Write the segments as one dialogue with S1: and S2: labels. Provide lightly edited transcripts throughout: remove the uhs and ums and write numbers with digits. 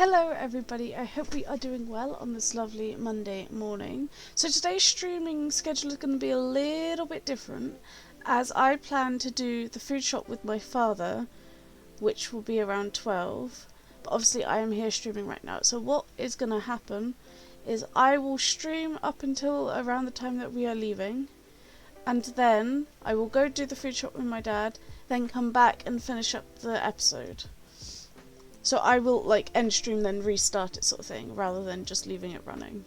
S1: Hello everybody, I hope we are doing well on this lovely Monday morning. So today's streaming schedule is going to be a little bit different, as I plan to do the food shop with my father, which will be around 12. But obviously I am here streaming right now, so what is going to happen is I will stream up until around the time that we are leaving, and then I will go do the food shop with my dad, then come back and finish up the episode. So I will end stream then restart it sort of thing, rather than just leaving it running.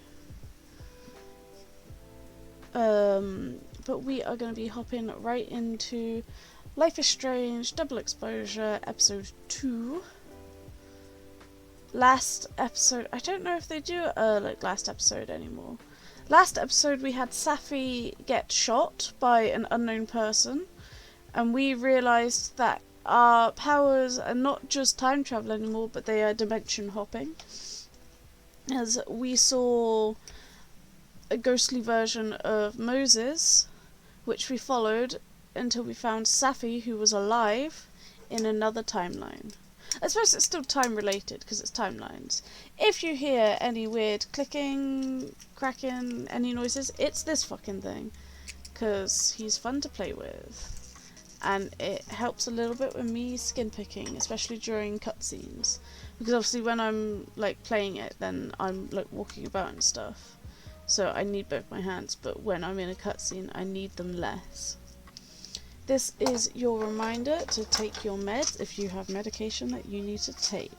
S1: But we are going to be hopping right into Life is Strange Double Exposure episode 2. Last episode, I don't know if they do last episode anymore. Last episode we had Safi get shot by an unknown person, and we realised that our powers are not just time travel anymore, but they are dimension hopping, as we saw a ghostly version of Moses, which we followed until we found Safi, who was alive in another timeline. I suppose it's still time related because it's timelines. If you hear any weird clicking, cracking, any noises, it's this fucking thing, because he's fun to play with. And it helps a little bit with me skin picking, especially during cutscenes. Because obviously when I'm playing it, then I'm walking about and stuff. So I need both my hands, but when I'm in a cutscene, I need them less. This is your reminder to take your meds if you have medication that you need to take.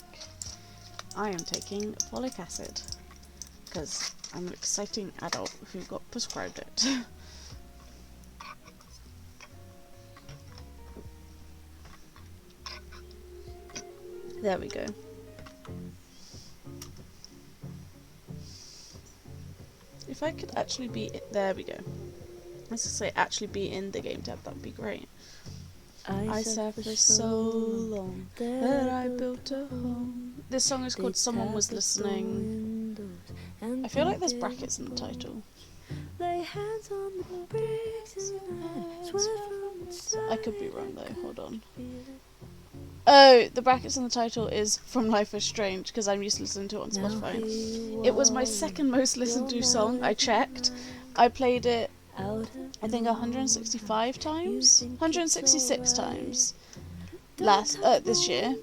S1: I am taking folic acid, because I'm an exciting adult who got prescribed it. There we go. If I could actually be there we go. Let's just say actually be in the game tab, that would be great. I sat for so long that I built a home. This song is called Someone Was Listening. I feel like there's brackets in the title. I could be wrong though, hold on. Oh, the brackets in the title is from Life is Strange, because I'm used to listening to it on Spotify. It was my second most listened to song, I checked. I played it, I think 165 times? 166 times this year.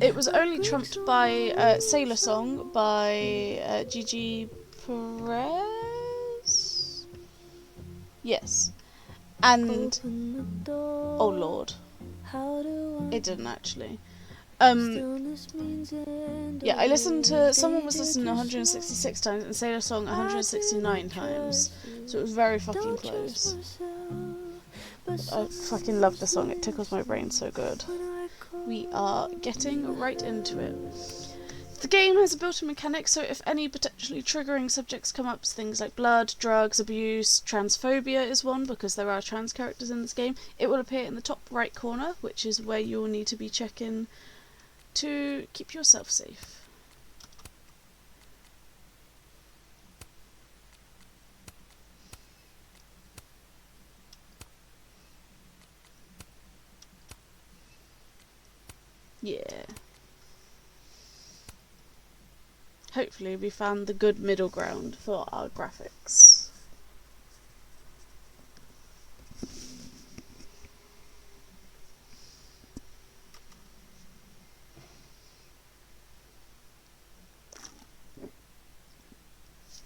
S1: It was only trumped by Sailor Song by Gigi Perez? Yes. And oh lord. It didn't actually. Yeah, I listened to Someone Was Listening 166 times and Sailor Song 169 times. So it was very fucking close. I fucking love the song, it tickles my brain so good. We are getting right into it. The game has a built-in mechanic, so if any potentially triggering subjects come up, things like blood, drugs, abuse, transphobia is one, because there are trans characters in this game, it will appear in the top right corner, which is where you'll need to be checking to keep yourself safe. Yeah. Hopefully we found the good middle ground for our graphics.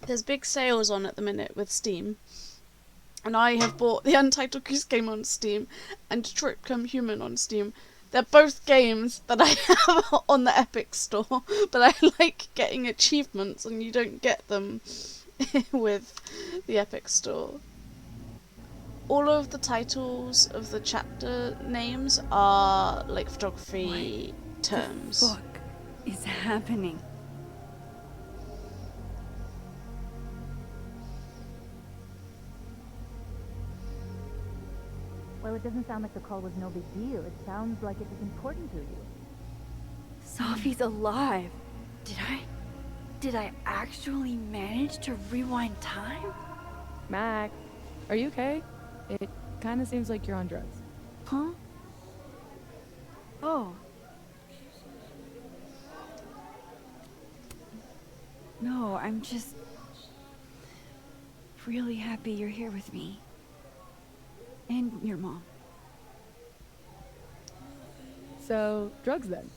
S1: There's big sales on at the minute with Steam, and I have bought the Untitled Goose Game on Steam and Detroit Become Human on Steam. They're both games that I have on the Epic Store, but I like getting achievements and you don't get them with the Epic Store. All of the titles of the chapter names are photography terms.
S2: What the fuck is happening?
S3: Well, it doesn't sound like the call was no big deal. It sounds like it was important to you.
S2: Safi's alive. Did I actually manage to rewind time?
S4: Mac, are you okay? It kind of seems like you're on drugs.
S2: Huh? Oh. I'm just really happy you're here with me. And your mom.
S4: So, drugs then?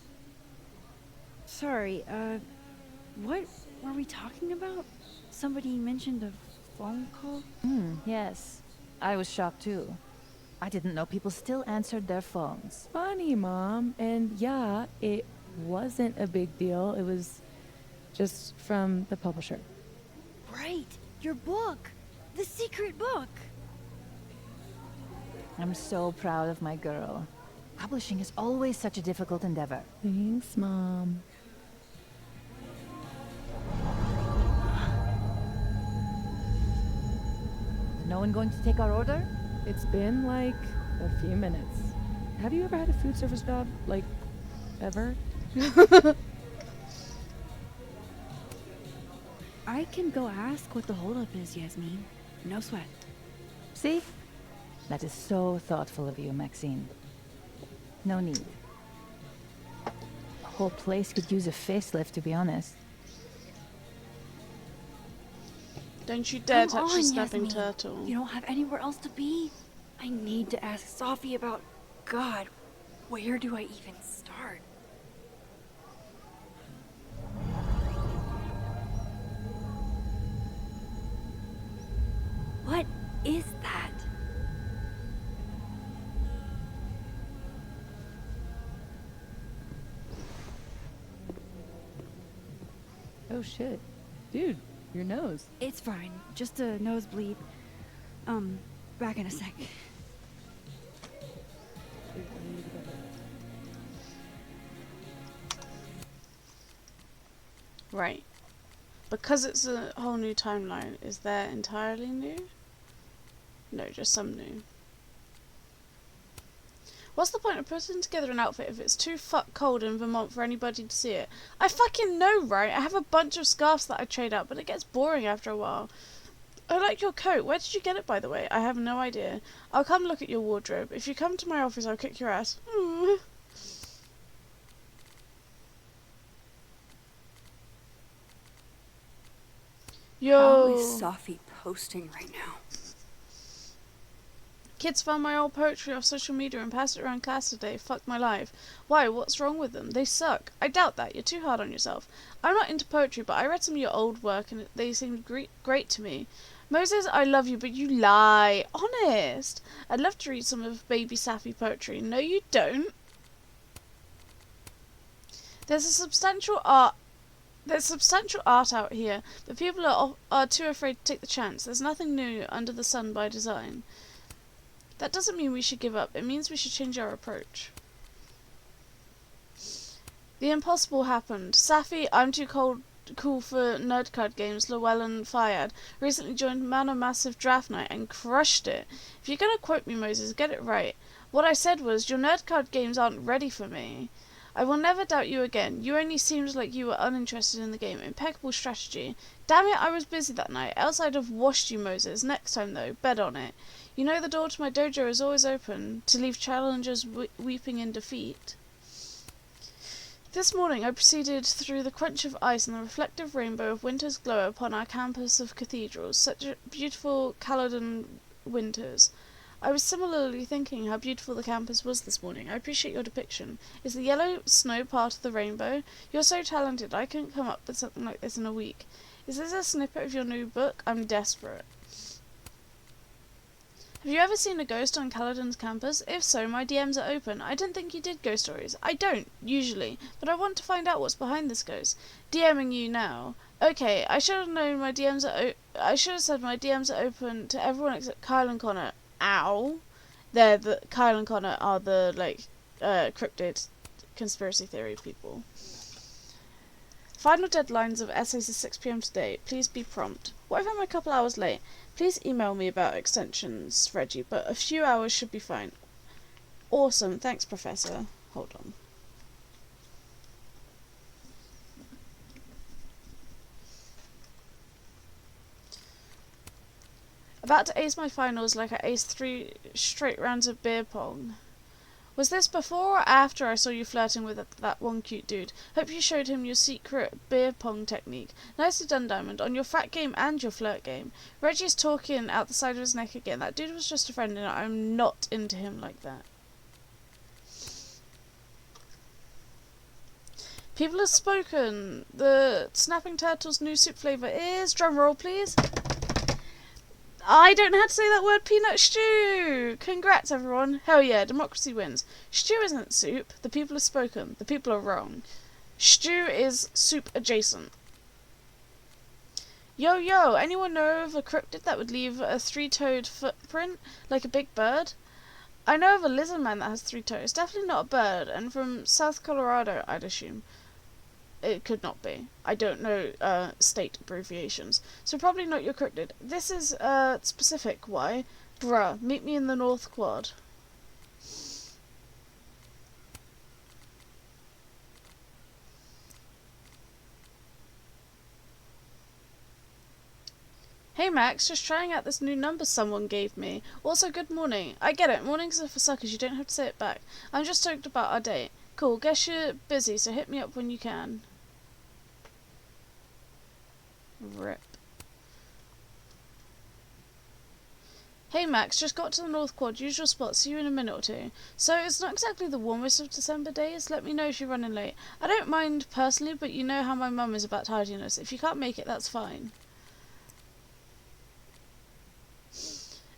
S2: Sorry, what were we talking about? Somebody mentioned a phone call?
S3: Yes. I was shocked too. I didn't know people still answered their phones.
S4: Funny, Mom. And yeah, it wasn't a big deal. It was just from the publisher.
S2: Right, your book! The secret book!
S3: I'm so proud of my girl. Publishing is always such a difficult endeavor.
S4: Thanks, Mom.
S3: Is no one going to take our order?
S4: It's been like a few minutes. Have you ever had a food service job? Like, ever?
S2: I can go ask what the holdup is, Yasmin. No sweat.
S3: See? That is so thoughtful of you, Maxine. No need. The whole place could use a facelift, to be honest.
S1: Don't you dare
S2: Come
S1: touch the
S2: on,
S1: snapping
S2: Yasmin.
S1: turtle.
S2: You don't have anywhere else to be? I need to ask Sophie about... God, where do I even start? What is that?
S4: Oh shit. Dude, your nose.
S2: It's fine. Just a nosebleed. Back in a sec.
S1: Right. Because it's a whole new timeline, is there entirely new? No, just some new. What's the point of putting together an outfit if it's too fuck cold in Vermont for anybody to see it? I fucking know, right? I have a bunch of scarves that I trade out, but it gets boring after a while. I like your coat. Where did you get it, by the way? I have no idea. I'll come look at your wardrobe. If you come to my office, I'll kick your ass. Yo.
S2: How is Sophie posting right now?
S1: Kids found my old poetry off social media and passed it around class today. Fuck my life. Why? What's wrong with them? They suck. I doubt that. You're too hard on yourself. I'm not into poetry, but I read some of your old work and they seemed great to me. Moses, I love you, but you lie. Honest. I'd love to read some of Baby Sappy poetry. No, you don't. There's substantial art out here, but people are too afraid to take the chance. There's nothing new under the sun by design. That doesn't mean we should give up. It means we should change our approach. The impossible happened. Safi, I'm too cool for nerd card games. Llewellyn Fayad recently joined Mana Massive Draft Night and crushed it. If you're gonna quote me, Moses, get it right. What I said was, your nerd card games aren't ready for me. I will never doubt you again. You only seemed like you were uninterested in the game. Impeccable strategy. Damn it, I was busy that night. Else I'd have washed you, Moses. Next time, though, bet on it. You know the door to my dojo is always open, to leave challengers weeping in defeat. This morning I proceeded through the crunch of ice and the reflective rainbow of winter's glow upon our campus of cathedrals, such beautiful Caledon winters. I was similarly thinking how beautiful the campus was this morning. I appreciate your depiction. Is the yellow snow part of the rainbow? You're so talented. I couldn't come up with something like this in a week. Is this a snippet of your new book? I'm desperate. Have you ever seen a ghost on Caledon's campus? If so, my DMs are open. I didn't think you did ghost stories. I don't, usually, but I want to find out what's behind this ghost. DMing you now. Okay, I should have known my DMs are I should have said my DMs are open to everyone except Kyle and Connor. Ow. Kyle and Connor are the, cryptid conspiracy theory people. Final deadlines of essays is 6 PM today. Please be prompt. What if I'm a couple hours late? Please email me about extensions, Reggie, but a few hours should be fine. Awesome. Thanks, Professor. Hold on. About to ace my finals like I aced 3 straight rounds of beer pong. Was this before or after I saw you flirting with that one cute dude? Hope you showed him your secret beer pong technique. Nicely done, Diamond, on your frat game and your flirt game. Reggie's talking out the side of his neck again. That dude was just a friend and I'm not into him like that. People have spoken. The Snapping Turtle's new soup flavour is... Drum roll, please. I don't know how to say that word, peanut stew! Congrats, everyone. Hell yeah, democracy wins. Stew isn't soup. The people have spoken. The people are wrong. Stew is soup adjacent. Yo, yo, anyone know of a cryptid that would leave a 3-toed footprint like a big bird? I know of a lizard man that has 3 toes. Definitely not a bird, and from South Colorado, I'd assume. It could not be. I don't know state abbreviations. So probably not your cryptid. This is specific. Why? Bruh, meet me in the North Quad. Hey Max, just trying out this new number someone gave me. Also, good morning. I get it. Mornings are for suckers. You don't have to say it back. I'm just stoked about our date. Cool. Guess you're busy, so hit me up when you can. Rip. Hey Max, just got to the North Quad, usual spot, see you in a minute or two. So, it's not exactly the warmest of December days, let me know if you're running late. I don't mind personally, but you know how my mum is about tidiness. If you can't make it, that's fine.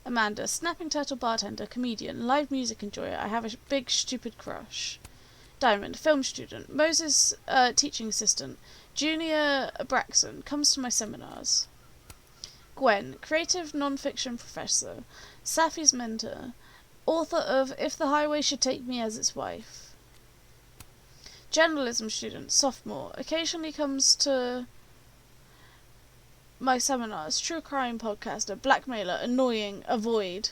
S1: Amanda, Snapping Turtle bartender, comedian, live music enjoyer, I have a big stupid crush. Diamond, film student, Moses, teaching assistant, Junior Braxton, comes to my seminars. Gwen, creative non-fiction professor, Safi's mentor, author of If the Highway Should Take Me as Its Wife. Journalism student, sophomore, occasionally comes to my seminars, true crime podcaster, blackmailer, annoying, avoid.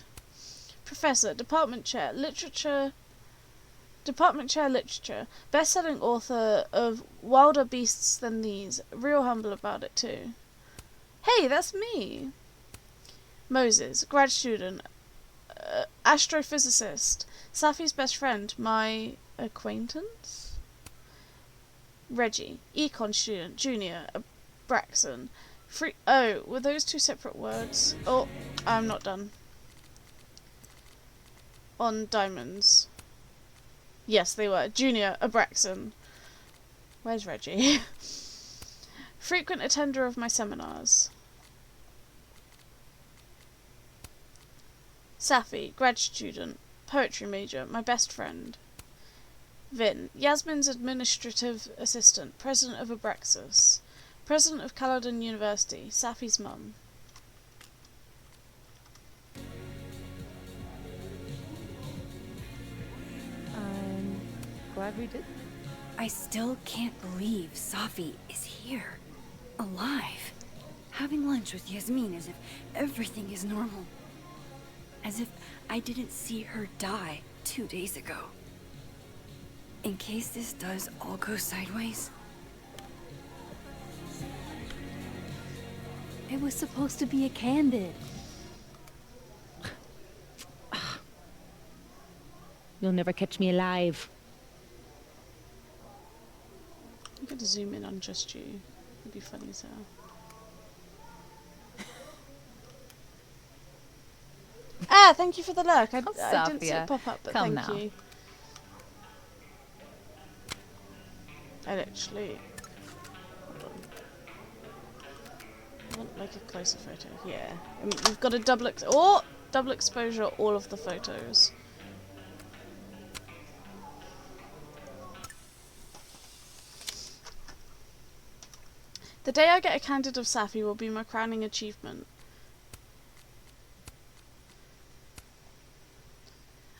S1: Professor, department chair, literature, best-selling author of Wilder Beasts Than These, real humble about it too. Hey, that's me! Moses, grad student, astrophysicist, Safi's best friend, my acquaintance? Reggie, econ student, junior, Braxton. Oh, were those two separate words? Oh, I'm not done. On diamonds. Yes, they were. Junior, Braxton. Where's Reggie? Frequent attender of my seminars. Safi, grad student, poetry major, my best friend. Vin, Yasmin's administrative assistant, president of Abraxas, president of Caledon University, Safi's mum.
S4: I'm glad we did.
S2: I still can't believe Safi is here. Alive. Having lunch with Yasmin as if everything is normal. As if I didn't see her die 2 days ago. In case this does all go sideways.
S3: It was supposed to be a candid. You'll never catch me alive.
S1: I'm going to zoom in on just you. It'd be funny as hell. Ah, thank you for the lurk. I didn't see it pop up, but
S3: Come
S1: thank
S3: now.
S1: you. I literally... Hold on. I want like a closer photo. Yeah. And we've got a double exposure all of the photos. The day I get a candid of Safi will be my crowning achievement.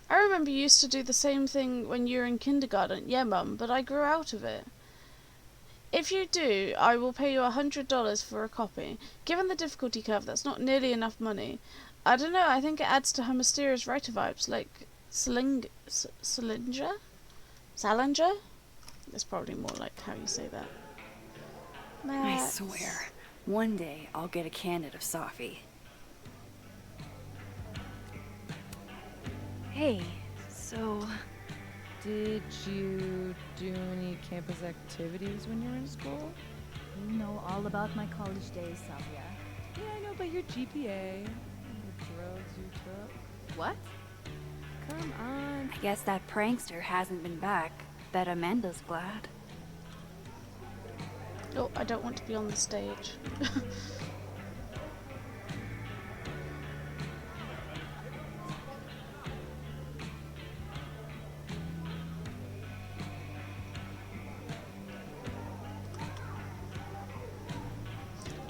S1: I remember you used to do the same thing when you were in kindergarten. Yeah, Mum, but I grew out of it. If you do, I will pay you $100 for a copy. Given the difficulty curve, that's not nearly enough money. I don't know, I think it adds to her mysterious writer vibes, like Salinger? Salinger? That's probably more like how you say that.
S2: I swear, one day I'll get a candid of Safi.
S5: Hey, so
S4: Did you do any campus activities when you were in school?
S3: You know all about my college days, Safia.
S4: Yeah, I know, but your GPA, the drugs you took.
S3: What?
S4: Come on.
S2: I guess that prankster hasn't been back. Bet Amanda's glad.
S1: Oh, I don't want to be on the stage.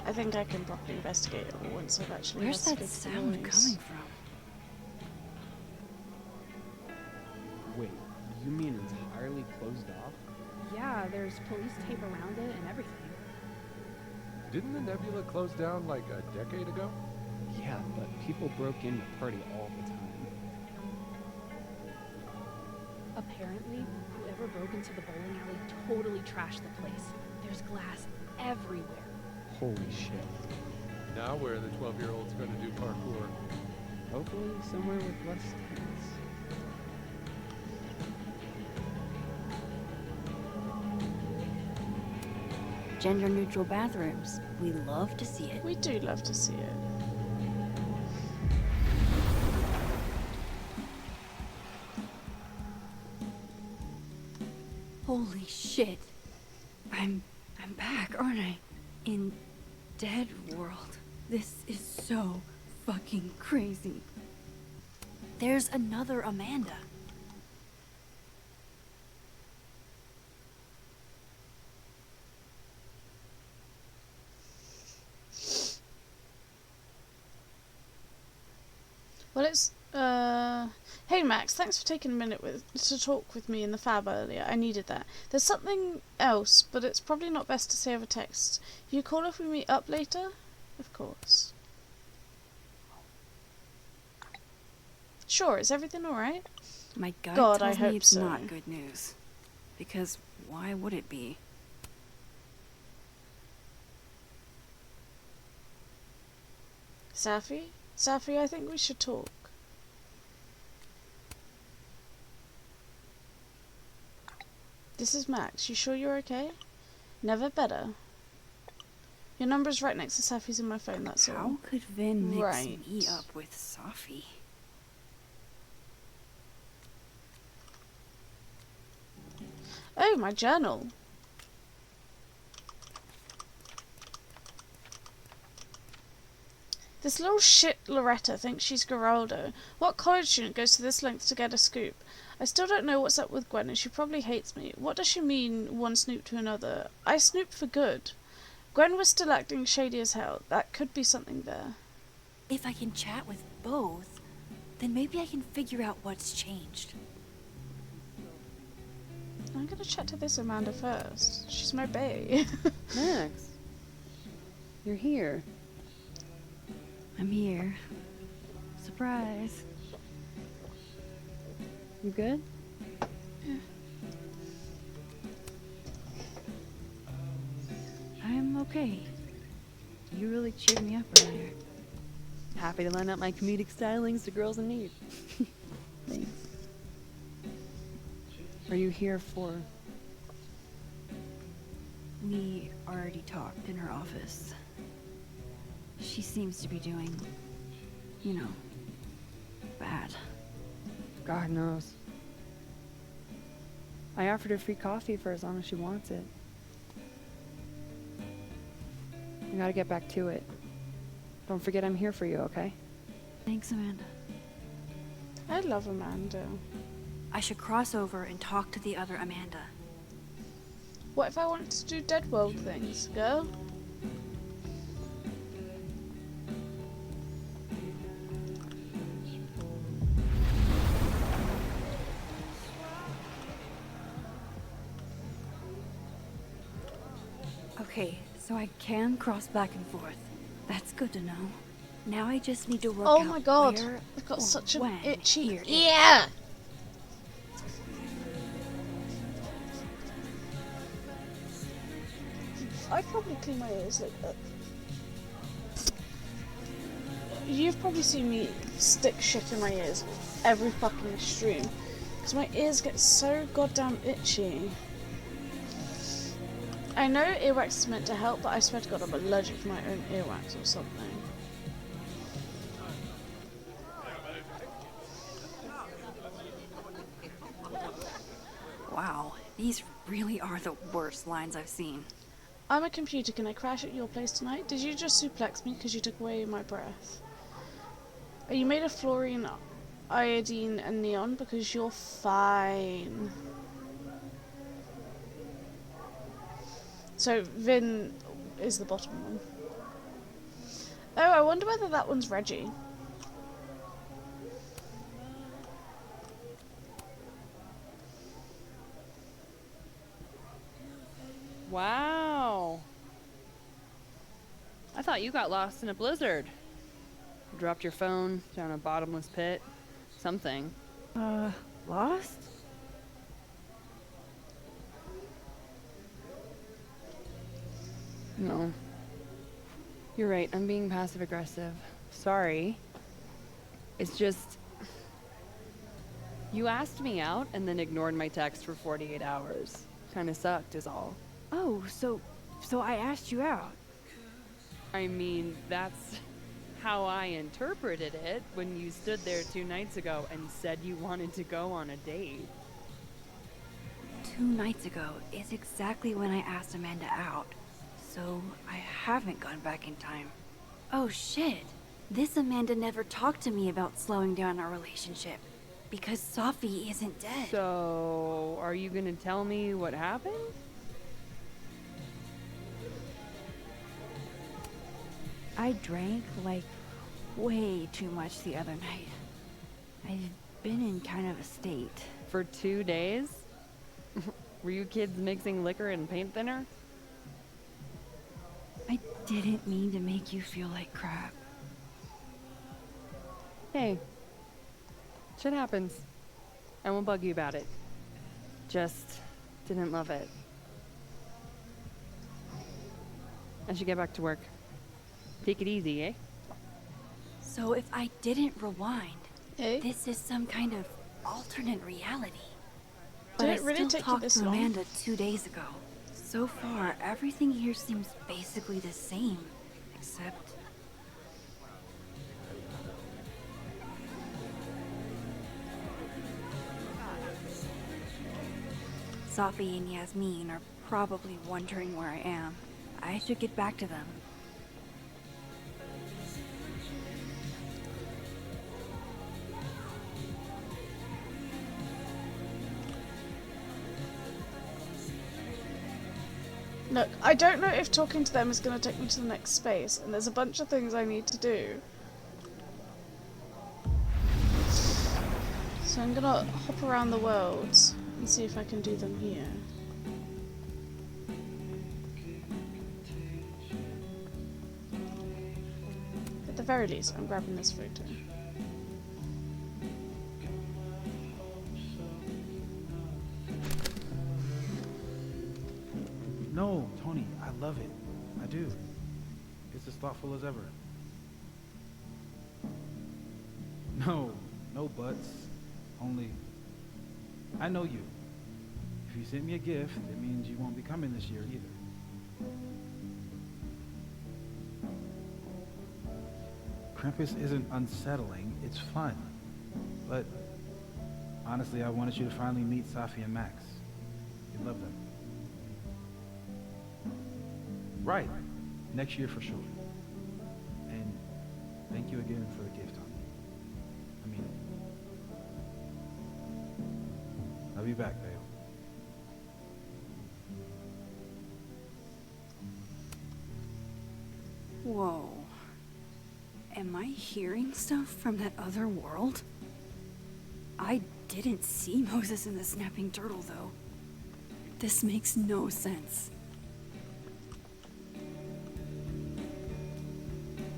S1: I think I can properly investigate it all once I've actually
S2: Where's that
S1: investigated the
S2: sound
S1: noise.
S2: coming from?
S5: Wait, you mean entirely closed off?
S6: Yeah, there's police tape around it and everything.
S7: Didn't the nebula close down like a decade ago?
S5: Yeah, but people broke in the party all the time.
S6: Apparently, whoever broke into the bowling alley totally trashed the place. There's glass everywhere.
S5: Holy shit.
S7: Now where are the 12-year-olds going to do parkour?
S5: Hopefully somewhere with less tenants.
S2: Gender-neutral bathrooms. We love to see it.
S1: We do love to see it.
S2: Holy shit. I'm back, aren't I? In Dead World. This is so fucking crazy. There's another Amanda.
S1: Well, it's hey Max, thanks for taking a minute to talk with me in the fab earlier. I needed that. There's something else, but it's probably not best to say over text. You call if we meet up later? Of course. Sure, is everything alright?
S2: My gut
S1: God, I
S2: tells me
S1: hope
S2: it's
S1: so.
S2: not good news. Because why would it be?
S1: Safi? Safi, I think we should talk. This is Max. You sure you're okay? Never better. Your number's right next to Safi's in my phone, that's all.
S2: How could Vin mix
S1: Right.
S2: me up with Safi?
S1: Oh, my journal. This little shit Loretta thinks she's Geraldo. What college student goes to this length to get a scoop? I still don't know what's up with Gwen, and she probably hates me. What does she mean, one snoop to another? I snooped for good. Gwen was still acting shady as hell. That could be something there.
S2: If I can chat with both, then maybe I can figure out what's changed.
S1: I'm gonna chat to this Amanda first. She's my bae.
S8: Max, you're here.
S2: I'm here. Surprise.
S8: You good?
S2: I'm okay. You really cheered me up earlier.
S8: Happy to lend out my comedic stylings to girls in need.
S2: Thanks.
S8: Are you here for...
S2: We already talked in her office. She seems to be doing, you know, bad.
S8: God knows. I offered her free coffee for as long as she wants it. I gotta get back to it. Don't forget I'm here for you, okay?
S2: Thanks, Amanda.
S1: I love Amanda.
S2: I should cross over and talk to the other Amanda.
S1: What if I wanted to do Dead World things, girl?
S2: Okay, so I can cross back and forth. That's good to know. Now I just need to work
S1: Oh
S2: out
S1: my god,
S2: where
S1: I've got
S2: or
S1: such an
S2: when
S1: itchy
S2: here is.
S1: ear! I probably clean my ears like that. You've probably seen me stick shit in my ears every fucking stream. So my ears get so goddamn itchy. I know earwax is meant to help, but I swear to God I'm allergic to my own earwax or something.
S2: Wow, these really are the worst lines I've seen.
S1: I'm a computer, can I crash at your place tonight? Did you just suplex me because you took away my breath? Are you made of fluorine, iodine and neon? Because you're fine. So Vin is the bottom one. Oh, I wonder whether that one's Reggie.
S8: Wow. I thought you got lost in a blizzard. Dropped your phone down a bottomless pit. Something.
S2: Lost?
S8: No. You're right, I'm being passive aggressive. Sorry. It's just... You asked me out and then ignored my text for 48 hours. Kinda sucked is all.
S2: Oh, so I asked you out.
S8: I mean, that's how I interpreted it when you stood there 2 nights ago and said you wanted to go on a date.
S2: 2 nights ago is exactly when I asked Amanda out. So I haven't gone back in time. Oh shit. This Amanda never talked to me about slowing down our relationship. Because Sophie isn't dead.
S8: So, are you gonna tell me what happened?
S2: I drank, like, way too much the other night. I've been in kind of a state.
S8: For 2 days? Were you kids mixing liquor and paint thinner?
S2: I didn't mean to make you feel like crap.
S8: Hey. Shit happens. I won't bug you about it. Just didn't love it. I should get back to work. Take it easy, eh?
S2: So if I didn't rewind,
S1: Eh?
S2: this is some kind of alternate reality.
S1: Did
S2: But I
S1: it really
S2: still
S1: take you
S2: talked
S1: this
S2: to
S1: long?
S2: Amanda 2 days ago. So far, everything here seems basically the same, except... Sophie and Yasmin are probably wondering where I am. I should get back to them.
S1: Look, I don't know if talking to them is going to take me to the next space, and there's a bunch of things I need to do. So I'm going to hop around the worlds and see if I can do them here. At the very least, I'm grabbing this photo.
S9: No, Tony, I love it. I do. It's as thoughtful as ever. No, no buts. Only, I know you. If you send me a gift, it means you won't be coming this year either. Krampus isn't unsettling, it's fun. But honestly, I wanted you to finally meet Safi and Max. You love them. Right. Next year for sure. And thank you again for the gift, Tommy. I mean it. I'll be back, babe.
S2: Whoa. Am I hearing stuff from that other world? I didn't see Moses and the snapping turtle, though. This makes no sense.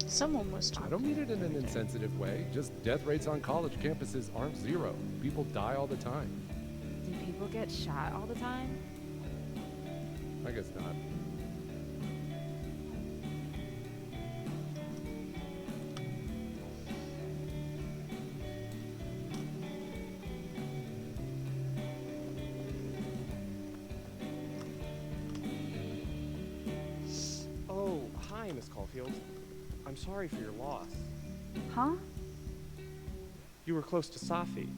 S1: Someone was
S7: I
S1: talking.
S7: don't mean it in an insensitive way. Just death rates on college campuses aren't zero. People die all the time.
S6: Do people get shot all the time?
S7: I guess not.
S5: Miss Caulfield. I'm sorry for your loss.
S2: Huh?
S5: You were close to Safi,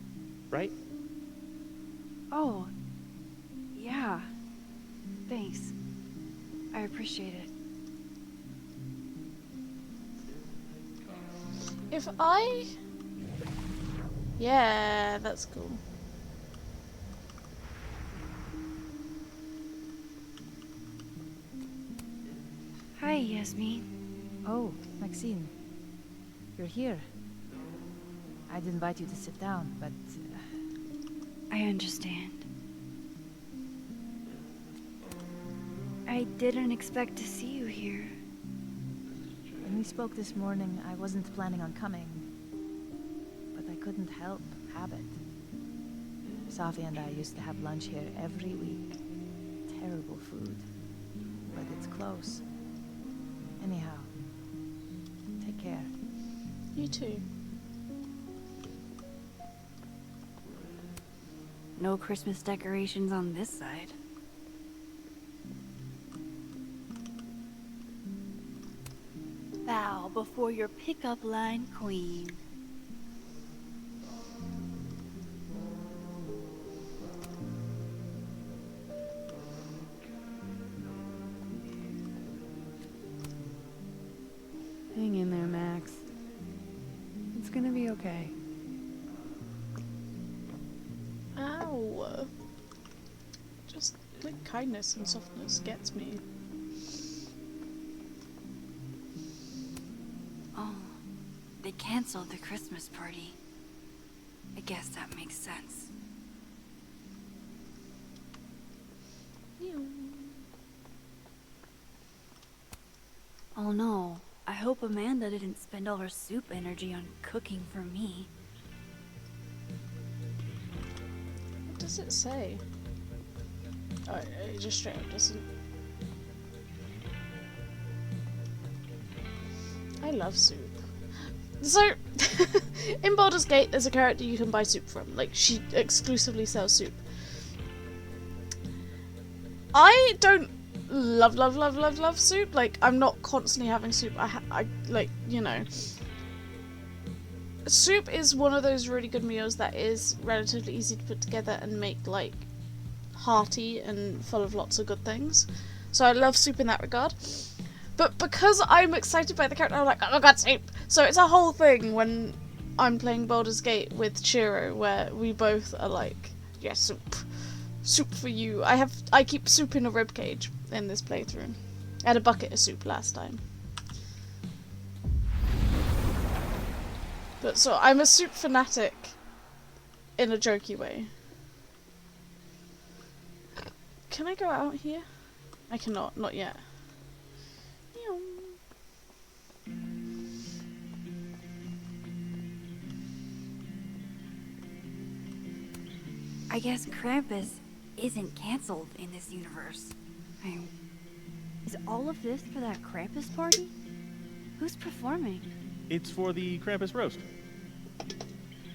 S5: right?
S2: Oh. Yeah. Thanks. I appreciate it.
S1: If I... Yeah, that's cool.
S2: Hi, Yasmin.
S3: Oh, Maxine. You're here. I'd invite you to sit down, but...
S2: I understand. I didn't expect to see you here.
S3: When we spoke this morning, I wasn't planning on coming. But I couldn't help have it. Safi and I used to have lunch here every week. Terrible food. But it's close. Anyhow, take care.
S1: You too.
S2: No Christmas decorations on this side. Bow before your pickup line queen.
S8: Hang in there, Max. It's gonna be okay.
S1: Ow. Just, like, kindness and softness gets me.
S2: Oh, they canceled the Christmas party. I guess that makes sense. Oh no, I hope Amanda didn't spend all her soup energy on cooking for me.
S1: What does it say? Oh, it just straight up doesn't. I love soup. So, in Baldur's Gate, there's a character you can buy soup from. Like, she exclusively sells soup. I don't love soup. Like, I'm not constantly having soup. I like, you know. Soup is one of those really good meals that is relatively easy to put together and make, like, hearty and full of lots of good things. So I love soup in that regard. But because I'm excited by the character, I'm like, oh my god, soup! So it's a whole thing when I'm playing Baldur's Gate with Chiro, where we both are like, yeah, soup. Soup for you. I keep soup in a ribcage in this playthrough. I had a bucket of soup last time. But so I'm a soup fanatic in a jokey way. Can I go out here? I cannot, not yet.
S2: I guess Krampus isn't canceled in this universe. Is all of this for that Krampus party? Who's performing?
S10: It's for the Krampus roast.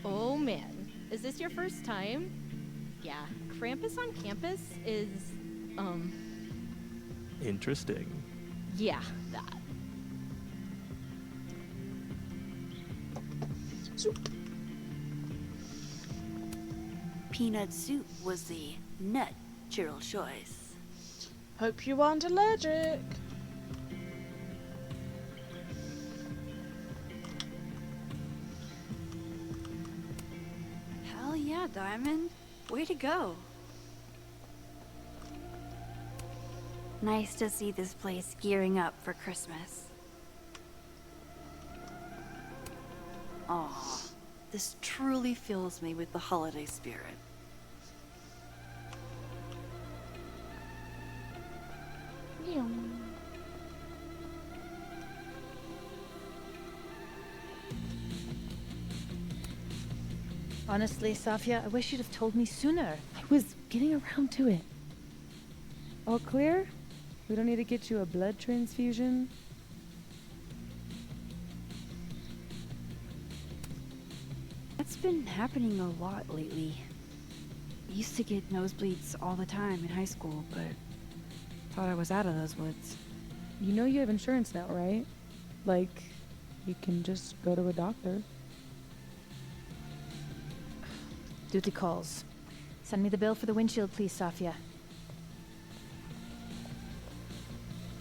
S6: Oh man, is this your first time? Yeah, Krampus on campus is,
S10: Interesting.
S6: yeah, that.
S1: Soup.
S2: Peanut soup was the natural choice.
S1: Hope you aren't allergic.
S2: Hell yeah, Diamond. Way to go. Nice to see this place gearing up for Christmas. Aw, this truly fills me with the holiday spirit.
S3: Honestly, Safia, I wish you'd have told me sooner.
S4: I was getting around to it. All clear? We don't need to get you a blood transfusion?
S2: That's been happening a lot lately. I used to get nosebleeds all the time in high school, but thought I was out of those woods.
S4: You know you have insurance now, right? Like, you can just go to a doctor.
S3: Duty calls. Send me the bill for the windshield, please, Safia.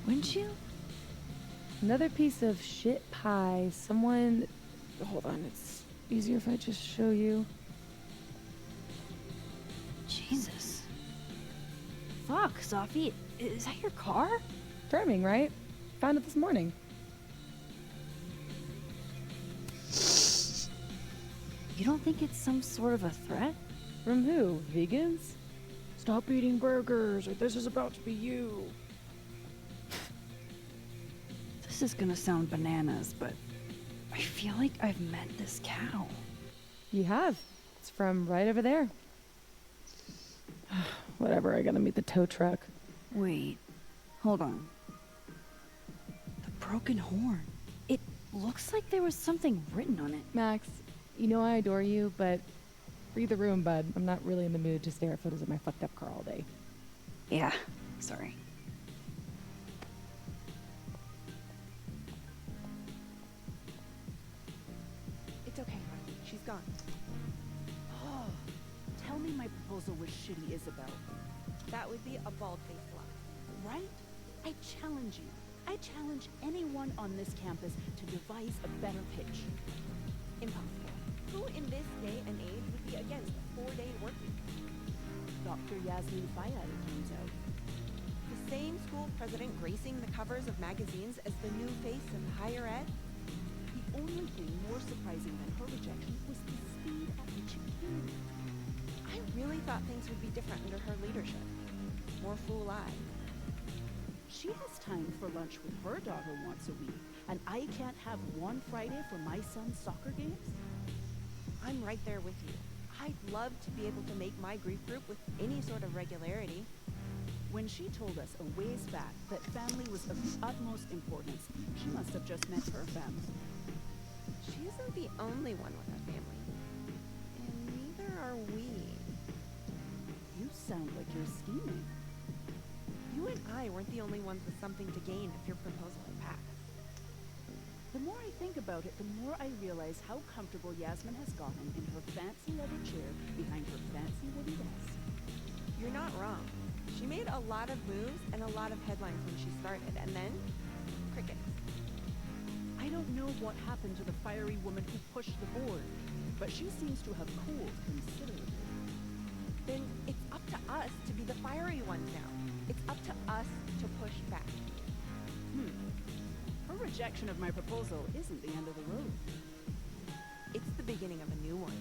S2: Windshield?
S4: Another piece of shit pie. Someone... Hold on, it's easier if I just show you.
S2: Jesus. Fuck, Safi. Is that your car?
S4: Charming, right? Found it this morning.
S2: You don't think it's some sort of a threat?
S4: From who? Vegans?
S6: Stop eating burgers, or this is about to be you.
S2: This is gonna sound bananas, but I feel like I've met this cow.
S4: You have. It's from right over there. Whatever, I gotta meet the tow truck.
S2: Wait, hold on. The broken horn. It looks like there was something written on it.
S4: Max, you know I adore you, but read the room, bud. I'm not really in the mood to stare at photos of my fucked up car all day.
S2: Yeah, sorry.
S11: It's okay, hon. She's gone. Oh, tell me my proposal was shitty, Isabel. That would be a bald-faced lie, right? I challenge you. I challenge anyone on this campus to devise a better pitch. Impossible. Who in this day and age would be against a 4-day work week? Dr. Yasmin Fayad, it turns out. The same school president gracing the covers of magazines as the new face of higher ed? The only thing more surprising than her rejection was the speed at which it came. I really thought things would be different under her leadership. More fool I. She has time for lunch with her daughter once a week, and I can't have one Friday for my son's soccer games? I'm right there with you. I'd love to be able to make my Greek group with any sort of regularity. When she told us a ways back that family was of the utmost importance, she must have just meant her family. She isn't the only one with a family. And neither are we. You sound like you're scheming. You and I weren't the only ones with something to gain if your proposal had passed. The more I think about it, the more I realize how comfortable Yasmin has gotten in her fancy leather chair behind her fancy wooden desk. You're not wrong. She made a lot of moves and a lot of headlines when she started, and then crickets. I don't know what happened to the fiery woman who pushed the board, but she seems to have cooled considerably. Then it's up to us to be the fiery ones now. It's up to us to push back. Her rejection of my proposal isn't the end of the road. It's the beginning of a new one.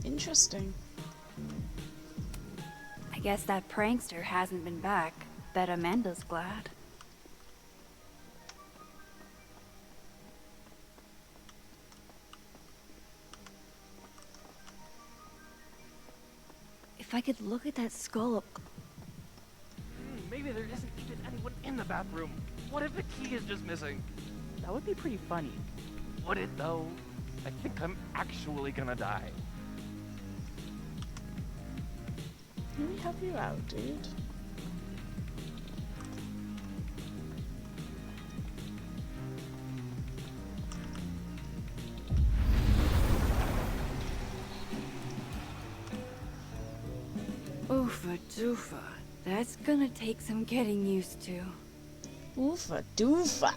S1: Interesting.
S2: I guess that prankster hasn't been back. Bet Amanda's glad. If I could look at that skull up...
S10: Maybe there isn't even anyone in the bathroom. What if the key is just missing? That would be pretty funny. Would it though? I think I'm actually gonna die.
S1: Let me help you out, dude.
S2: Oofa doofa. That's gonna take some getting used to.
S1: Oofa doofa.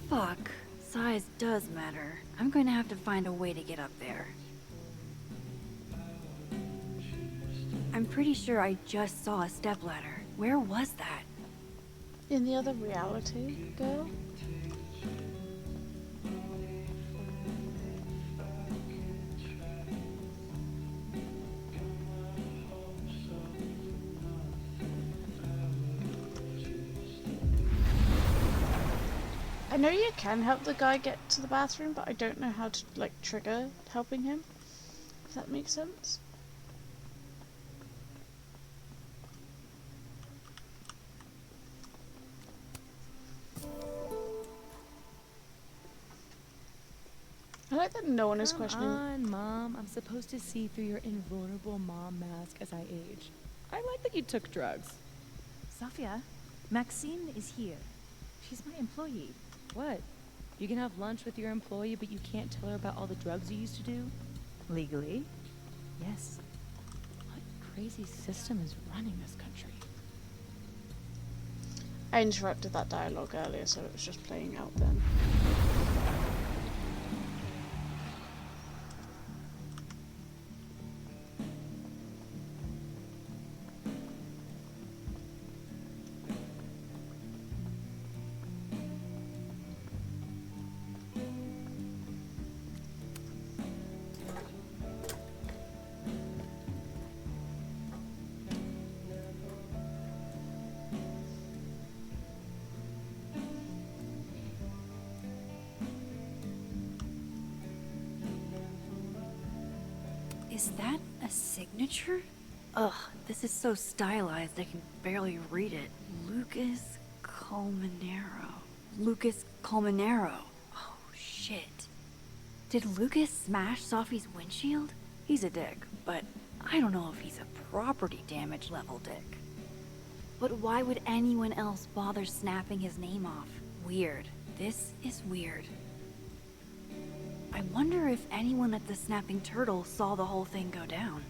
S2: Fuck. Size does matter. I'm going to have to find a way to get up there. I'm pretty sure I just saw a stepladder. Where was that?
S1: In the other reality, girl? I know you can help the guy get to the bathroom, but I don't know how to, like, trigger helping him. If that makes sense. like that no one is
S4: Come
S1: questioning.
S4: on, Mom. I'm supposed to see through your invulnerable mom mask as I age. I like that you took drugs.
S3: Safia, Maxine is here. She's my employee.
S4: What? You can have lunch with your employee, but you can't tell her about all the drugs you used to do?
S3: Legally? Yes.
S4: What crazy system is running this country?
S1: I interrupted that dialogue earlier, so it was just playing out then.
S2: Is that a signature? Ugh, this is so stylized I can barely read it. Lucas Colmenero. Lucas Colmenero. Oh, shit. Did Lucas smash Sophie's windshield? He's a dick, but I don't know if he's a property damage level dick. But why would anyone else bother snapping his name off? Weird. This is weird. I wonder if anyone at the Snapping Turtle saw the whole thing go down.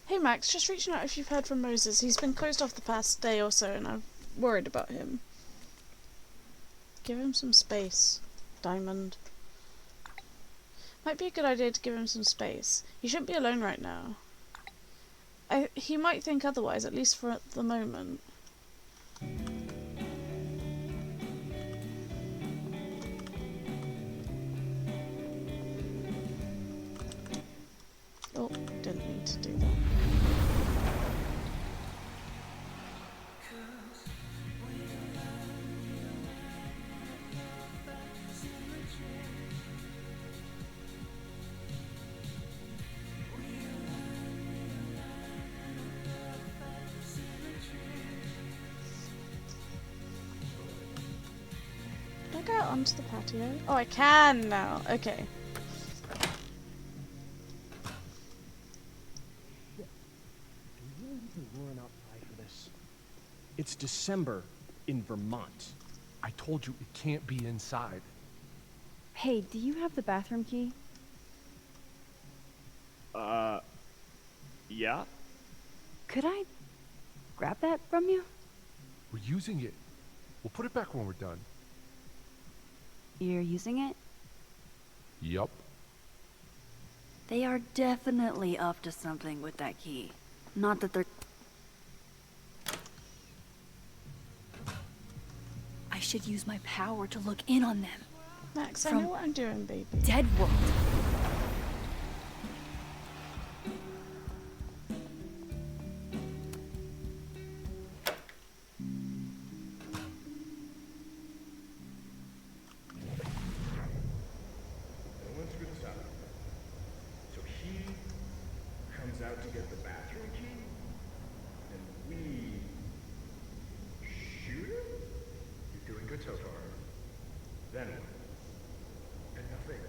S1: Hey Max, just reaching out if you've heard from Moses. He's been closed off the past day or so and I'm worried about him. Give him some space, Diamond. Might be a good idea to give him some space. He shouldn't be alone right now. He might think otherwise, at least for the moment. Oh, didn't need to do that. Can I go out onto the patio? Oh, I can now. Okay.
S5: Do we really need to run outside for this? It's December in Vermont.
S7: I told you it can't be inside.
S11: Hey, do you have the bathroom key?
S5: Yeah?
S11: Could I grab that from you?
S7: We're using it. We'll put it back when we're done.
S2: You're using it?
S7: Yup.
S2: They are definitely up to something with that key. Not that they're... I should use my power to look in on them.
S1: Max, I know what I'm doing, baby.
S2: Dead World.
S12: I went through this out. So he comes out to get the bathroom key, and we shoot him? You're doing good so far. Then what? And nothing.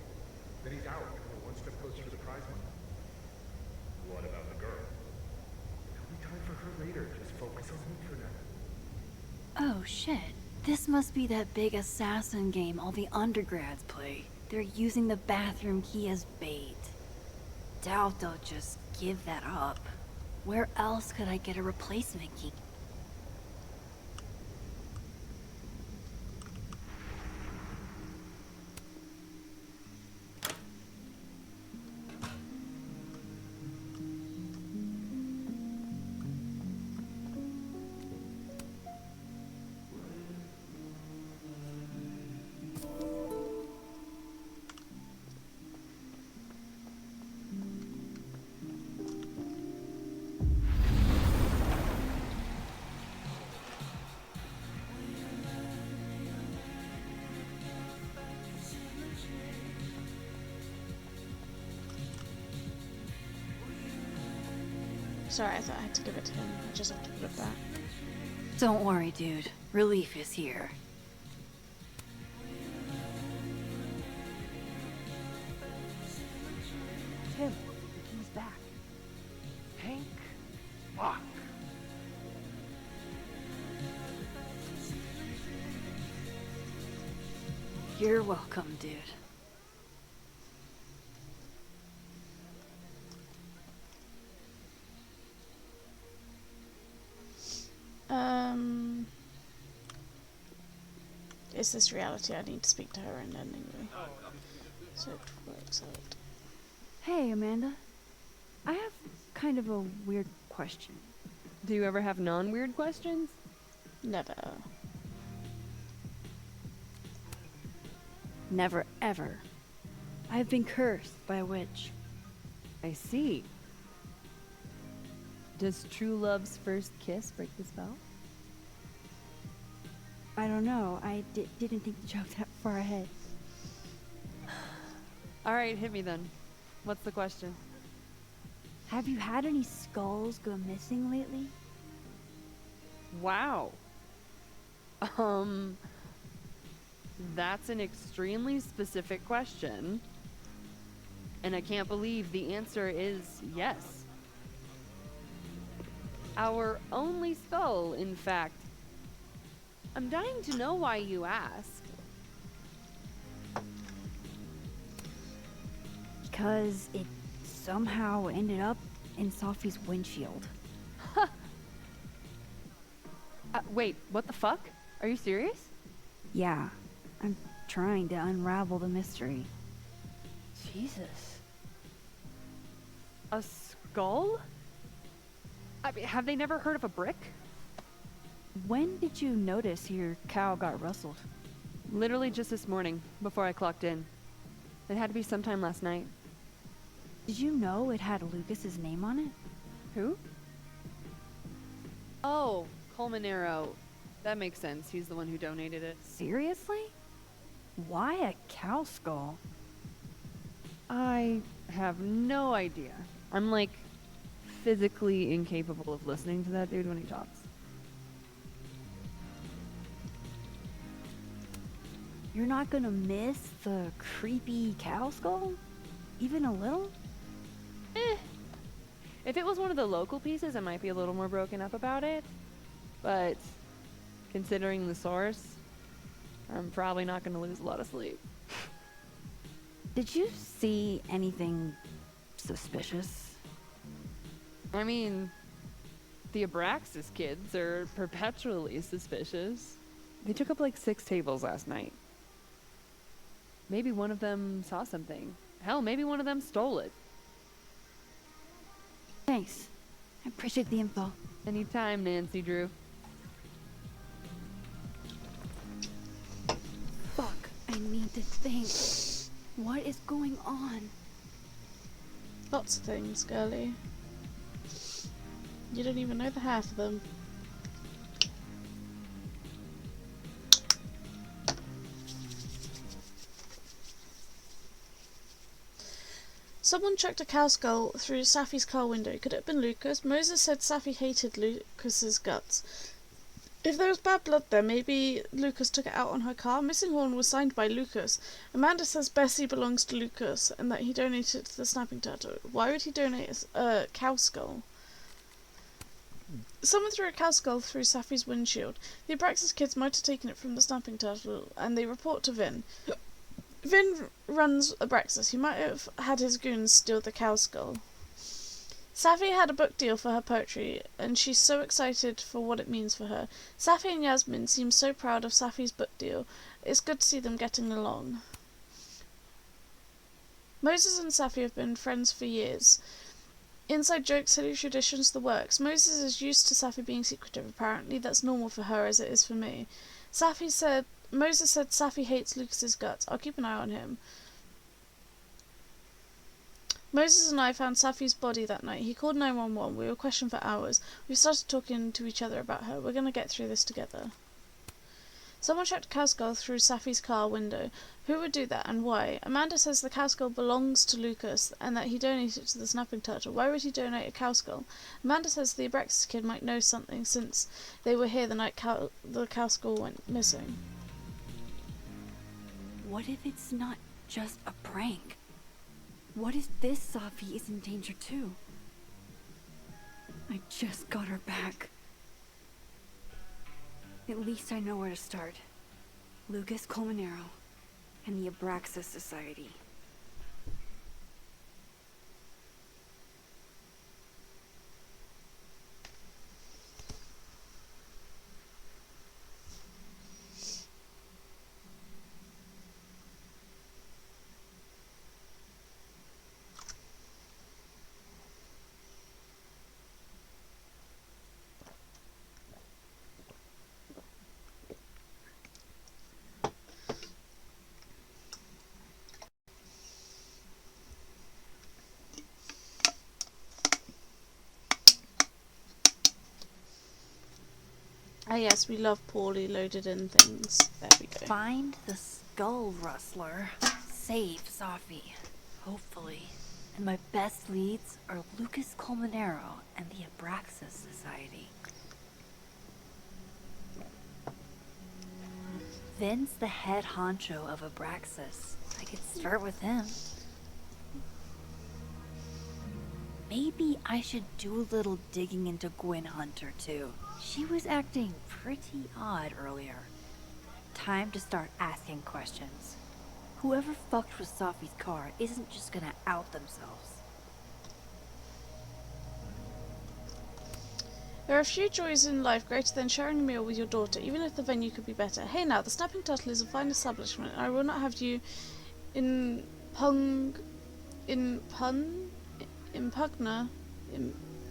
S12: Then he's out, and we're one step closer to the prize money. What about the girl? There'll be time for her later. Just focus on him for now.
S2: Oh shit. This must be that big assassin game all the undergrads play. They're using the bathroom key as bait. Doubt they'll just give that up. Where else could I get a replacement key?
S1: Sorry, I thought I had to give it to him. I just have to put it back.
S2: Don't worry, dude. Relief is here.
S10: Tim, the key's back. Hank? Fuck.
S2: You're welcome, dude.
S1: Is this reality? I need to speak to her and anyway. So it works out.
S2: Hey, Amanda. I have kind of a weird question.
S8: Do you ever have non-weird questions?
S1: Never.
S2: Never ever. I've been cursed by a witch.
S8: I see. Does true love's first kiss break the spell?
S2: I don't know. I didn't think the joke that far ahead.
S8: Alright, hit me then. What's the question?
S2: Have you had any skulls go missing lately?
S8: Wow. That's an extremely specific question. And I can't believe the answer is yes. Our only skull, in fact. I'm dying to know why you ask.
S2: Because it somehow ended up in Sophie's windshield.
S8: Wait, what the fuck? Are you serious?
S2: Yeah, I'm trying to unravel the mystery.
S8: Jesus. A skull? I mean, have they never heard of a brick?
S2: When did you notice your cow got rustled?
S8: Literally just this morning, before I clocked in. It had to be sometime last night.
S2: Did you know it had Lucas's name on it?
S8: Who? Oh, Colmanero. That makes sense. He's the one who donated it.
S2: Seriously? Why a cow skull?
S8: I have no idea. I'm like physically incapable of listening to that dude when he talks.
S2: You're not gonna miss the creepy cow skull? Even a little?
S8: If it was one of the local pieces, I might be a little more broken up about it. But considering the source, I'm probably not gonna lose a lot of sleep.
S2: Did you see anything suspicious?
S8: I mean, the Abraxas kids are perpetually suspicious. They took up like 6 tables last night. Maybe one of them saw something. Hell, maybe one of them stole it.
S2: Thanks. I appreciate the info.
S8: Anytime, Nancy Drew.
S2: Fuck, I need to think. What is going on?
S1: Lots of things, girlie. You don't even know the half of them. Someone chucked a cow skull through Safi's car window. Could it have been Lucas? Moses said Safi hated Lucas's guts. If there was bad blood there, maybe Lucas took it out on her car. Missing Horn was signed by Lucas. Amanda says Bessie belongs to Lucas and that he donated it to the snapping turtle. Why would he donate a cow skull? Someone threw a cow skull through Safi's windshield. The Abraxas kids might have taken it from the snapping turtle, and they report to Vin. Vin runs Abraxas. He might have had his goons steal the cow skull. Safi had a book deal for her poetry, and she's so excited for what it means for her. Safi and Yasmin seem so proud of Safi's book deal. It's good to see them getting along. Moses and Safi have been friends for years. Inside jokes, silly traditions, the works. Moses is used to Safi being secretive. Apparently that's normal for her as it is for me. Moses said Safi hates Lucas's guts. I'll keep an eye on him. Moses and I found Safi's body that night. He called 911. We were questioned for hours. We started talking to each other about her. We're going to get through this together. Someone checked a cowskull through Safi's car window. Who would do that and why? Amanda says the cowskull belongs to Lucas and that he donated it to the snapping turtle. Why would he donate a cowskull? Amanda says the Abraxas kid might know something since they were here the night the cowskull went missing.
S2: What if it's not just a prank? What if this Safi is in danger too? I just got her back. At least I know where to start. Lucas Colmenero and the Abraxas Society.
S1: Ah yes, we love poorly loaded in things. There we go.
S2: Find the skull rustler. Save Safi. Hopefully. And my best leads are Lucas Colmenero and the Abraxas Society. Vin's the head honcho of Abraxas. I could start with him. Maybe I should do a little digging into Gwen Hunter too. She was acting pretty odd earlier. Time to start asking questions. Whoever fucked with Safi's car isn't just gonna out themselves.
S1: There are a few joys in life greater than sharing a meal with your daughter, even if the venue could be better. Hey now, the Snapping Turtle is a fine establishment, and I will not have you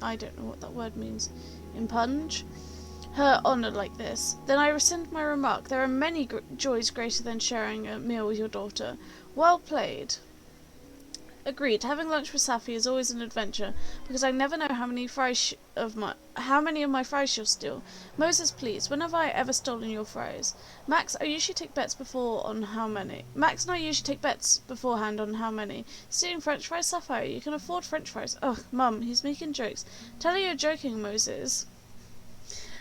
S1: I don't know what that word means. Impunge her honour like this. Then I rescind my remark. There are many joys greater than sharing a meal with your daughter. Well played. Agreed. Having lunch with Safi is always an adventure, because I never know how many of my fries she'll steal. Moses, please, when have I ever stolen your fries? Max, I usually take bets beforehand on how many. Stealing French fries, Sapphire, you can afford French fries. Ugh, Mum, he's making jokes. Tell her you're joking, Moses.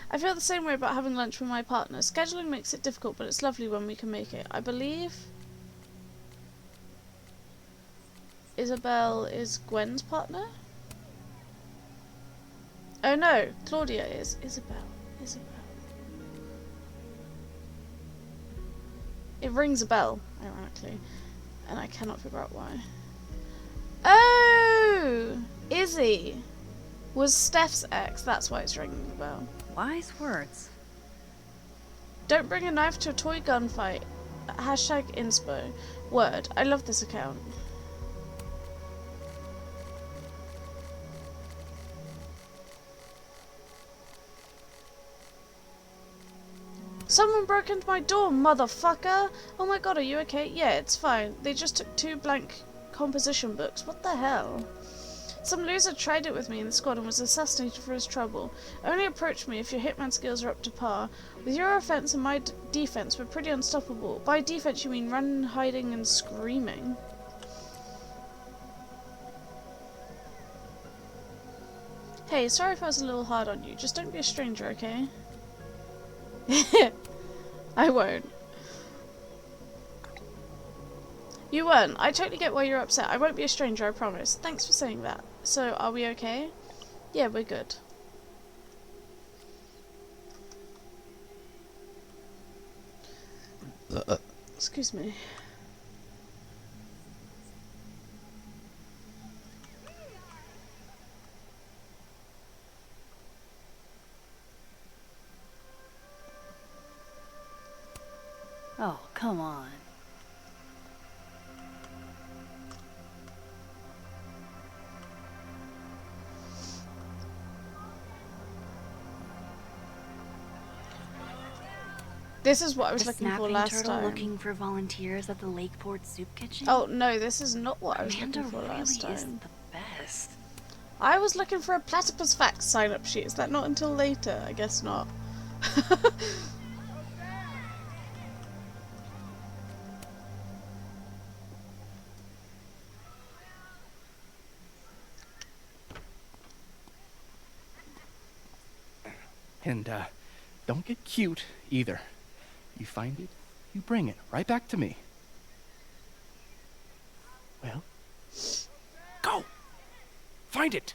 S1: I feel the same way about having lunch with my partner. Scheduling makes it difficult, but it's lovely when we can make it. I believe Isabel is Gwen's partner? Oh no, Claudia is. Isabel. It rings a bell, ironically, and I cannot figure out why. Oh! Izzy was Steph's ex, that's why it's ringing the bell.
S2: Wise words.
S1: Don't bring a knife to a toy gunfight. Hashtag inspo. Word. I love this account. Someone broke into my door, motherfucker! Oh my god, are you okay? Yeah, it's fine. They just took 2 blank composition books. What the hell? Some loser tried it with me in the squad and was assassinated for his trouble. Only approach me if your hitman skills are up to par. With your offense and my defense, we're pretty unstoppable. By defense, you mean running, hiding, and screaming. Hey, sorry if I was a little hard on you. Just don't be a stranger, okay? I won't. You weren't. I totally get why you're upset. I won't be a stranger, I promise. Thanks for saying that. So, are we okay? Yeah, we're good. Excuse me.
S2: Oh, come on.
S1: This is what I was looking for last
S2: Turtle
S1: time.
S2: Looking for volunteers at the Lakeport Soup Kitchen?
S1: Oh no, this is not what I was
S2: Amanda
S1: looking for
S2: really
S1: last time.
S2: is the best.
S1: I was looking for a Platypus Facts sign-up sheet. Is that not until later? I guess not.
S5: And, don't get cute, either. You find it, you bring it right back to me. Well, go! Find it!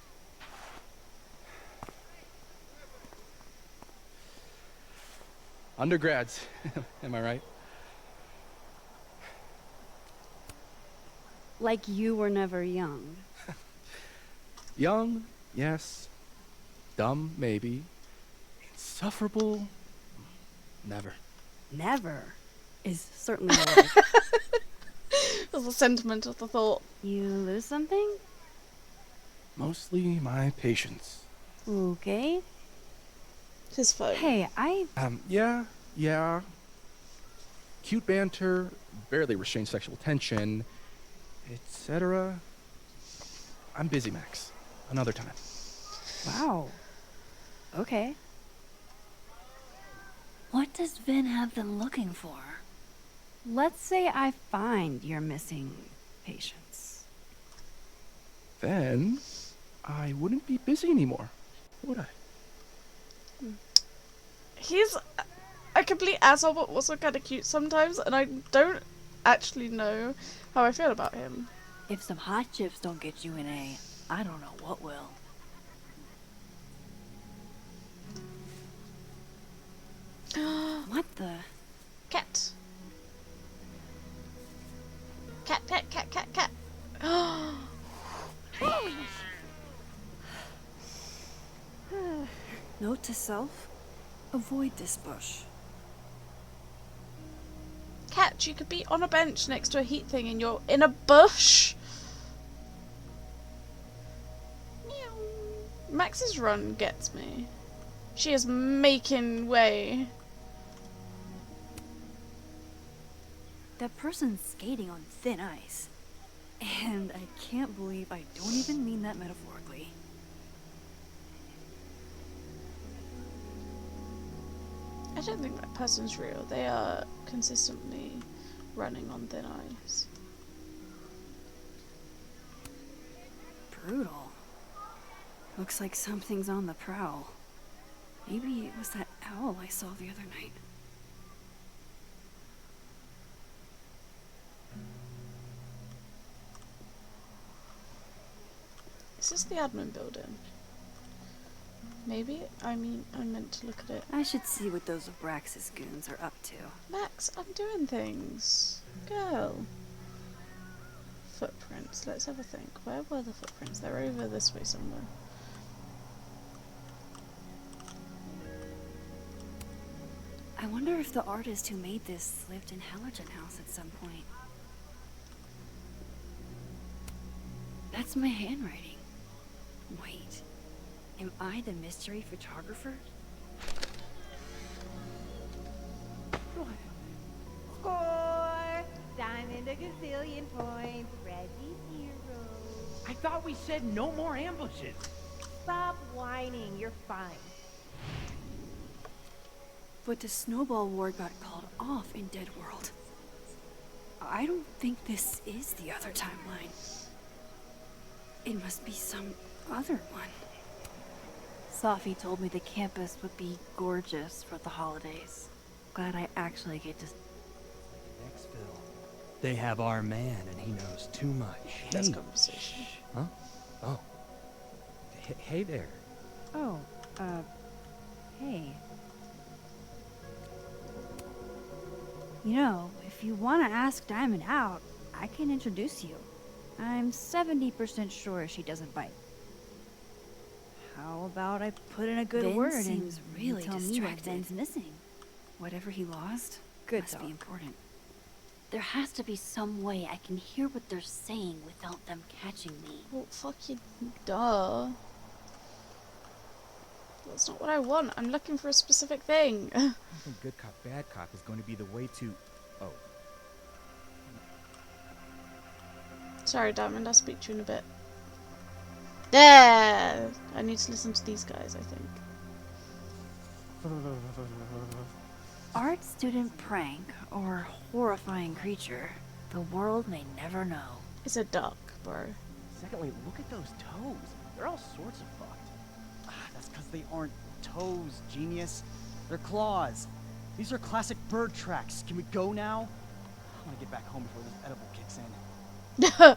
S5: Undergrads, am I right?
S11: Like you were never young.
S5: Young, yes. Dumb, maybe. Insufferable, never.
S11: Never is certainly a lie.
S1: That's the sentiment of the thought.
S11: You lose something?
S5: Mostly my patience.
S11: Okay.
S1: His phone.
S11: Hey,
S5: Yeah. Cute banter, barely restrained sexual tension, etc. I'm busy, Max. Another time.
S11: Wow. Okay.
S2: What does Vin have them looking for?
S11: Let's say I find you're missing patience.
S5: Then I wouldn't be busy anymore, would I?
S1: He's a complete asshole, but also kind of cute sometimes, and I don't actually know how I feel about him.
S2: If some hot chips don't get you an A, I don't know what will. What the?
S1: Cat. Cat.
S2: Note to self, avoid this bush.
S1: Cat, you could be on a bench next to a heat thing and you're in a bush. Meow. Max's run gets me. She is making way.
S2: That person's skating on thin ice. And I can't believe I don't even mean that metaphorically.
S1: I don't think that person's real. They are consistently running on thin ice.
S2: Brutal. Looks like something's on the prowl. Maybe it was that owl I saw the other night.
S1: Is this the admin building? Maybe? I meant to look at it.
S2: I should see what those Abraxas goons are up to.
S1: Max, I'm doing things. Girl. Footprints. Let's have a think. Where were the footprints? They're over this way somewhere.
S2: I wonder if the artist who made this lived in Hallerton House at some point. That's my handwriting. Wait, am I the mystery photographer?
S13: Score! Diamond a gazillion points. Reggie 0.
S10: I thought we said no more ambushes.
S13: Stop whining. You're fine.
S2: But the snowball war got called off in Dead World. I don't think this is the other timeline. It must be some other one. Safi told me the campus would be gorgeous for the holidays. Glad I actually get to...
S14: Nextville. They have our man, and he knows too much.
S1: That's conversation.
S14: Huh? Oh. Hey there.
S11: Oh, hey. You know, if you want to ask Diamond out, I can introduce you. I'm 70% sure she doesn't bite. How about I put in a good
S2: Vin
S11: word
S2: seems
S11: and
S2: really
S11: tell me what
S2: distracted.
S11: Vin's missing?
S2: Whatever he lost
S11: Good
S2: must
S11: talk.
S2: be important.
S15: There has to be some way I can hear what they're saying without them catching me.
S1: Well, fuck you, duh. That's not what I want. I'm looking for a specific thing.
S16: I don't think good cop, bad cop is going to be the way to... Oh.
S1: Sorry, Diamond, I'll speak to you in a bit. Yeah! I need to listen to these guys, I think.
S2: Art student prank or horrifying creature. The world may never know.
S1: It's a duck, bro.
S10: Secondly, look at those toes. They're all sorts of fucked.
S17: That's because they aren't toes, genius. They're claws. These are classic bird tracks. Can we go now? I want to get back home before this edible kicks in.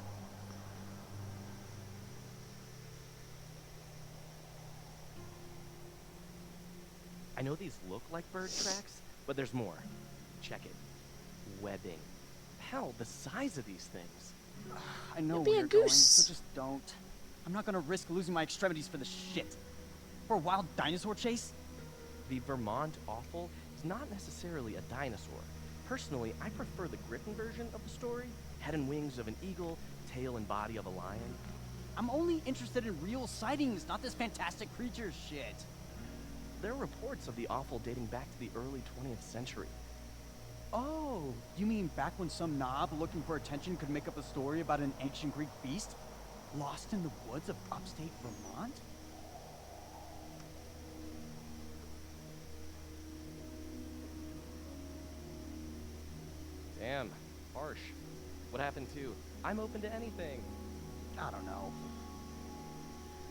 S10: I know these look like bird tracks, but there's more. Check it. Webbing. Hell, the size of these things.
S17: I know
S1: It'd be
S17: where
S1: a
S17: you're going,
S1: goose.
S17: so just don't. I'm not gonna risk losing my extremities for this shit. For a wild dinosaur chase?
S10: The Vermont offal is not necessarily a dinosaur. Personally, I prefer the Griffin version of the story. Head and wings of an eagle, tail and body of a lion.
S17: I'm only interested in real sightings, not this fantastic creature shit.
S10: There are reports of the offal dating back to the early 20th century.
S17: Oh, you mean back when some knob looking for attention could make up a story about an ancient Greek beast? Lost in the woods of upstate Vermont?
S10: Damn, harsh. What happened to I'm open to anything?
S17: I don't know.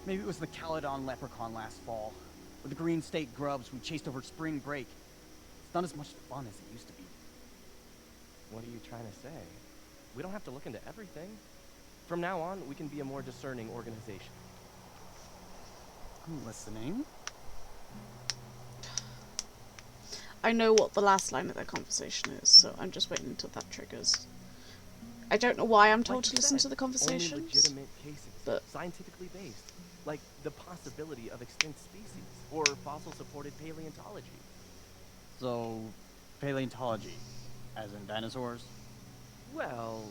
S17: Maybe it was the Caledon leprechaun last fall, or the green state grubs we chased over spring break. It's not as much fun as it used to be.
S10: What are you trying to say? We don't have to look into everything. From now on, we can be a more discerning organization.
S17: I'm listening.
S1: I know what the last line of their conversation is, so I'm just waiting until that triggers. I don't know why I'm told to listen to the conversations.
S10: Only legitimate cases,
S1: but
S10: scientifically based, like the possibility of extinct species or fossil-supported paleontology.
S17: So, paleontology, as in dinosaurs?
S10: Well,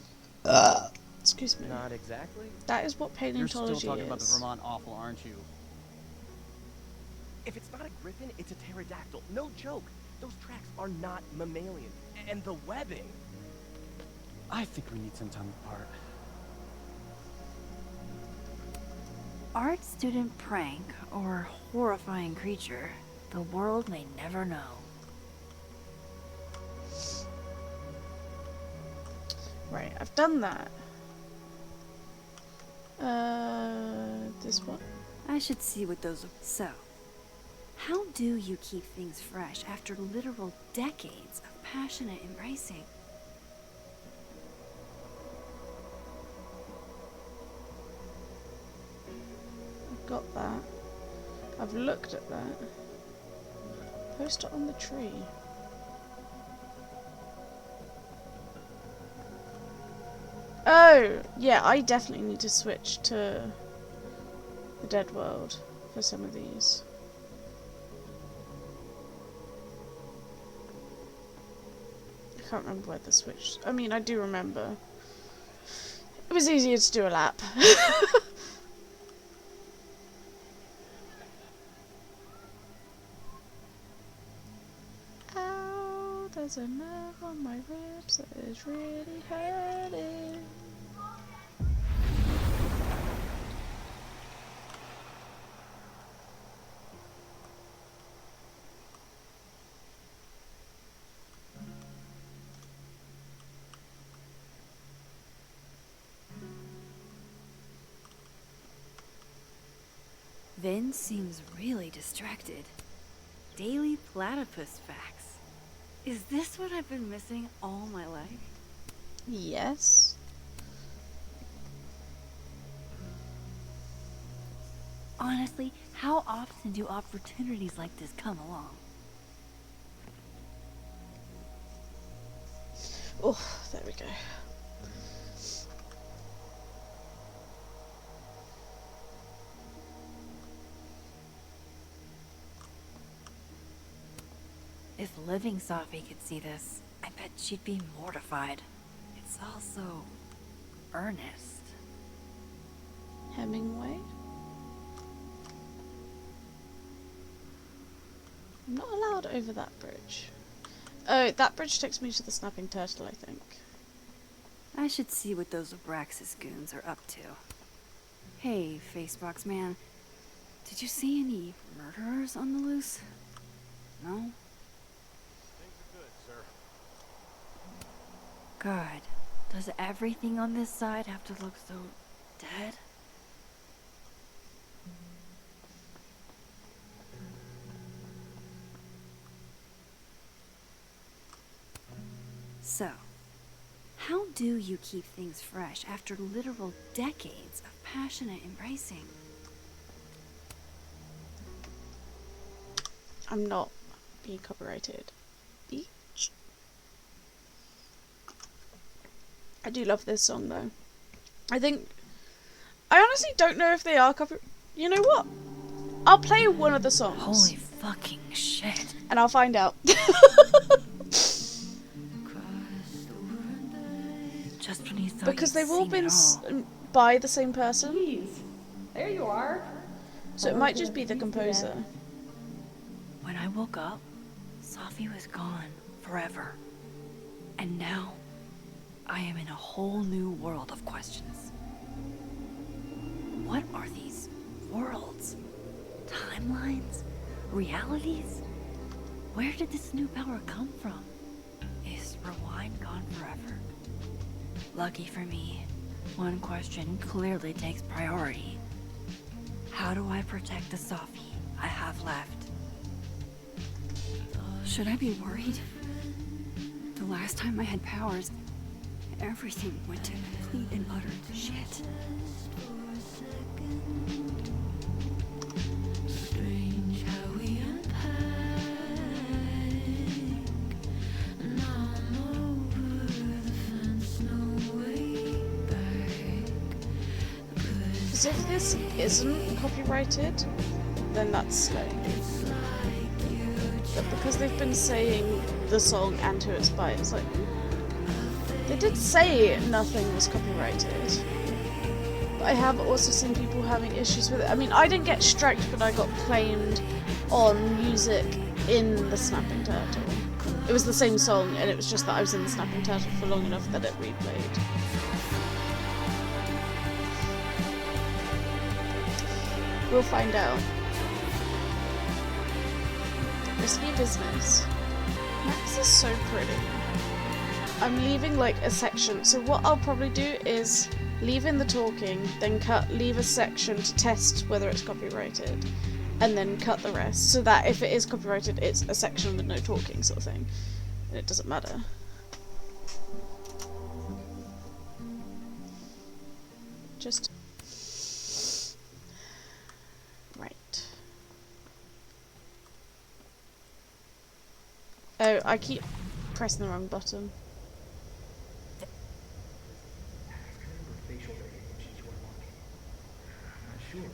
S1: excuse me.
S10: Not exactly.
S1: That is what paleontology
S17: You're still talking
S1: is.
S17: about the Vermont offal, aren't you?
S10: If it's not a griffin, it's a pterodactyl. No joke. Those tracks are not mammalian. And the webbing.
S17: I think we need some time apart.
S2: Art student prank or horrifying creature, the world may never know.
S1: Right, I've done that. This one?
S2: I should see what those are. So, how do you keep things fresh after literal decades of passionate embracing?
S1: I've got that. I've looked at that. Post it on the tree. Oh, yeah, I definitely need to switch to the Dead World for some of these. I can't remember where the switch. I mean, I do remember. It was easier to do a lap. Ow, there's a nerve on my ribs that is really hurting.
S2: Vin seems really distracted. Daily platypus facts. Is this what I've been missing all my life?
S1: Yes.
S2: Honestly, how often do opportunities like this come along?
S1: Oh, there we go.
S2: If living Safi could see this, I bet she'd be mortified. It's all so earnest.
S1: Hemingway? I'm not allowed over that bridge. Oh, that bridge takes me to the Snapping Turtle, I think.
S2: I should see what those Abraxas goons are up to. Hey, Facebox man. Did you see any murderers on the loose? No? God, does everything on this side have to look so dead? So, how do you keep things fresh after literal decades of passionate embracing?
S1: I'm not being copyrighted. Beach. I do love this song though. I honestly don't know if they are You know what? I'll play one of the songs.
S2: Holy fucking shit.
S1: And I'll find out.
S2: Just when you thought
S1: because they've all been
S2: all.
S1: by the same person.
S6: Jeez. There you are.
S1: So it might just be the composer.
S2: When I woke up, Safi was gone forever. And now, I am in a whole new world of questions. What are these worlds? Timelines? Realities? Where did this new power come from? Is Rewind gone forever? Lucky for me, one question clearly takes priority. How do I protect the Safi I have left? Should I be worried? The last time I had powers, everything went to complete and utter shit.
S18: Strange how we unpack. Now I'm over the fence, no way back.
S1: Because if this isn't copyrighted, then that's slow. But because they've been saying the song and who it's by, it's like, they did say nothing was copyrighted. But I have also seen people having issues with it. I mean, I didn't get striked, but I got claimed on music in the Snapping Turtle. It was the same song, and it was just that I was in the Snapping Turtle for long enough that it replayed. We'll find out. Risky business. Max is so pretty. I'm leaving like a section, so what I'll probably do is leave in the talking, then leave a section to test whether it's copyrighted, and then cut the rest, so that if it is copyrighted, it's a section with no talking sort of thing, and it doesn't matter. Just... right. Oh, I keep pressing the wrong button.
S12: Facial recognition to unlock it. I'm not sure.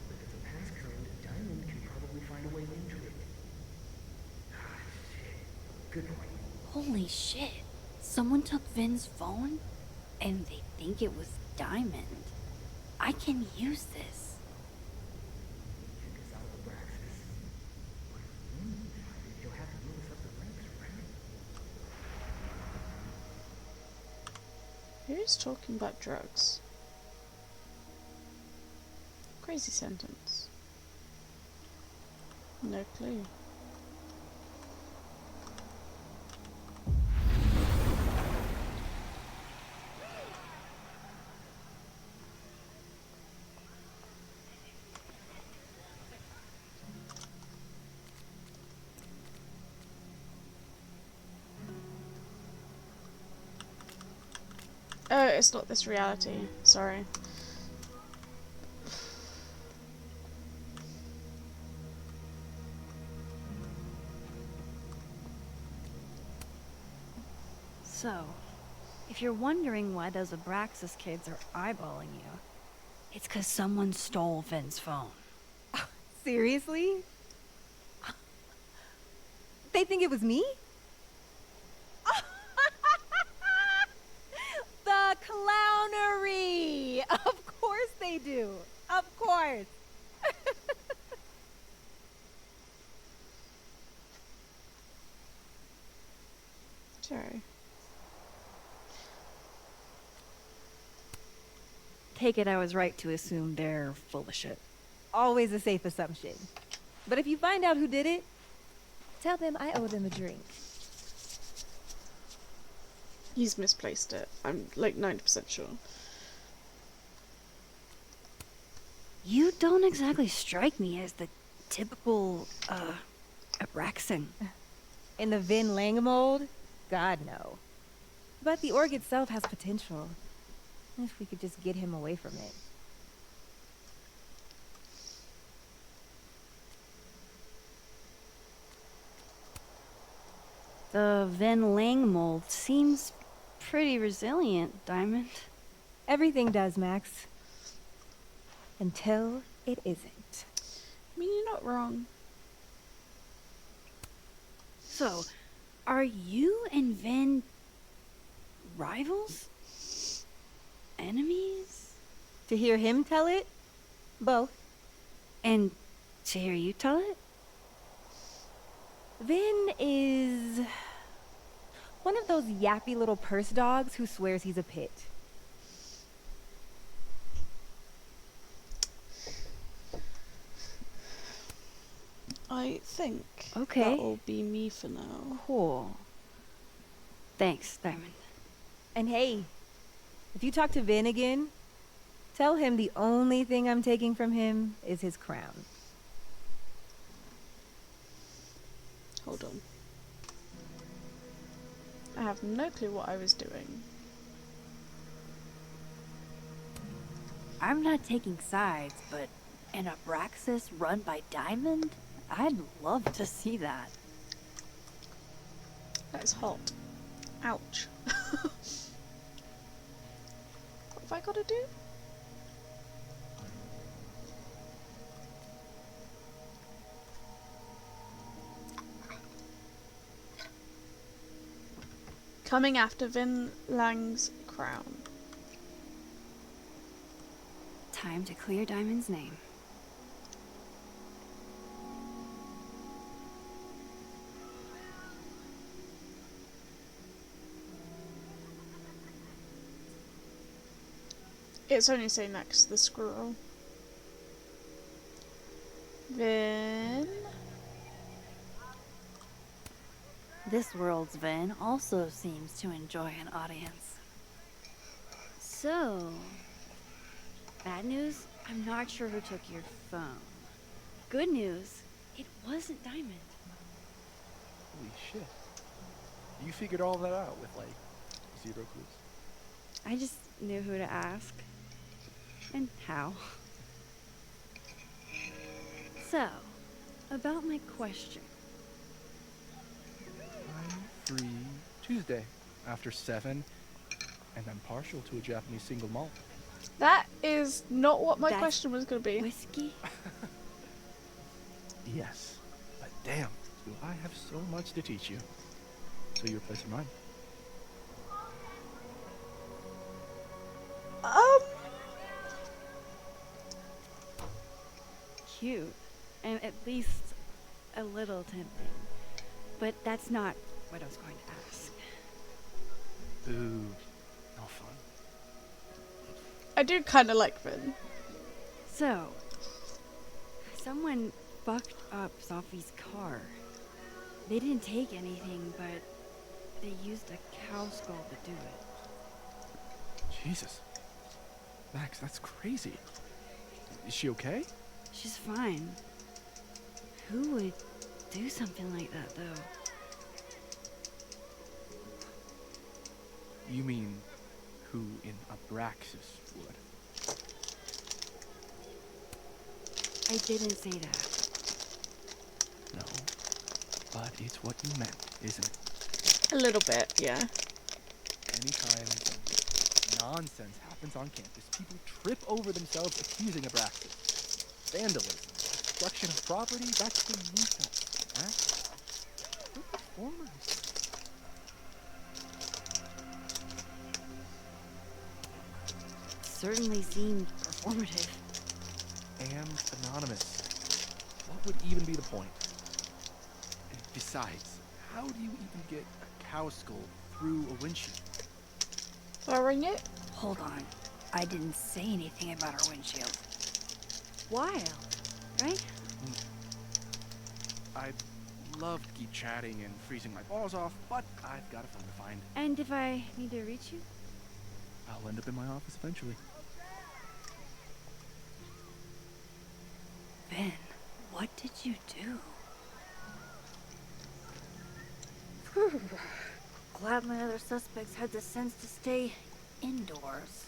S12: But if it's a passcode, Diamond can probably find a way into it. Shit. Good point.
S2: Holy shit. Someone took Vin's phone? And they think it was Diamond. I can use this.
S12: Kick us out of the Braxis. But in the meantime, he'll have to move us up the ranks, right?
S1: Who's talking about drugs? Crazy sentence. No clue. Oh, it's not this reality. Sorry.
S2: So, if you're wondering why those Abraxas kids are eyeballing you, it's 'cause someone stole Vin's phone.
S13: Seriously? They think it was me? The clownery! Of course they do. Of course.
S1: Sorry.
S2: Take it I was right to assume they're full of shit.
S13: Always a safe assumption. But if you find out who did it, tell them I owe them a drink.
S1: He's misplaced it. I'm like 90% sure.
S2: You don't exactly strike me as the typical, Abraxan.
S13: In the Vin Lang mold? God, no. But the org itself has potential. If we could just get him away from it.
S15: The Ven Lang mold seems pretty resilient, Diamond.
S13: Everything does, Max. Until it isn't.
S1: I mean, you're not wrong.
S15: So, are you and Ven rivals? Enemies?
S13: To hear him tell it? Both.
S15: And to hear you tell it?
S13: Vin is one of those yappy little purse dogs who swears he's a pit.
S1: I think
S15: Okay.
S1: that'll be me for now.
S15: Cool. Thanks, Diamond.
S13: And hey, if you talk to Vin again, tell him the only thing I'm taking from him is his crown.
S1: Hold on. I have no clue what I was doing.
S15: I'm not taking sides, but an Abraxas run by Diamond? I'd love to see that.
S1: That's hot. Ouch. What have I got to do? Coming after Vin Lang's crown.
S15: Time to clear Diamond's name.
S1: It's only saying next to the squirrel. Vin.
S15: This world's Ven also seems to enjoy an audience. So, bad news, I'm not sure who took your phone. Good news, it wasn't Diamond.
S5: Holy shit. You figured all that out with, like, 0 clues.
S15: I just knew who to ask. And how. So, about my question.
S5: I'm free Tuesday after 7, and I'm partial to a Japanese single malt.
S1: That is not what my
S15: That's
S1: question was going to be.
S15: Whiskey?
S5: Yes, but damn, do I have so much to teach you. So your place or mine?
S15: Cute. And at least a little tempting. But that's not what I was going to ask.
S5: Ooh, no fun.
S1: I do kind of like Vin.
S15: So, someone fucked up Sophie's car. They didn't take anything, but they used a cow skull to do it.
S5: Jesus. Max, that's crazy. Is she okay?
S15: She's fine. Who would do something like that, though?
S5: You mean who in Abraxas would?
S15: I didn't say that.
S5: No, but it's what you meant, isn't it?
S1: A little bit, yeah.
S5: Anytime some nonsense happens on campus, people trip over themselves accusing Abraxas. Vandalism, destruction of property, that's the usual. Huh? We're performers.
S15: Certainly seemed performative.
S5: And anonymous. What would even be the point? And besides, how do you even get a cow skull through a windshield?
S1: Do I ring it?
S15: Hold on. I didn't say anything about our windshield. Wild, right?
S5: I'd love to keep chatting and freezing my balls off, but I've got a phone to find.
S15: And if I need to reach you?
S5: I'll end up in my office eventually.
S15: Ben, what did you do?
S2: glad my other suspects had the sense to stay indoors.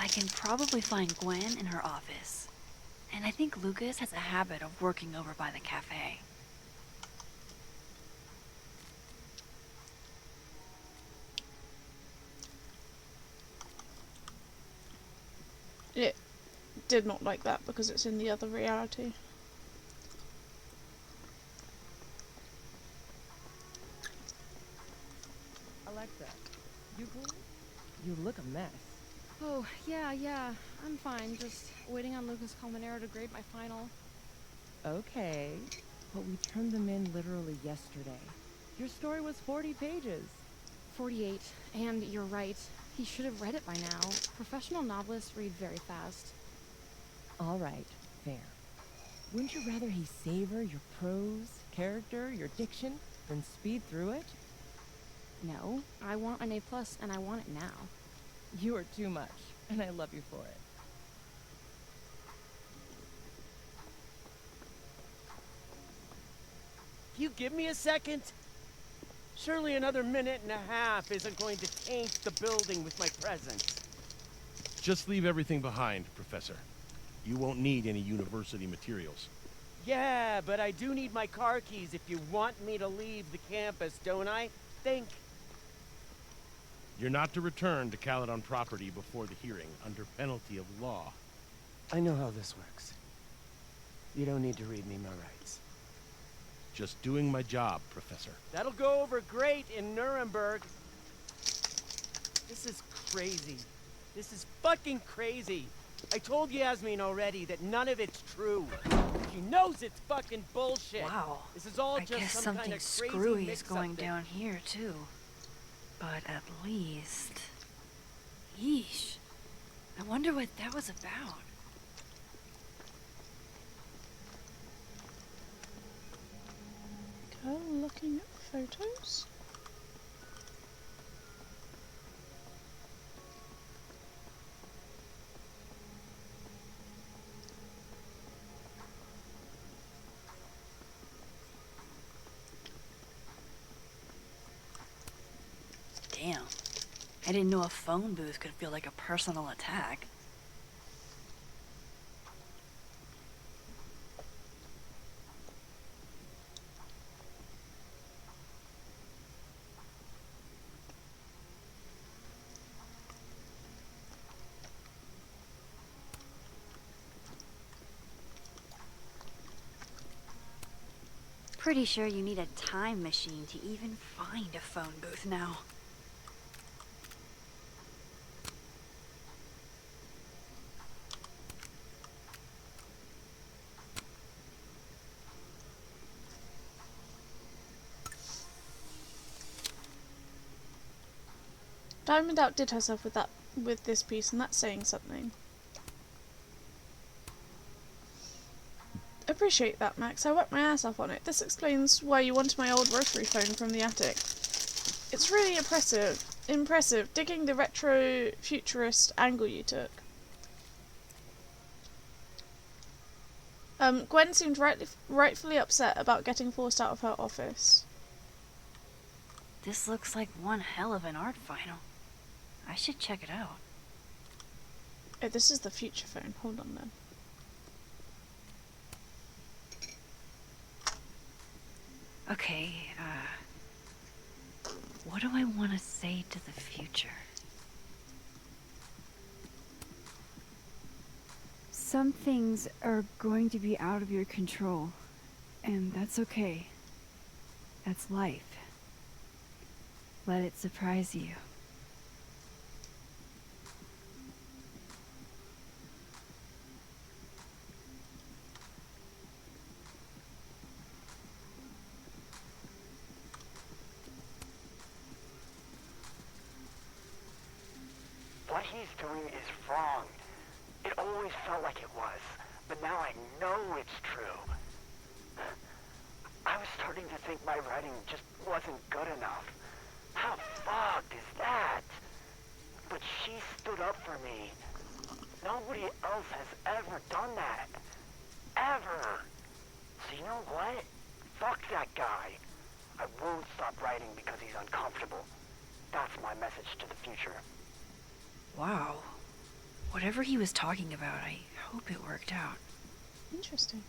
S2: I can probably find Gwen in her office. And I think Lucas has a habit of working over by the cafe.
S1: It did not like that because it's in the other reality.
S4: Alexa, you cool? You look a mess.
S6: Oh, yeah, I'm fine. Just waiting on Lucas Colmenero to grade my final.
S4: Okay, but we turned them in literally yesterday. Your story was 40 pages.
S6: 48, and you're right. He should have read it by now. Professional novelists read very fast.
S4: All right, fair. Wouldn't you rather he savor your prose, character, your diction, than speed through it?
S6: No, I want an A+, and I want it now.
S4: You are too much, and I love you for it.
S19: You give me a second? Surely another minute and a half isn't going to taint the building with my presence.
S20: Just leave everything behind, Professor. You won't need any university materials.
S19: Yeah, but I do need my car keys if you want me to leave the campus, don't I? Think.
S20: You're not to return to Caledon property before the hearing, under penalty of law.
S19: I know how this works. You don't need to read me my rights.
S20: Just doing my job, Professor.
S19: That'll go over great in Nuremberg. This is crazy. This is fucking crazy. I told Yasmin already that none of it's true. She knows it's fucking bullshit.
S2: Wow.
S19: This is all
S2: I
S19: just
S2: guess
S19: some kind
S2: something
S19: of crazy
S2: screwy is
S19: mix-up
S2: going
S19: that-
S2: down here, too. But at least... Yeesh. I wonder what that was about.
S1: Go looking at photos.
S2: Damn. I didn't know a phone booth could feel like a personal attack. Pretty sure you need a time machine to even find a phone booth now.
S1: Diamond outdid herself with this piece, and that's saying something. Appreciate that, Max. I worked my ass off on it. This explains why you wanted my old rotary phone from the attic. It's really impressive, digging the retro futurist angle you took. Gwen seemed rightfully upset about getting forced out of her office.
S2: This looks like one hell of an art final. I should check it out.
S1: Oh, this is the future phone. Hold on then.
S2: Okay,
S15: What do I want to say to the future? Some things are going to be out of your control, and that's okay. That's life. Let it surprise you.
S21: What he's doing is wrong. It always felt like it was, but now I know it's true. I was starting to think my writing just wasn't good enough. How fucked is that? But she stood up for me. Nobody else has ever done that. Ever. So you know what? Fuck that guy. I won't stop writing because he's uncomfortable. That's my message to the future.
S15: Wow. Whatever he was talking about, I hope it worked out.
S1: Interesting.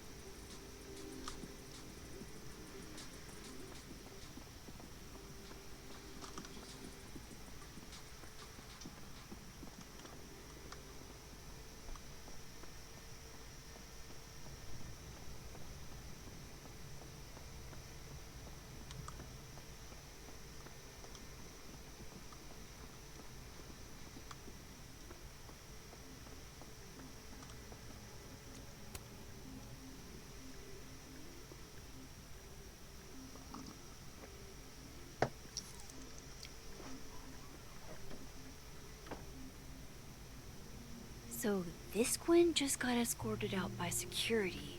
S15: So this Gwen just got escorted out by security,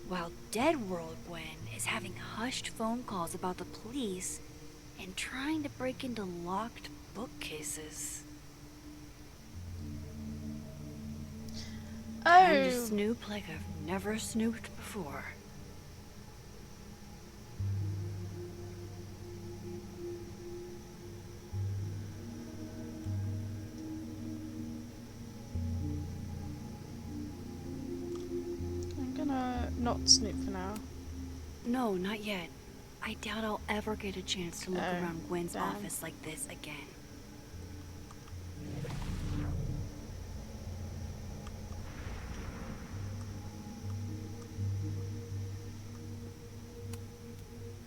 S15: while Dead World Gwen is having hushed phone calls about the police and trying to break into locked bookcases. Time to snoop like I've never snooped before.
S1: I'm gonna not snoop for now.
S15: No, not yet. I doubt I'll ever get a chance to look
S1: Oh,
S15: around Gwen's
S1: damn.
S15: office like this again.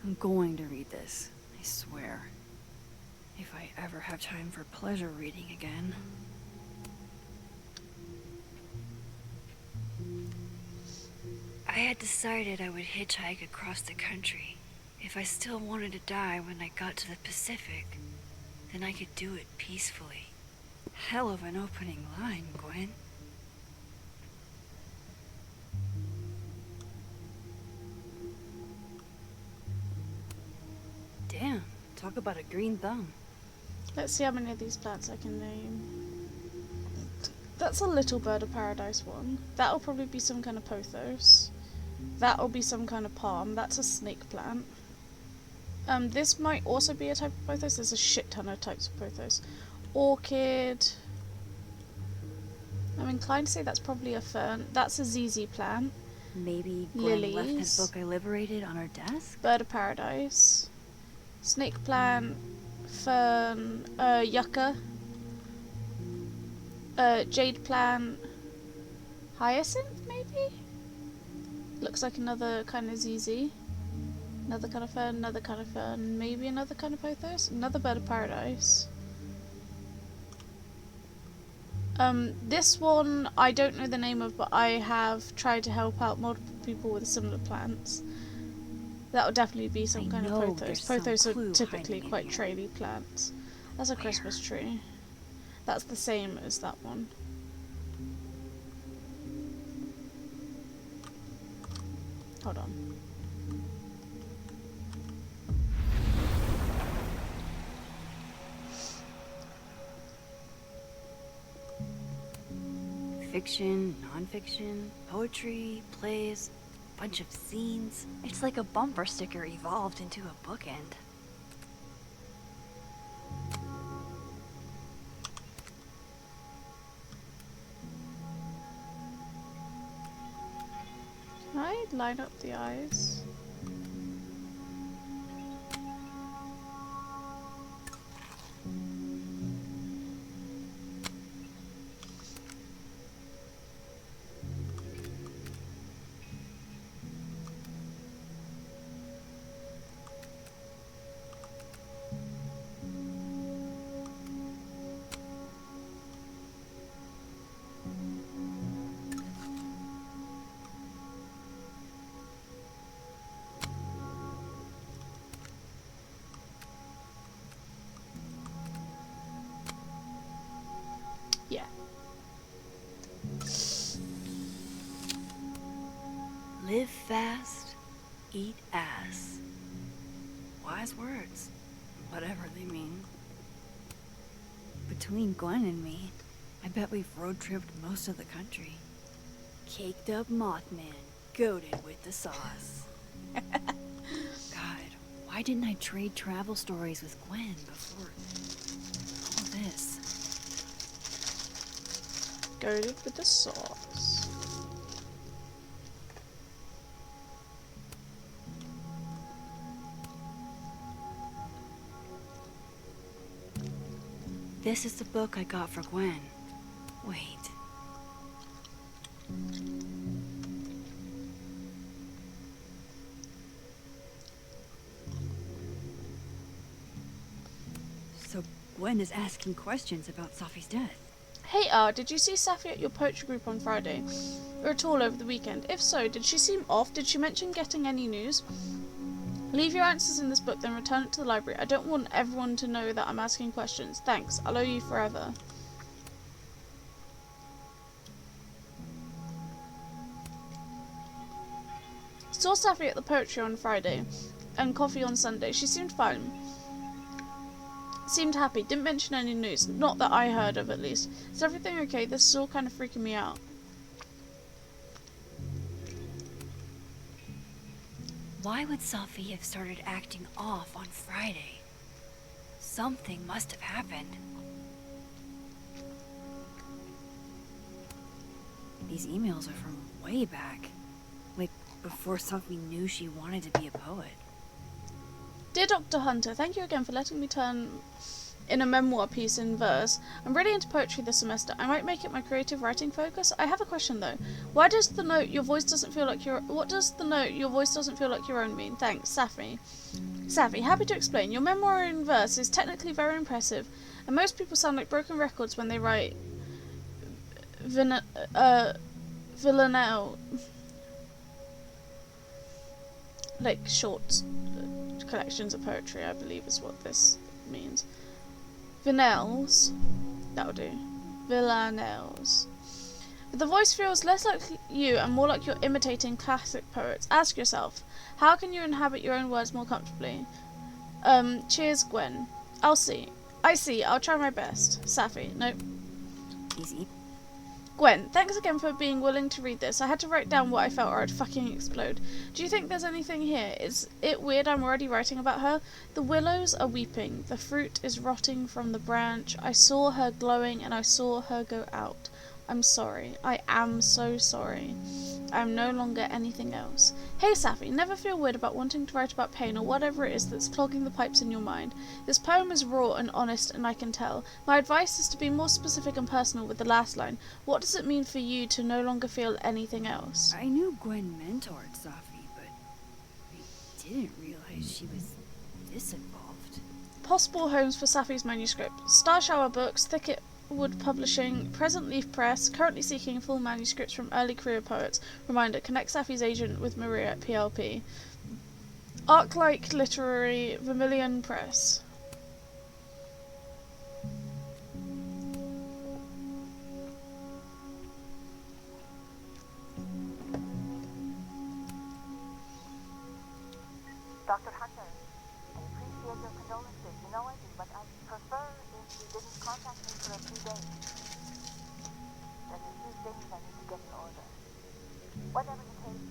S15: I'm going to read this, I swear. If I ever have time for pleasure reading again. I had decided I would hitchhike across the country. If I still wanted to die when I got to the Pacific, then I could do it peacefully. Hell of an opening line, Gwen. Damn, talk about a green thumb.
S1: Let's see how many of these plants I can name. That's a little bird of paradise one. That'll probably be some kind of pothos. That'll be some kind of palm. That's a snake plant. This might also be a type of pothos. There's a shit ton of types of pothos. Orchid. I'm inclined to say that's probably a fern. That's a ZZ plant.
S15: Maybe Gwen left that
S1: Lilies.
S15: book I liberated on her desk?
S1: Bird of paradise. Snake plant. Fern. Yucca. Jade plant. Hyacinth, maybe? Looks like another kind of ZZ. Another kind of fern, another kind of fern, maybe another kind of pothos. Another bird of paradise. This one I don't know the name of, but I have tried to help out multiple people with similar plants. That would definitely be some kind of pothos. Pothos are typically quite traily plants. That's a Christmas tree. That's the same as that one. Hold on.
S15: Fiction, non-fiction, poetry, plays, bunch of scenes. It's like a bumper sticker evolved into a bookend.
S1: Can I line up the eyes?
S15: Live fast, eat ass. Wise words, whatever they mean. Between Gwen and me, I bet we've road-tripped most of the country. Caked up Mothman, goated with the sauce. God, why didn't I trade travel stories with Gwen before all this?
S1: Goated with the sauce.
S15: This is the book I got for Gwen. Wait. So Gwen is asking questions about Safi's death.
S1: Hey did you see Safi at your poetry group on Friday? Or at all over the weekend? If so, did she seem off? Did she mention getting any news? Leave your answers in this book, then return it to the library. I don't want everyone to know that I'm asking questions. Thanks. I'll owe you forever. Saw Safi at the poetry on Friday and coffee on Sunday. She seemed fine. Seemed happy. Didn't mention any news. Not that I heard of, at least. Is everything okay? This is all kind of freaking me out.
S15: Why would Safi have started acting off on Friday? Something must have happened. These emails are from way back. Like, before Safi knew she wanted to be a poet.
S1: Dear Dr. Hunter, thank you again for letting me turn in a memoir piece in verse. I'm really into poetry this semester. I might make it my creative writing focus. I have a question though. Why does the note your voice doesn't feel like your what does the note your voice doesn't feel like your own mean? Thanks, Safi. Safi, happy to explain. Your memoir in verse is technically very impressive, and most people sound like broken records when they write villanelle, like short collections of poetry, I believe is what this means. Villanelles, that'll do. Villanelles. But the voice feels less like you and more like you're imitating classic poets. Ask yourself, how can you inhabit your own words more comfortably? Cheers, Gwen. I'll see. I see. I'll try my best. Safi. Nope.
S15: Easy.
S1: Gwen, thanks again for being willing to read this. I had to write down what I felt or I'd fucking explode. Do you think there's anything here? Is it weird I'm already writing about her? The willows are weeping. The fruit is rotting from the branch. I saw her glowing and I saw her go out. I'm sorry. I am so sorry. I'm no longer anything else. Hey Safi, never feel weird about wanting to write about pain or whatever it is that's clogging the pipes in your mind. This poem is raw and honest and I can tell. My advice is to be more specific and personal with the last line. What does it mean for you to no longer feel anything else?
S15: I knew Gwen mentored Safi, but I didn't realize she was this involved.
S1: Possible homes for Safi's manuscript. Star Shower Books, Thicket Wood Publishing, Present Leaf Press, currently seeking full manuscripts from early career poets. Reminder, connect Safi's agent with Maria at PLP. Arclight Literary, Vermilion Press.
S9: Dr. Hunter, I appreciate your condolences. You know I do, but I'd prefer if you didn't contact me for a few days. There's a few things I need to get in order. Whatever the case,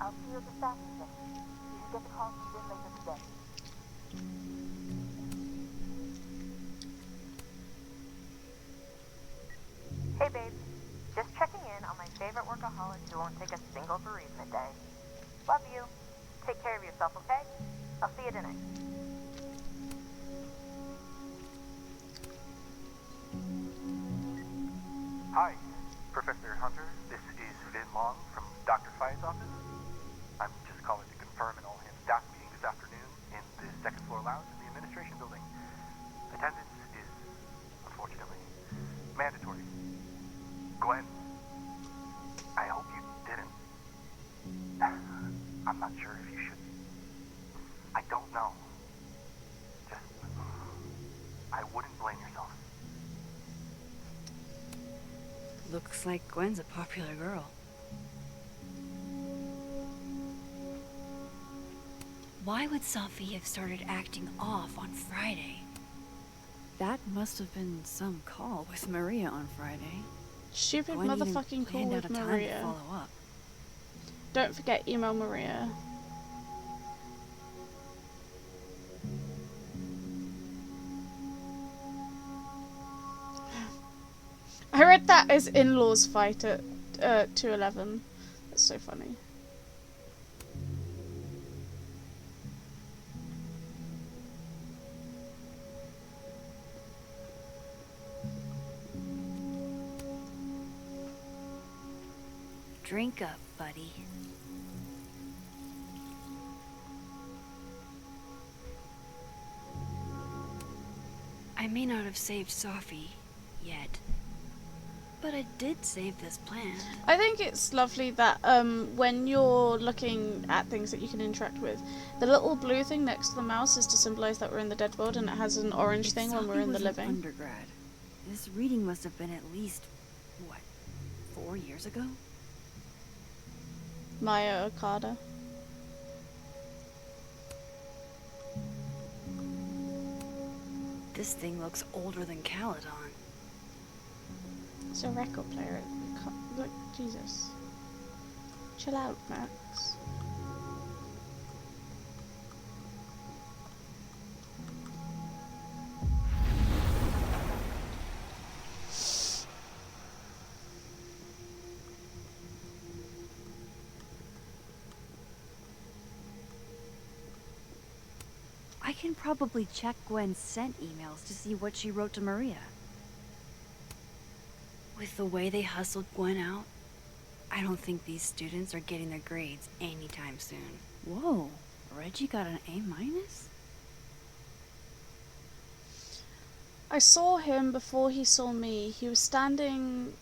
S9: I'll see you at the staffing center. You should get the call from Vin later today. Hey babe, just checking in on my favorite workaholic who won't take a single bereavement day. Love you. Take care of yourself, okay? I'll see you tonight.
S22: Hi, Professor Hunter. This is Vin Long from Dr. Five's office. I'm just calling to confirm an all-hands staff meeting this afternoon in the second floor lounge in the administration building. Attendance is, unfortunately, mandatory. Gwen, I hope you didn't. I'm not sure if you should. I don't know. Just, I wouldn't blame yourself.
S15: Looks like Gwen's a popular girl. why would Safi have started acting off on Friday?
S2: That must have been some call with Maria on Friday.
S1: Stupid
S2: Gwen even
S1: motherfucking call
S2: planned out
S1: with
S2: a time to
S1: Maria.
S2: follow up.
S1: Don't forget, email Maria. I read that as in-laws fight at 211. That's so funny.
S15: Drink up, buddy. I may not have saved Safi yet, but I did save this plant.
S1: I think it's lovely that when you're looking at things that you can interact with, the little blue thing next to the mouse is to symbolize that we're in the dead world, and it has an orange thing when we're in the living.
S2: Undergrad. This reading must have been at least, what, 4 years ago?
S1: Maya Okada.
S15: This thing looks older than Caledon.
S1: It's a record player. Look, Jesus. Chill out, Max.
S2: I can probably check Gwen's sent emails to see what she wrote to Maria.
S15: With the way they hustled Gwen out, I don't think these students are getting their grades anytime soon.
S2: Whoa, Reggie got an A-?
S1: I saw him before he saw me. He was standing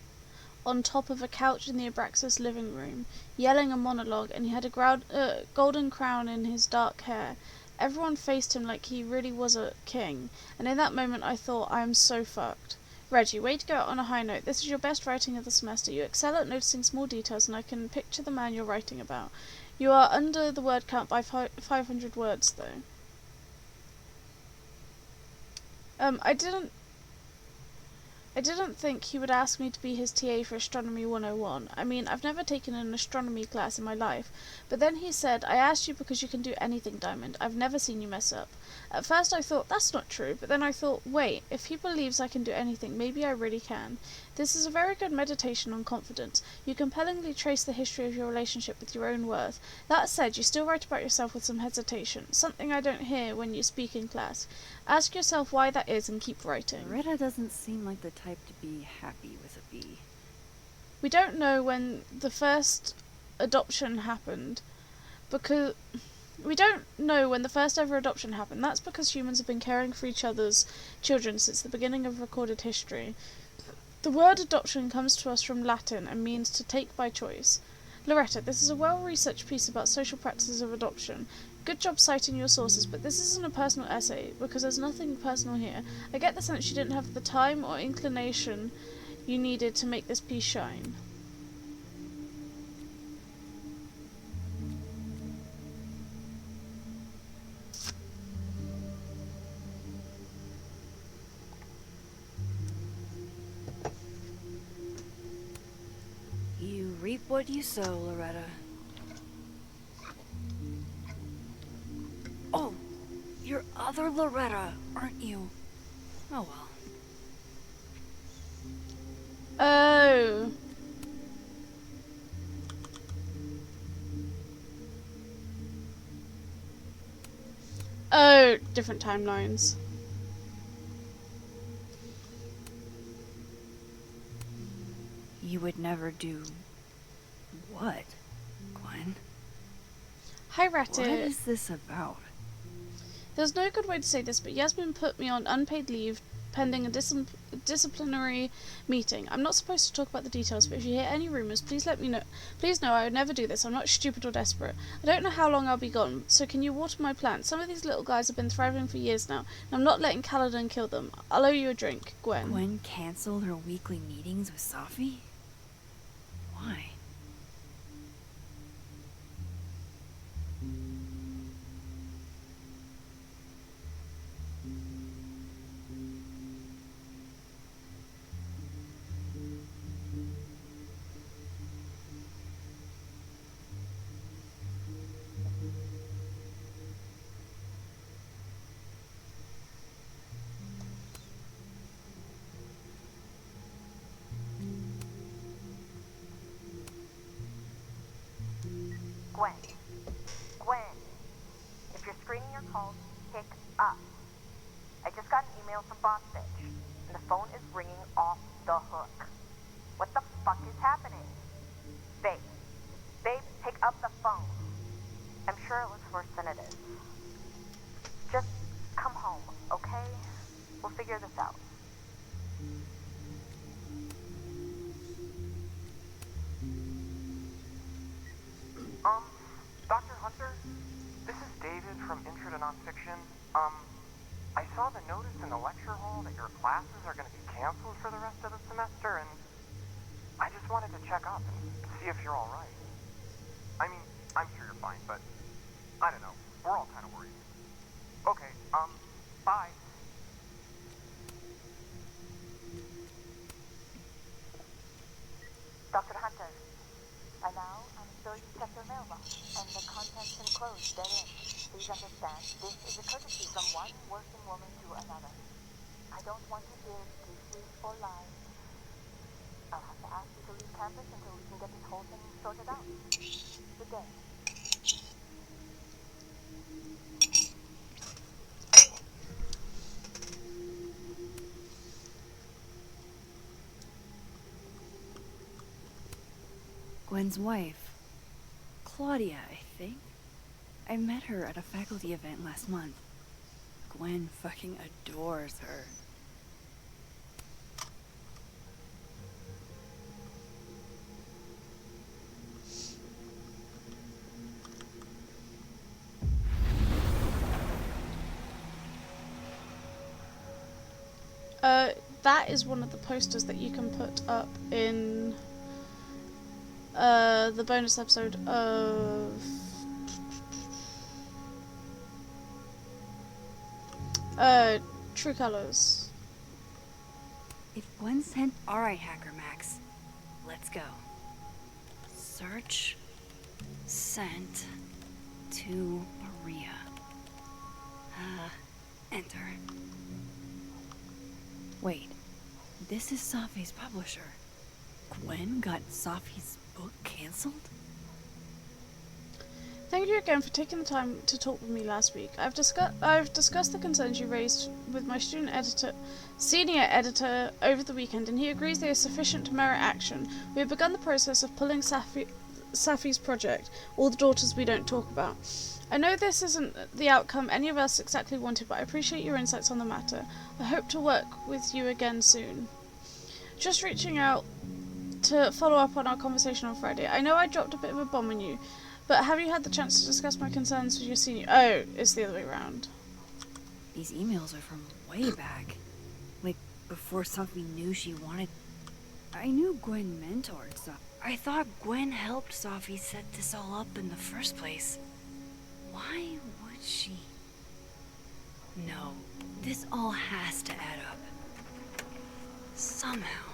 S1: on top of a couch in the Abraxas living room, yelling a monologue, and he had a golden crown in his dark hair. Everyone faced him like he really was a king, and in that moment I thought, I am so fucked. Reggie, way to go out on a high note. This is your best writing of the semester. You excel at noticing small details, and I can picture the man you're writing about. You are under the word count by 500 words, though. I didn't think he would ask me to be his TA for Astronomy 101. I mean, I've never taken an astronomy class in my life. But then he said, I asked you because you can do anything, Diamond. I've never seen you mess up. At first I thought, that's not true. But then I thought, wait, if he believes I can do anything, maybe I really can. This is a very good meditation on confidence. You compellingly trace the history of your relationship with your own worth. That said, you still write about yourself with some hesitation. Something I don't hear when you speak in class. Ask yourself why that is and keep writing.
S2: Loretta doesn't seem like the type to be happy with a B.
S1: We don't know when the first adoption happened, because we don't know when the first ever adoption happened. That's because humans have been caring for each other's children since the beginning of recorded history. The word adoption comes to us from Latin and means to take by choice. Loretta, this is a well-researched piece about social practices of adoption. Good job citing your sources, but this isn't a personal essay, because there's nothing personal here. I get the sense you didn't have the time or inclination you needed to make this piece shine.
S15: You reap what you sow, Loretta. Oh, you're other Loretta, aren't you? Oh well.
S1: Oh. Oh, different timelines.
S15: You would never do what, Gwen?
S1: Hi, Ratted.
S15: What is this about?
S1: There's no good way to say this, but Yasmin put me on unpaid leave pending a disciplinary meeting. I'm not supposed to talk about the details, but if you hear any rumours, please let me know. Please know I would never do this. I'm not stupid or desperate. I don't know how long I'll be gone, so can you water my plants? Some of these little guys have been thriving for years now, and I'm not letting Caledon kill them. I'll owe you a drink, Gwen.
S15: Gwen canceled her weekly meetings with Safi? Why?
S9: Gwen. Gwen. If you're screening your calls, pick up. I just got an email from Boss Bitch, and the phone is ringing off the hook. What the fuck is happening? Babe. Babe, pick up the phone. I'm sure it looks worse than it is. Just come home, okay? We'll figure this out.
S22: Dr. Hunter? This is David from Intro to Nonfiction. I saw the notice in the lecture hall that your classes are going to be canceled for the rest of the semester, and I just wanted to check up and see if you're all right. I mean, I'm sure you're fine, but I don't know. We're all kind of worried. Okay, bye.
S9: Dr. Hunter, by now I'm sure you checked your mailbox, and the contents enclosed therein. Please understand, this is a courtesy from one working woman to another. I don't want to hear excuses or lies. I'll have to ask you to leave campus until we can get this whole thing sorted out. Good day.
S2: Gwen's wife. Claudia, I think. I met her at a faculty event last month. Gwen fucking adores her.
S1: That is one of the posters that you can put up in the bonus episode of True Colors.
S2: If Gwen sent... Alright, Hacker Max. Let's go. Search... Sent... to Maria. Enter. Wait. This is Safi's publisher. Gwen got Safi's book cancelled?
S1: Thank you again for taking the time to talk with me last week. I've discussed the concerns you raised with my senior editor over the weekend, and he agrees they are sufficient to merit action. We have begun the process of pulling Safi's project, All the Daughters We Don't Talk About. I know this isn't the outcome any of us exactly wanted, but I appreciate your insights on the matter. I hope to work with you again soon. Just reaching out to follow up on our conversation on Friday. I know I dropped a bit of a bomb on you, but have you had the chance to discuss my concerns with your senior... Oh, it's the other way around.
S2: These emails are from way back. Like, before Safi knew she wanted... I knew Gwen mentored Safi. I thought Gwen helped Safi set this all up in the first place. Why would she... No, this all has to add up. Somehow.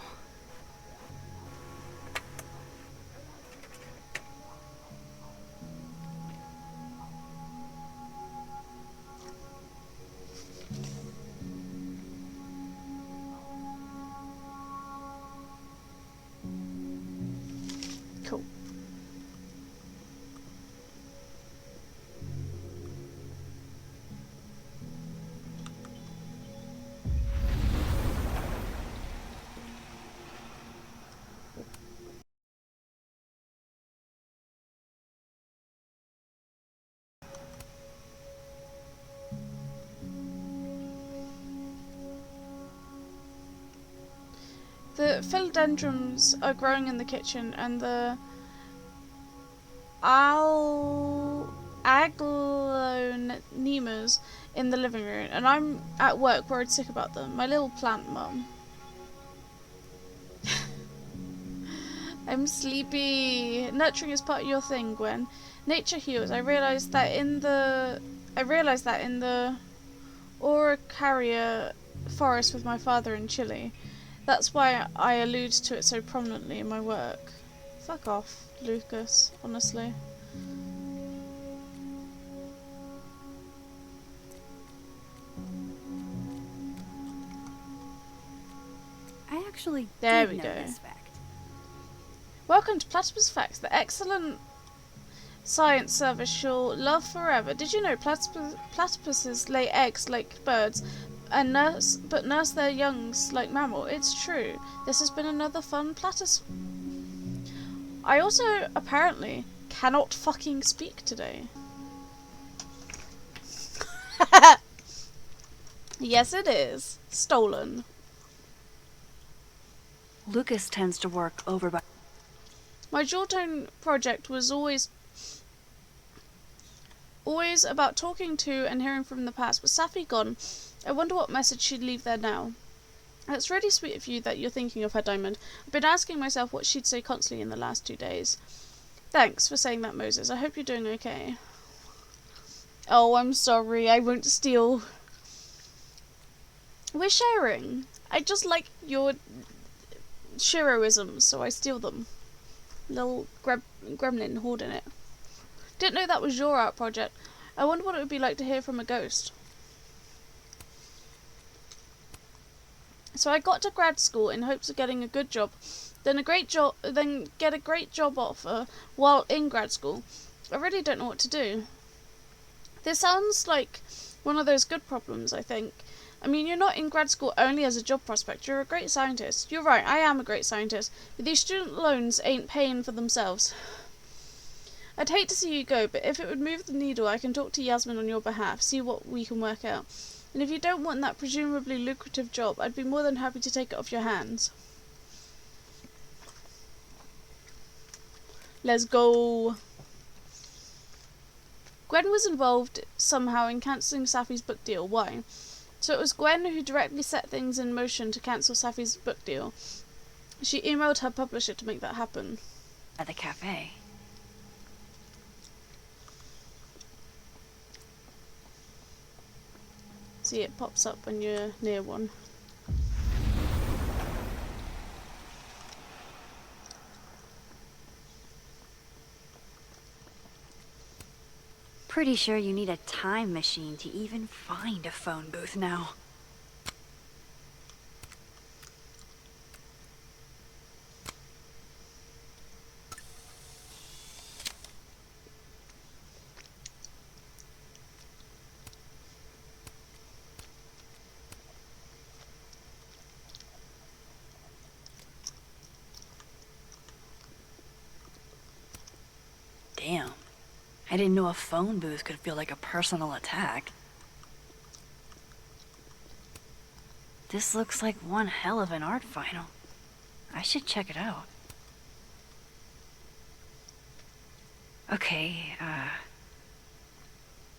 S1: Cool. The philodendrons are growing in the kitchen, and the aglaonemas in the living room, and I'm at work worried sick about them. My little plant mum. I'm sleepy. Nurturing is part of your thing, Gwen. Nature heals. I realized that in the Araucaria forest with my father in Chile. That's why I allude to it so prominently in my work. Fuck off, Lucas, honestly.
S2: I actually
S1: There
S2: did
S1: we
S2: know
S1: go.
S2: this fact.
S1: Welcome to Platypus Facts, the excellent Science service she'll love forever. Did you know platypuses lay eggs like birds and nurse their youngs like mammal? It's true. This has been another fun platypus. I also apparently cannot fucking speak today. Yes, it is. Stolen.
S15: Lucas tends to work over by...
S1: My Jawtone project was always about talking to and hearing from the past. With Safi gone, I wonder what message she'd leave there now. It's really sweet of you that you're thinking of her, Diamond. I've been asking myself what she'd say constantly in the last 2 days. Thanks for saying that, Moses. I hope you're doing okay. Oh, I'm sorry. I won't steal. We're sharing. I just like your Shiroisms, so I steal them. Little gremlin hoarding it. Didn't know that was your art project. I wonder what it would be like to hear from a ghost. So I got to grad school in hopes of getting a good job, then get a great job offer while in grad school. I really don't know what to do. This sounds like one of those good problems, I think. I mean, you're not in grad school only as a job prospect, you're a great scientist. You're right, I am a great scientist, but these student loans ain't paying for themselves. I'd hate to see you go, but if it would move the needle, I can talk to Yasmin on your behalf, see what we can work out. And if you don't want that presumably lucrative job, I'd be more than happy to take it off your hands. Let's go. Gwen was involved somehow in cancelling Safi's book deal. Why? So it was Gwen who directly set things in motion to cancel Safi's book deal. She emailed her publisher to make that happen.
S15: At the cafe.
S1: See, it pops up when you're near one.
S15: Pretty sure you need a time machine to even find a phone booth now. Damn. I didn't know a phone booth could feel like a personal attack. This looks like one hell of an art final. I should check it out. Okay,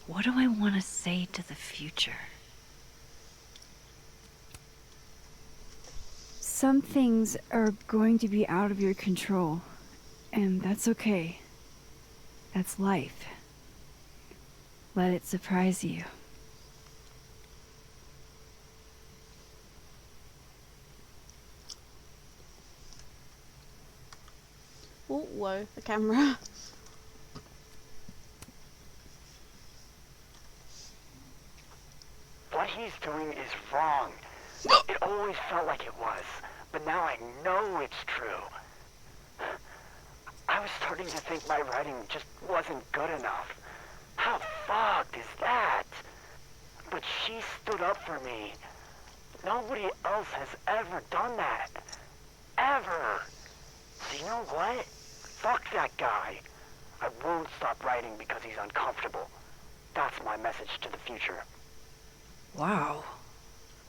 S15: what do I want to say to the future?
S2: Some things are going to be out of your control, and that's okay. That's life. Let it surprise you.
S1: Oh, whoa, the camera.
S21: What he's doing is wrong. It always felt like it was, but now I know it's true. I was starting to think my writing just wasn't good enough. How fucked is that? But she stood up for me. Nobody else has ever done that. Ever. So you know what? Fuck that guy. I won't stop writing because he's uncomfortable. That's my message to the future.
S15: Wow.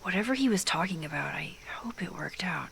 S15: Whatever he was talking about, I hope it worked out.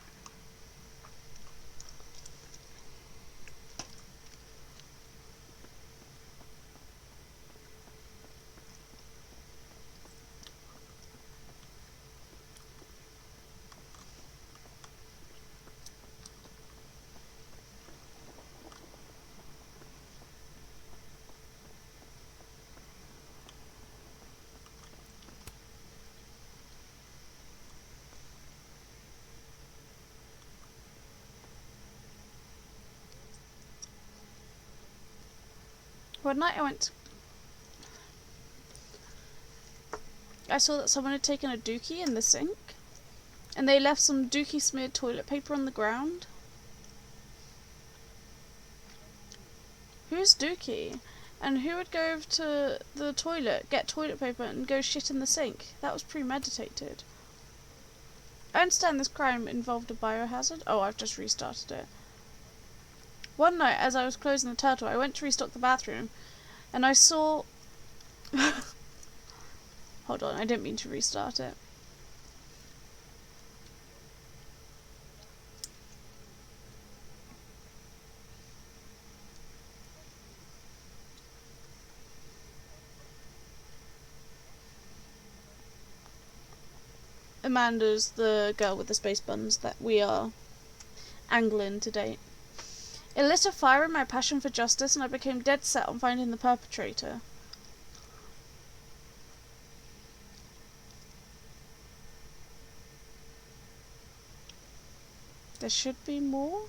S1: One night I saw that someone had taken a dookie in the sink, and they left some dookie smeared toilet paper on the ground. Who's Dookie? And who would go over to the toilet, get toilet paper, and go shit in the sink? That was premeditated. I understand this crime involved a biohazard. Oh, I've just restarted it. One night, as I was closing the turtle, I went to restock the bathroom, and I saw... Hold on, I didn't mean to restart it. Amanda's the girl with the space buns that we are angling to date. It lit a fire in my passion for justice, and I became dead set on finding the perpetrator. There should be more.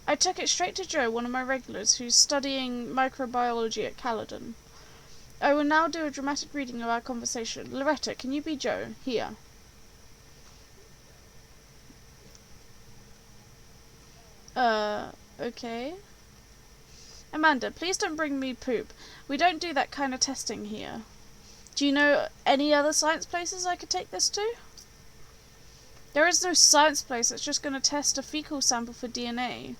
S1: I took it straight to Joe, one of my regulars, who's studying microbiology at Caledon. I will now do a dramatic reading of our conversation. Loretta, can you be Joe? Here. Okay. Amanda, please don't bring me poop. We don't do that kind of testing here. Do you know any other science places I could take this to? There is no science place that's just going to test a fecal sample for DNA.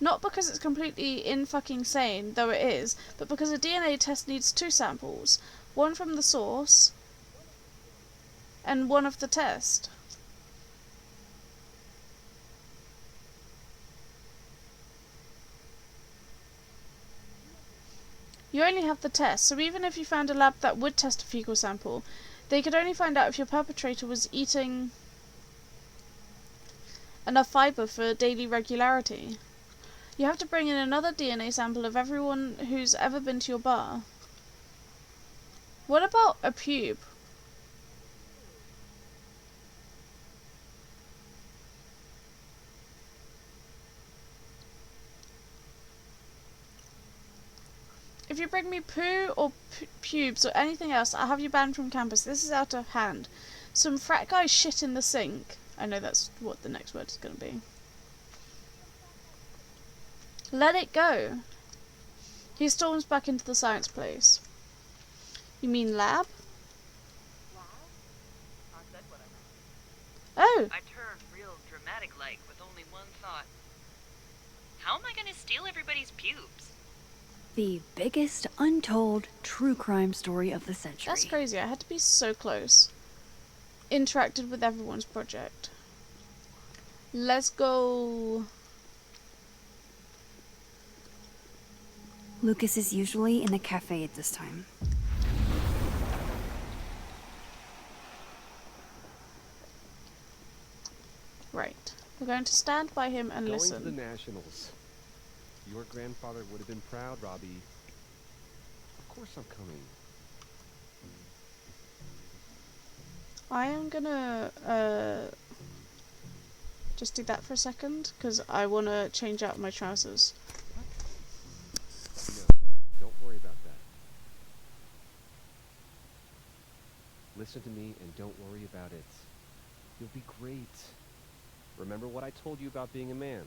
S1: Not because it's completely in-fucking-sane, though it is, but because a DNA test needs 2 samples. One from the source, and one of the test. You only have the test, so even if you found a lab that would test a fecal sample, they could only find out if your perpetrator was eating enough fibre for daily regularity. You have to bring in another DNA sample of everyone who's ever been to your bar. What about a pube? If you bring me poo or pubes or anything else, I'll have you banned from campus. This is out of hand. Some frat guy shit in the sink. I know that's what the next word is going to be. Let it go. He storms back into the science place. You mean lab? Oh!
S3: I turned real dramatic-like with only one thought. How am I gonna steal everybody's pubes?
S2: The biggest untold true crime story of the century.
S1: That's crazy. I had to be so close. Interacted with everyone's project. Let's go.
S2: Lucas is usually in the cafe at this time.
S1: Right. We're going to stand by him and listen.
S7: Going to the Nationals. Your grandfather would have been proud, Robbie. Of course I'm coming.
S1: I am gonna just do that for a second, because I want to change out my trousers.
S7: No, don't worry about that. Listen to me and don't worry about it. You'll be great. Remember what I told you about being a man?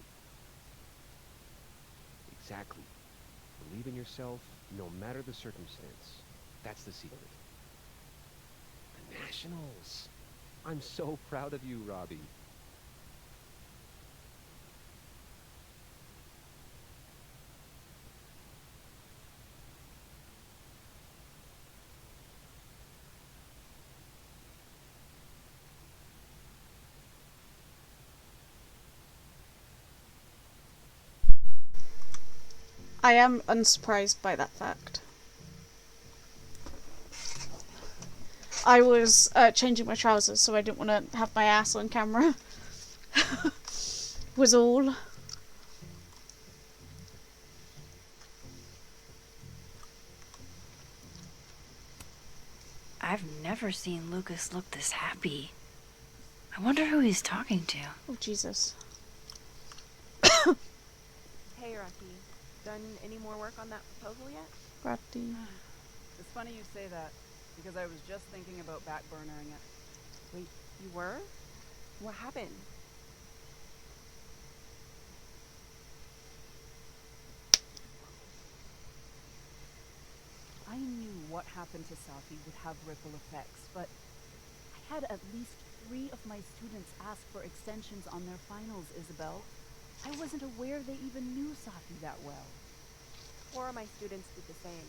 S7: Exactly. Believe in yourself, no matter the circumstance. That's the secret. The Nationals. I'm so proud of you, Robbie.
S1: I am unsurprised by that fact. I was changing my trousers, so I didn't want to have my ass on camera. Was all.
S15: I've never seen Lucas look this happy. I wonder who he's talking to.
S1: Oh, Jesus.
S11: Hey, Rocky. Done any more work on that proposal yet?
S1: Rocky.
S11: It's funny you say that, because I was just thinking about backburnering it. Wait, you were? What happened? what happened to Safi would have ripple effects, but I had at least 3 of my students ask for extensions on their finals, Isabel. I wasn't aware they even knew Safi that well.
S8: 4 of my students did the same.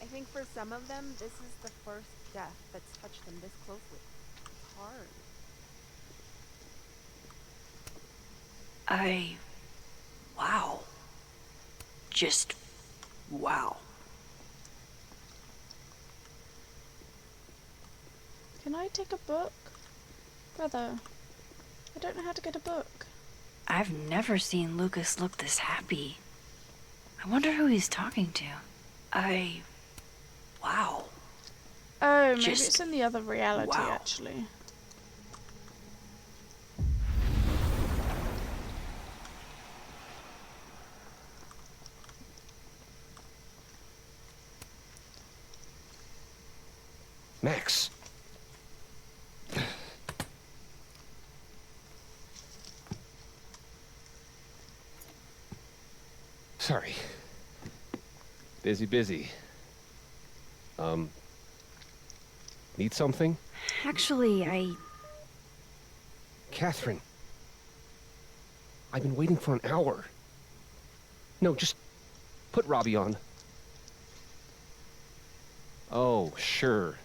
S8: I think for some of them, this is the first death that's touched them this closely. It's hard.
S15: Wow. Just wow.
S1: Can I take a book? Brother, I don't know how to get a book.
S15: I've never seen Lucas look this happy. I wonder who he's talking to. Wow.
S1: Oh, maybe
S15: Just
S1: it's in the other reality,
S15: wow.
S1: actually.
S7: Max. Sorry. Busy. Need something?
S15: Actually,
S7: Catherine. I've been waiting for an hour. No, just put Robbie on. Oh, sure.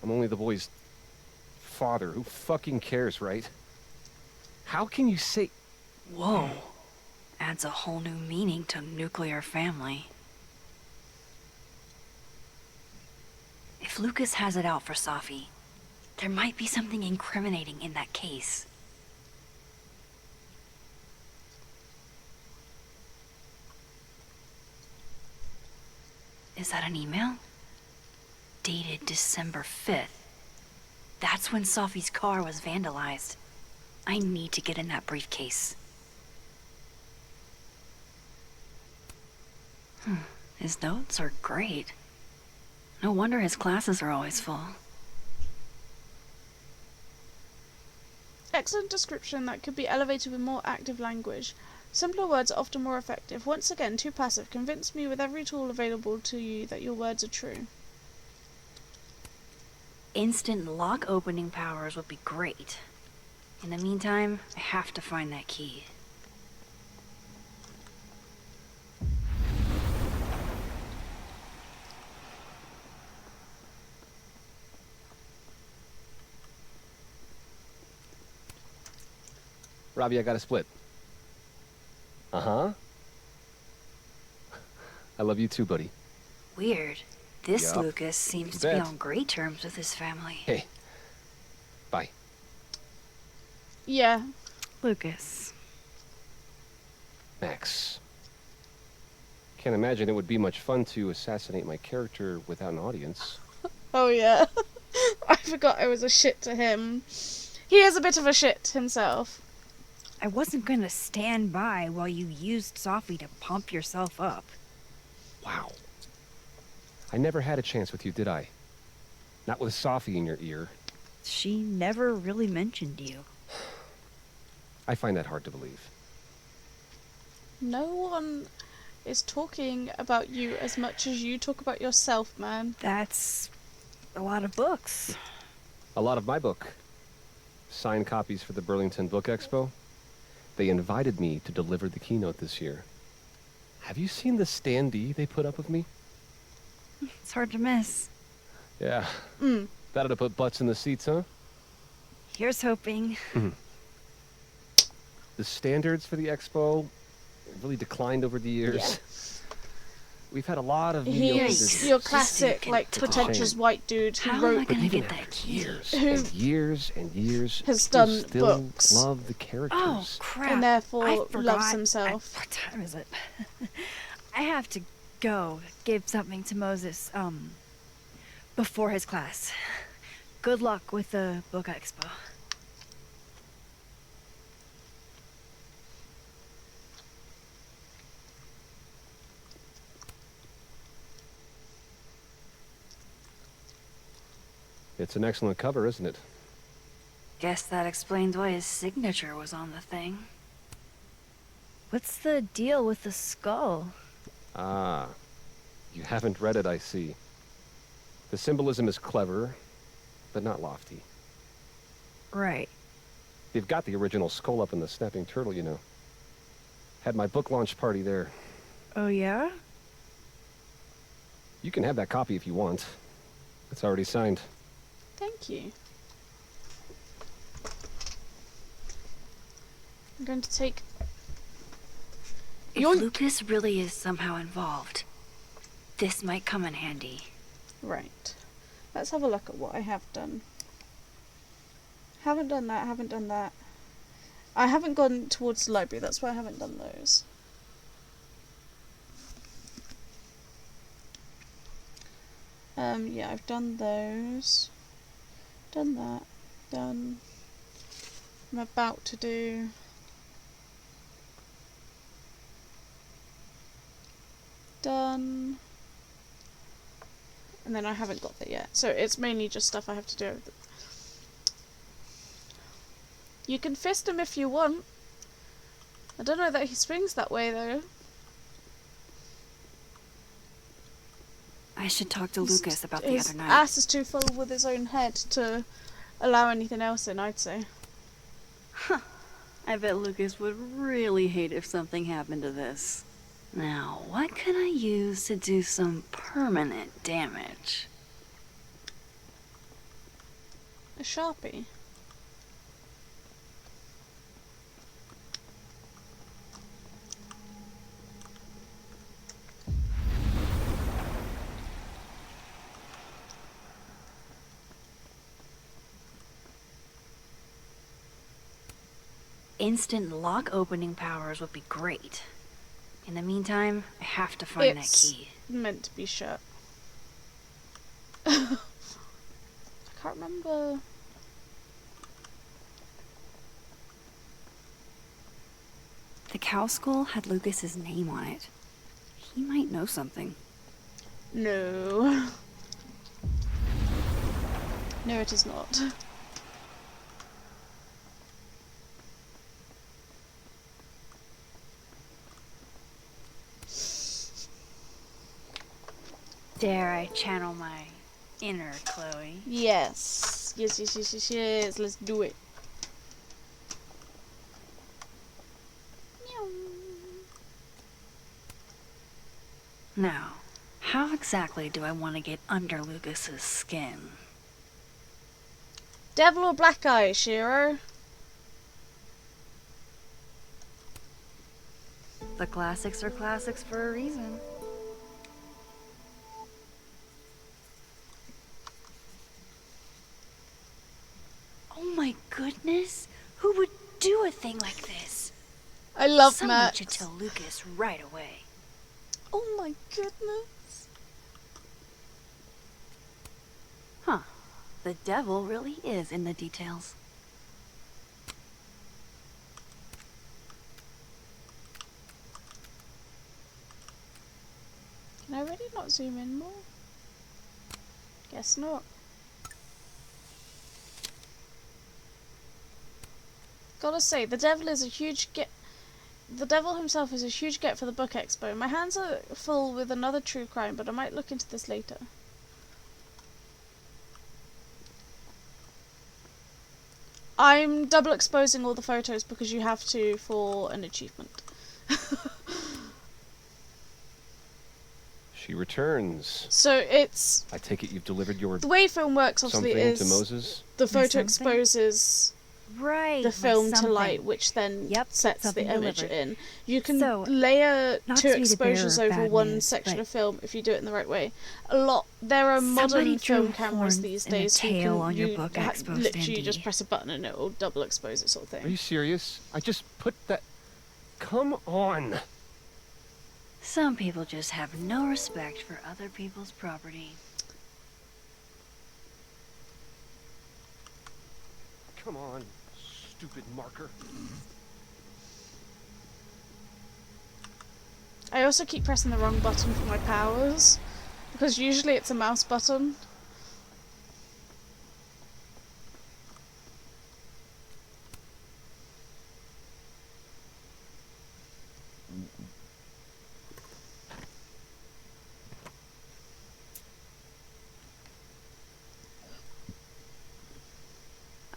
S7: I'm only the boy's father. Who fucking cares, right? How can you say...
S15: Whoa. Adds a whole new meaning to nuclear family. If Lucas has it out for Safi, there might be something incriminating in that case. Is that an email? Dated December 5th. That's when Safi's car was vandalized. I need to get in that briefcase. His notes are great. No wonder his classes are always full.
S1: Excellent description that could be elevated with more active language. Simpler words are often more effective. Once again, too passive. Convince me with every tool available to you that your words are true.
S15: Instant lock opening powers would be great. In the meantime, I have to find that key.
S7: Robbie, I got a split. Uh-huh. I love you too, buddy.
S15: Weird. This
S7: Yup.
S15: Lucas seems
S7: You
S15: to be
S7: bet.
S15: on great terms with his family.
S7: Hey. Bye.
S1: Yeah.
S15: Lucas.
S7: Max. Can't imagine it would be much fun to assassinate my character without an audience.
S1: Oh yeah. I forgot I was a shit to him. He is a bit of a shit himself.
S2: I wasn't gonna stand by while you used Safi to pump yourself up.
S7: Wow. I never had a chance with you, did I? Not with Safi in your ear.
S2: She never really mentioned you.
S7: I find that hard to believe.
S1: No one is talking about you as much as you talk about yourself, man.
S2: That's a lot of books.
S7: A lot of my book. Signed copies for the Burlington Book Expo. They invited me to deliver the keynote this year. Have you seen the standee they put up of me?
S2: It's hard to miss.
S7: Yeah. That'd have put butts in the seats, huh?
S2: Here's hoping.
S7: The standards for the expo really declined over the years.
S1: Yeah.
S7: We've had a lot of mediocre
S1: He's
S7: visitors.
S1: your classic, like,
S7: It's a
S1: pretentious
S7: shame.
S1: white dude who
S15: How am I
S1: wrote,
S15: gonna get that key?
S7: Years
S1: Who
S7: and years and years.
S1: has
S7: people
S1: done
S7: still
S1: books.
S7: love the characters.
S2: Oh, crap.
S1: and therefore
S2: I
S1: loves
S2: forgot.
S1: himself.
S2: What time is it? I have to go give something to Moses, before his class. Good luck with the book expo.
S7: It's an excellent cover, isn't it?
S15: Guess that explains why his signature was on the thing.
S2: What's the deal with the skull?
S7: Ah, you haven't read it, I see. The symbolism is clever, but not lofty.
S15: Right.
S7: They've got the original skull up in the snapping turtle, you know. Had my book launch party there.
S15: Oh, yeah?
S7: You can have that copy if you want. It's already signed.
S1: Thank you. I'm going to take...
S15: If Lucas really is somehow involved, this might come in handy.
S1: Right. Let's have a look at what I have done. Haven't done that, haven't done that. I haven't gone towards the library, that's why I haven't done those. Yeah, I've done those. Done that. Done. I'm about to do... Done. And then I haven't got that yet. So it's mainly just stuff I have to do. You can fist him if you want. I don't know that he swings that way though.
S15: I should talk to Lucas about the
S1: His
S15: other night.
S1: ass is too full with his own head to allow anything else in, I'd say.
S15: I bet Lucas would really hate if something happened to this. Now, what can I use to do some permanent damage?
S1: A Sharpie.
S15: Instant lock opening powers would be great. In the meantime, I have to find that key.
S1: Meant to be shut. I can't remember.
S15: The cow skull had Lucas's name on it. He might know something.
S1: No. No, it is not.
S15: Dare I channel my inner Chloe?
S1: Yes. Yes, yes, yes, yes, yes. Let's do it.
S15: Now, how exactly do I want to get under Lucas's skin?
S1: Devil or black eye, Shiro?
S15: The classics are classics for a reason. Oh my goodness! Who would do a thing like this?
S1: I love
S15: Someone
S1: Max.
S15: should tell Lucas right away.
S1: Oh my goodness.
S15: Huh. The devil really is in the details.
S1: Can I really not zoom in more? Guess not. Gotta say, the devil is a huge get. The devil himself is a huge get for the book expo. My hands are full with another true crime, but I might look into this later. I'm double exposing all the photos because you have to for an achievement.
S7: She returns.
S1: So it's...
S7: I take it you've delivered your...
S1: The way film works, obviously,
S7: something
S1: is...
S7: to Moses?
S1: The photo
S15: something?
S1: exposes...
S15: Right.
S1: the film to
S15: something.
S1: light, which then sets the
S15: something
S1: image
S15: delivered.
S1: in. You can
S15: So,
S1: layer
S15: not
S1: two
S15: to be the bearer
S1: exposures
S15: of
S1: over
S15: bad
S1: one
S15: news,
S1: section
S15: but
S1: of film if you do it in the right way. There are
S15: Somebody
S1: modern
S15: drew
S1: film cameras
S15: horns
S1: these
S15: and a
S1: days who
S15: tail
S1: can
S15: on your book expo
S1: literally
S15: standee.
S1: just press a button and it will double expose it, sort of
S7: Are
S1: thing.
S7: you serious? I just put that... Come on!
S15: Some people just have no respect for other people's property.
S7: Come on, stupid marker.
S1: I also keep pressing the wrong button for my powers, because usually it's a mouse button.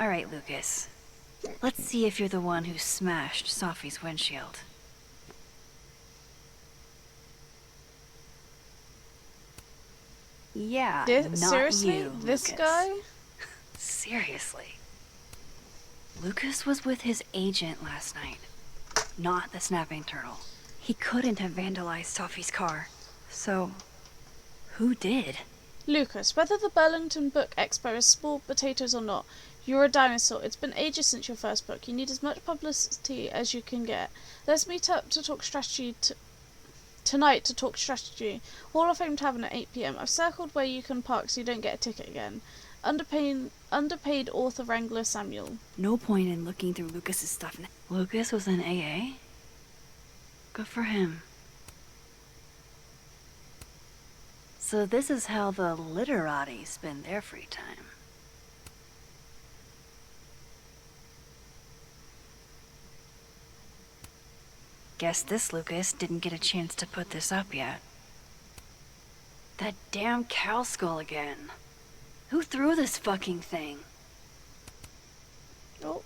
S15: Alright, Lucas. Let's see if you're the one who smashed Sophie's windshield. Yeah, not
S1: Seriously?
S15: you,
S1: This
S15: Lucas.
S1: guy?
S15: Seriously. Lucas was with his agent last night, not the snapping turtle. He couldn't have vandalized Sophie's car. So, who did?
S1: Lucas, whether the Burlington Book Expo is small potatoes or not, you're a dinosaur. It's been ages since your first book. You need as much publicity as you can get. Let's meet up to talk strategy tonight to talk strategy. Hall of Fame Tavern at 8 p.m. I've circled where you can park so you don't get a ticket again. Underpaid author wrangler Samuel.
S15: No point in looking through Lucas's stuff. Lucas was in AA? Good for him. So this is how the literati spend their free time. Guess this Lucas didn't get a chance to put this up yet. That damn cow skull again. Who threw this fucking thing?
S1: Oh.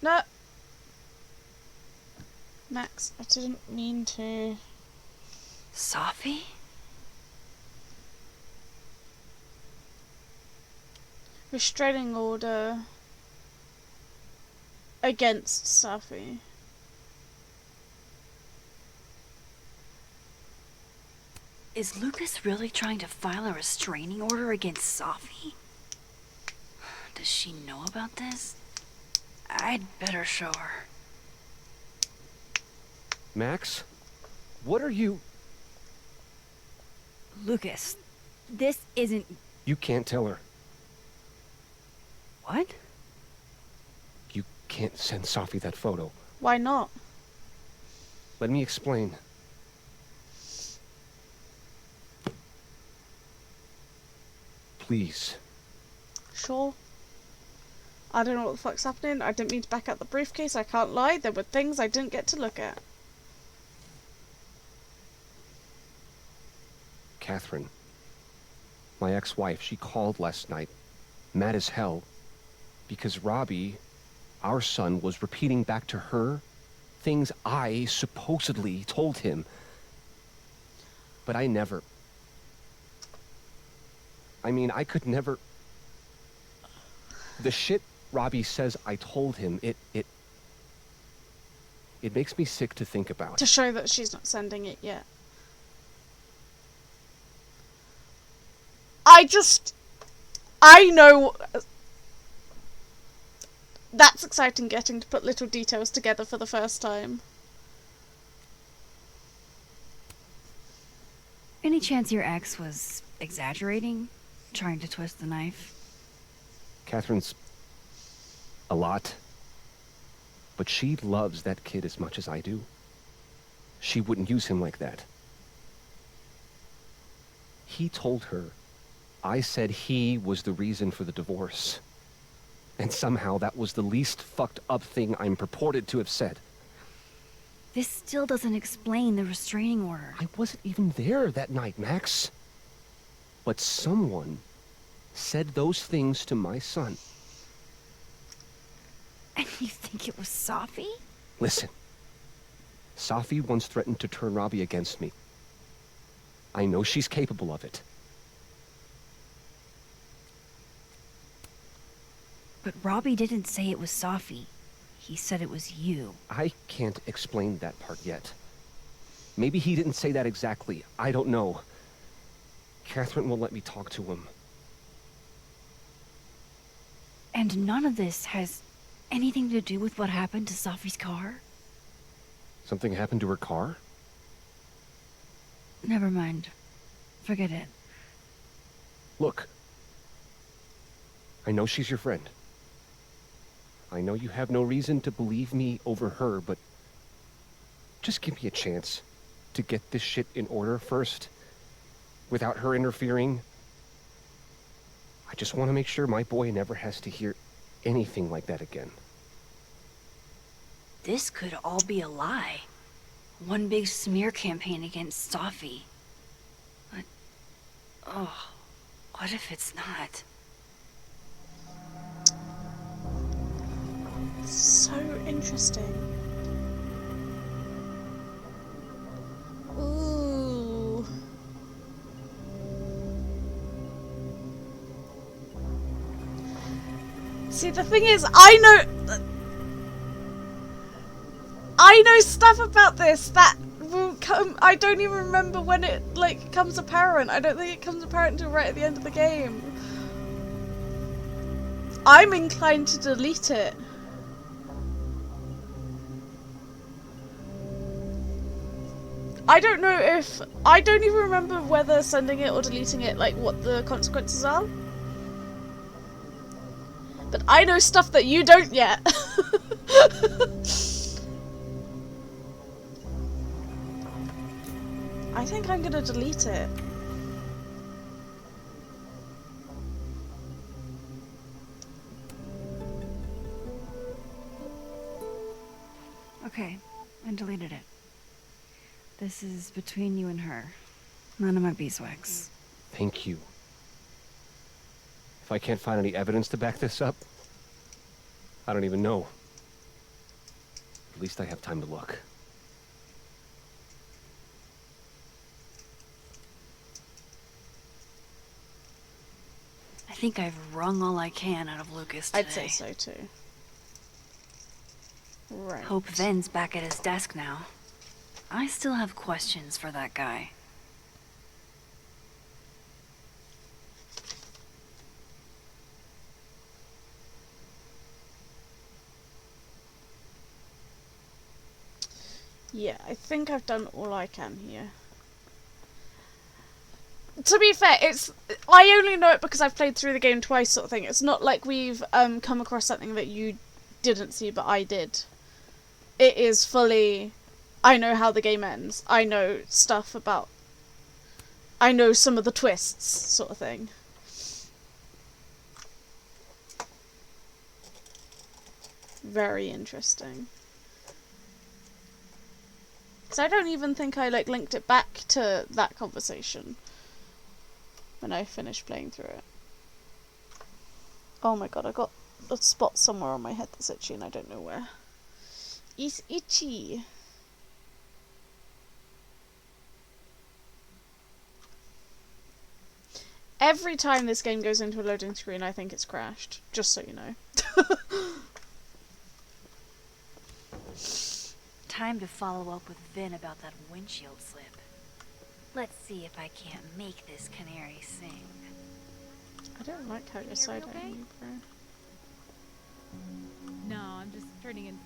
S1: No. Max, I didn't mean to.
S15: Sophie?
S1: Restraining order against Sophie.
S15: Is Lucas really trying to file a restraining order against Sophie? Does she know about this? I'd better show her.
S7: Max? What are you...
S2: Lucas, this isn't...
S7: You can't tell her.
S2: What?
S7: You can't send Sophie that photo.
S1: Why not?
S7: Let me explain. Please.
S1: Sure. I don't know what the fuck's happening. I didn't mean to back out the briefcase. I can't lie. There were things I didn't get to look at.
S7: Catherine. My ex-wife, she called last night, mad as hell, because Robbie, our son, was repeating back to her things I supposedly told him. But I never... I mean, I could never... The shit Robbie says I told him, it makes me sick to think about.
S1: To show that she's not sending it yet. I know... That's exciting, getting to put little details together for the first time.
S15: Any chance your ex was exaggerating? Trying to twist the knife?
S7: Catherine's a lot. But she loves that kid as much as I do. She wouldn't use him like that. He told her I said he was the reason for the divorce. And somehow that was the least fucked up thing I'm purported to have said.
S15: This still doesn't explain the restraining order.
S7: I wasn't even there that night, Max. But someone said those things to my son.
S15: And you think it was Sophie?
S7: Listen. Sophie once threatened to turn Robbie against me. I know she's capable of it.
S15: But Robbie didn't say it was Sophie. He said it was you.
S7: I can't explain that part yet. Maybe he didn't say that exactly. I don't know. Catherine won't let me talk to him.
S15: And none of this has anything to do with what happened to Sophie's car?
S7: Something happened to her car?
S15: Never mind. Forget it.
S7: Look. I know she's your friend. I know you have no reason to believe me over her, but just give me a chance to get this shit in order first, without her interfering. I just want to make sure my boy never has to hear anything like that again.
S15: This could all be a lie. One big smear campaign against Sophie. But, oh, what if it's not?
S1: So interesting. Ooh. See, the thing is, I know stuff about this that will come. I don't even remember when it like comes apparent. I don't think it comes apparent until right at the end of the game. I'm inclined to delete it. I don't know if I don't even remember whether sending it or deleting it, like what the consequences are. But I know stuff that you don't yet. I think I'm gonna delete it.
S2: Okay, I deleted it. This is between you and her. None of my beeswax.
S7: Thank you. If I can't find any evidence to back this up, I don't even know. At least I have time to look.
S2: I think I've wrung all I can out of Lucas today.
S1: I'd say so too. Right.
S2: Hope Ven's back at his desk now. I still have questions for that guy.
S1: Yeah, I think I've done all I can here. To be fair, I only know it because I've played through the game twice, sort of thing. It's not like we've come across something that you didn't see, but I did. It is fully, I know how the game ends. I know stuff about, I know some of the twists, sort of thing. Very interesting. So I don't even think I like linked it back to that conversation when I finished playing through it. Oh my god, I got a spot somewhere on my head that's itchy and I don't know where. It's itchy. Every time this game goes into a loading screen, I think it's crashed. Just so you know.
S15: Time to follow up with Vin about that windshield slip. Let's see if I can't make this canary sing.
S1: I don't like how you're side eyeing me, bro.
S11: No, I'm just turning in.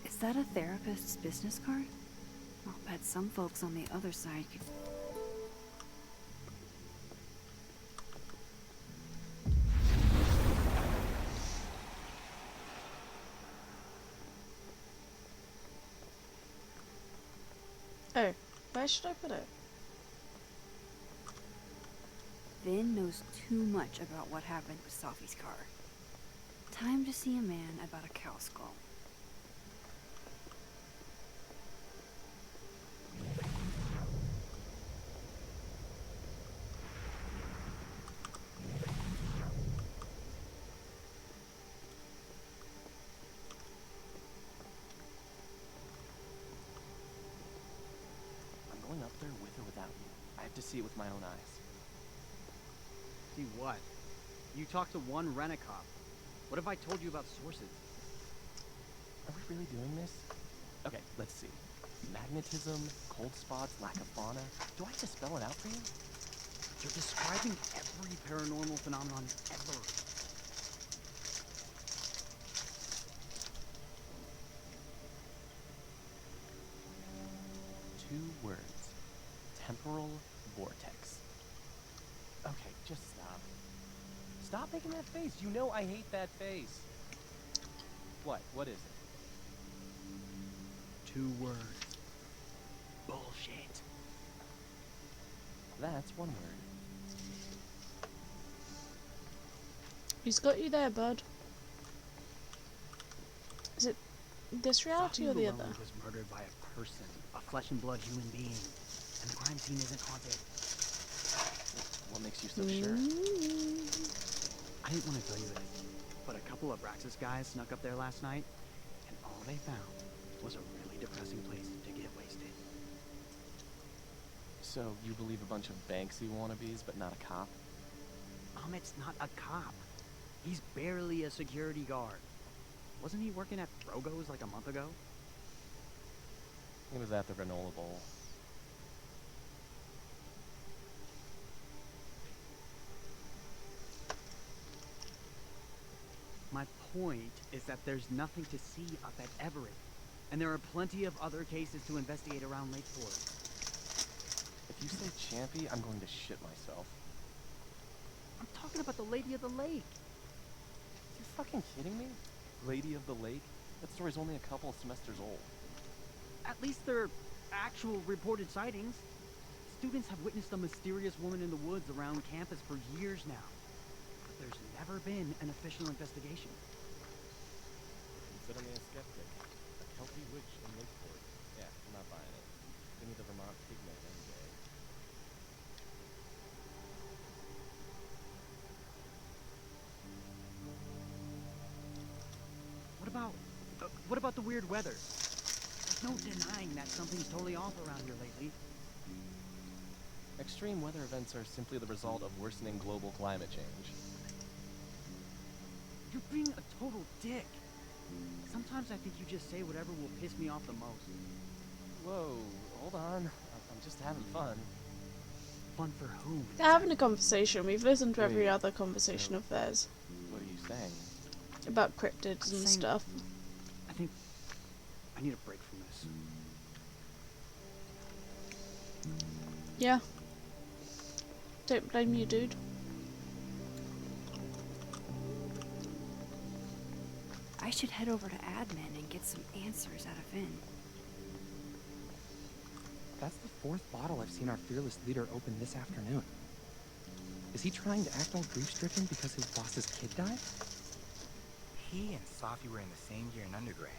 S2: Is that a therapist's business card? I'll bet some folks on the other side could...
S1: Oh, where should I put it?
S2: Vin knows too much about what happened with Sophie's car. Time to see a man about a cow skull.
S17: I'm going up there with or without you. I have to see it with my own eyes.
S14: See what? You talked to one rent-a-cop. What have I told you about sources?
S17: Are we really doing this? Okay, let's see. Magnetism, cold spots, lack of fauna. Do I have to spell it out for you?
S14: You're describing every paranormal phenomenon ever.
S17: Two words. Temporal vortex. Okay, just stop. Stop making that face. You know I hate that face. What? What is it?
S14: 2 words.
S17: Bullshit. That's 1 word.
S1: He's got you there, bud. Is it this reality or the other?
S14: was murdered by a person, a flesh and blood human being, and the crime scene isn't haunted.
S17: What makes you so sure?
S14: I didn't want to tell you this, but a couple of Braxis guys snuck up there last night, and all they found was a really depressing place to get wasted.
S17: So you believe a bunch of Banksy wannabes, but not a cop?
S14: Amit's not a cop. He's barely a security guard. Wasn't he working at Rogo's like a month ago?
S17: He was at the granola bowl.
S14: My point is that there's nothing to see up at Everett, and there are plenty of other cases to investigate around Lakeport.
S17: If you say Champy, I'm going to shit myself.
S14: I'm talking about the Lady of the Lake.
S17: Are you fucking kidding me? Lady of the Lake? That story's only a couple of semesters old.
S14: At least they're actual reported sightings. Students have witnessed a mysterious woman in the woods around campus for years now. But there's never been an official investigation.
S17: Consider me a skeptic. A Kelpie witch in Lakeport. Yeah, I'm not buying it. Give me the Vermont pigment any day.
S14: What about the weird weather? There's no denying that something's totally off around here lately.
S17: Extreme weather events are simply the result of worsening global climate change.
S14: You're being a total dick. Sometimes I think you just say whatever will piss me off the most.
S17: Whoa, hold on. I'm just having fun.
S14: Fun for whom?
S1: They're having a conversation. We've listened to every
S17: Wait,
S1: other conversation of theirs.
S17: What are you saying?
S1: About cryptids and stuff.
S14: I think I need a break from this.
S1: Yeah. Don't blame you, dude.
S15: I should head over to admin and get some answers out of Vin.
S10: That's the fourth bottle I've seen our fearless leader open this afternoon. Is he trying to act all grief-stricken because his boss's kid died?
S16: He and Safi were in the same year in undergrad.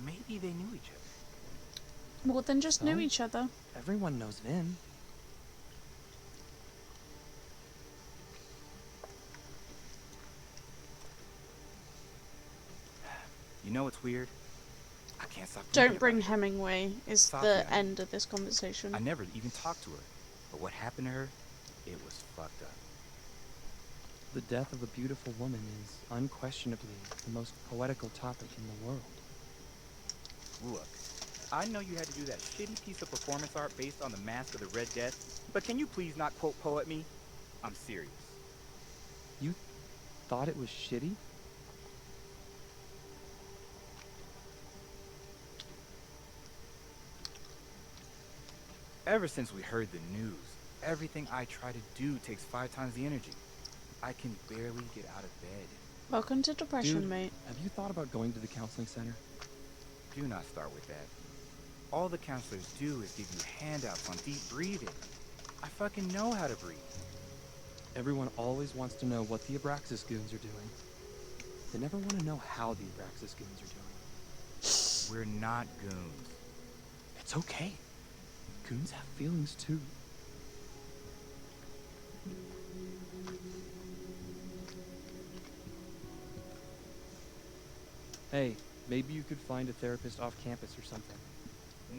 S16: Maybe they knew each other.
S1: More than just knew each other.
S10: Everyone knows Vin.
S16: You know what's weird? I can't stop thinking
S1: Don't
S16: about
S1: bring
S16: it.
S1: Hemingway is
S16: Safi,
S1: the end of this conversation.
S16: I never even talked to her. But what happened to her, it was fucked up.
S10: The death of a beautiful woman is unquestionably the most poetical topic in the world.
S16: Look, I know you had to do that shitty piece of performance art based on the Mask of the Red Death, but can you please not quote poet me? I'm serious.
S10: You thought it was shitty?
S16: Ever since we heard the news, everything I try to do takes 5 times the energy. I can barely get out of bed.
S1: Welcome to depression,
S10: Dude,
S1: mate.
S10: have you thought about going to the counseling center?
S16: Do not start with that. All the counselors do is give you handouts on deep breathing. I fucking know how to breathe.
S10: Everyone always wants to know what the Abraxas goons are doing. They never want to know how the Abraxas goons are doing.
S16: We're not goons.
S10: It's okay. Goons have feelings too. Hey, maybe you could find a therapist off campus or something.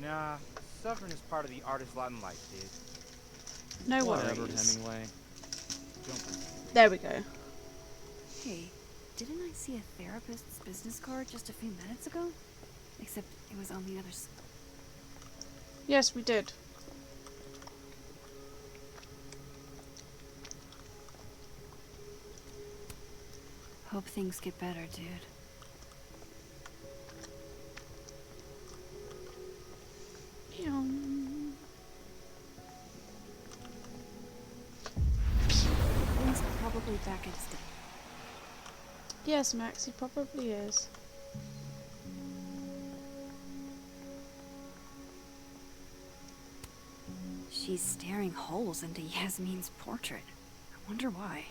S16: Nah, suffering is part of the artist lot in life, dude.
S1: No
S10: Whatever,
S1: worries.
S10: Hemingway.
S1: There we go.
S15: Hey, didn't I see a therapist's business card just a few minutes ago? Except it was on the other side.
S1: Yes, we did.
S15: Hope things get better, dude. He's probably back at stay.
S1: Yes, Max, he probably is.
S15: She's staring holes into Yasmin's portrait. I wonder why.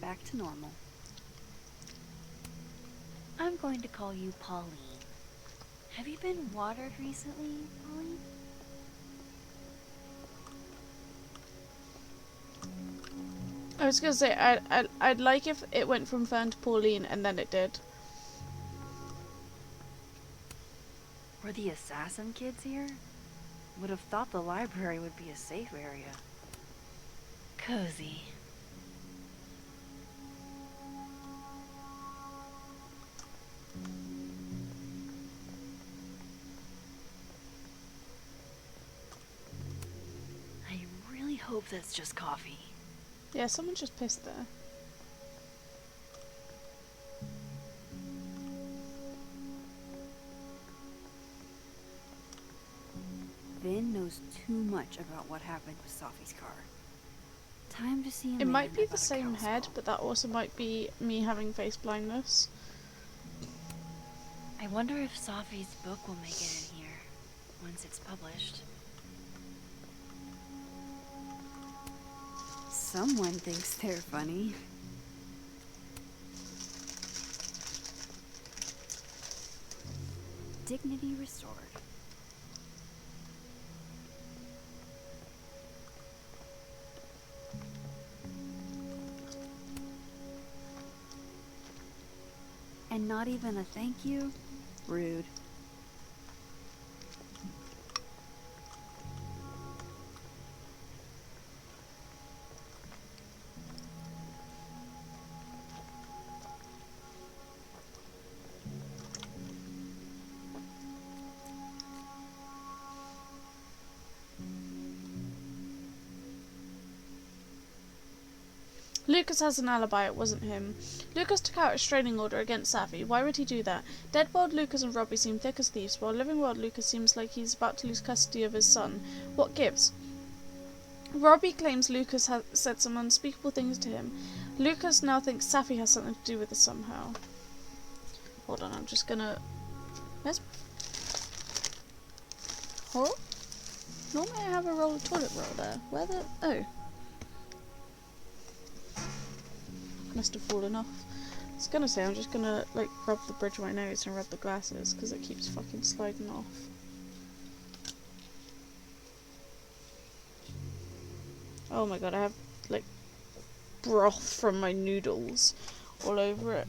S15: back to normal. I'm going to call you Pauline. Have you been watered recently, Pauline?
S1: I was gonna say I'd like if it went from Fern to Pauline and then it did.
S15: Were the assassin kids here? Would have thought the library would be a safe area. Cozy. I really hope that's just coffee.
S1: Yeah, someone just pissed there.
S2: Vin knows too much about what happened with Sophie's car.
S15: Time to see a
S1: It
S15: man
S1: might be
S15: about
S1: the
S15: a
S1: same
S15: cow's
S1: head,
S15: skull.
S1: but that also might be me having face blindness.
S15: I wonder if Sophie's book will make it in here once it's published.
S2: Someone thinks they're funny. Dignity restored. And not even a thank you? Rude.
S1: Lucas has an alibi, it wasn't him. Lucas took out a restraining order against Savvy. Why would he do that? Dead World Lucas and Robbie seem thick as thieves, while Living World Lucas seems like he's about to lose custody of his son. What gives? Robbie claims Lucas has said some unspeakable things to him. Lucas now thinks Safi has something to do with this somehow. Hold on, I'm just gonna... Where's... Oh? Normally I have a roll of toilet roll there. Where the... Oh. Must have fallen off. I was gonna say I'm just gonna like rub the bridge of my nose and rub the glasses because it keeps fucking sliding off. Oh my god, I have like broth from my noodles all over it.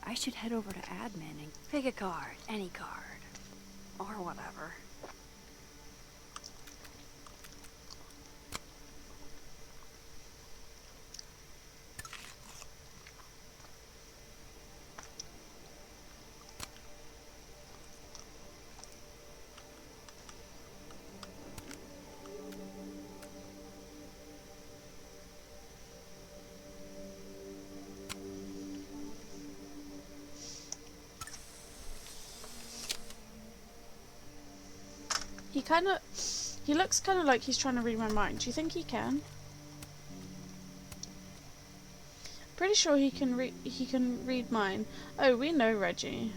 S2: I should head over to admin and
S15: Pick a card, any card, or whatever.
S1: He looks kind of like he's trying to read my mind. Do you think he can? Pretty sure he can read mine. Oh, we know Reggie.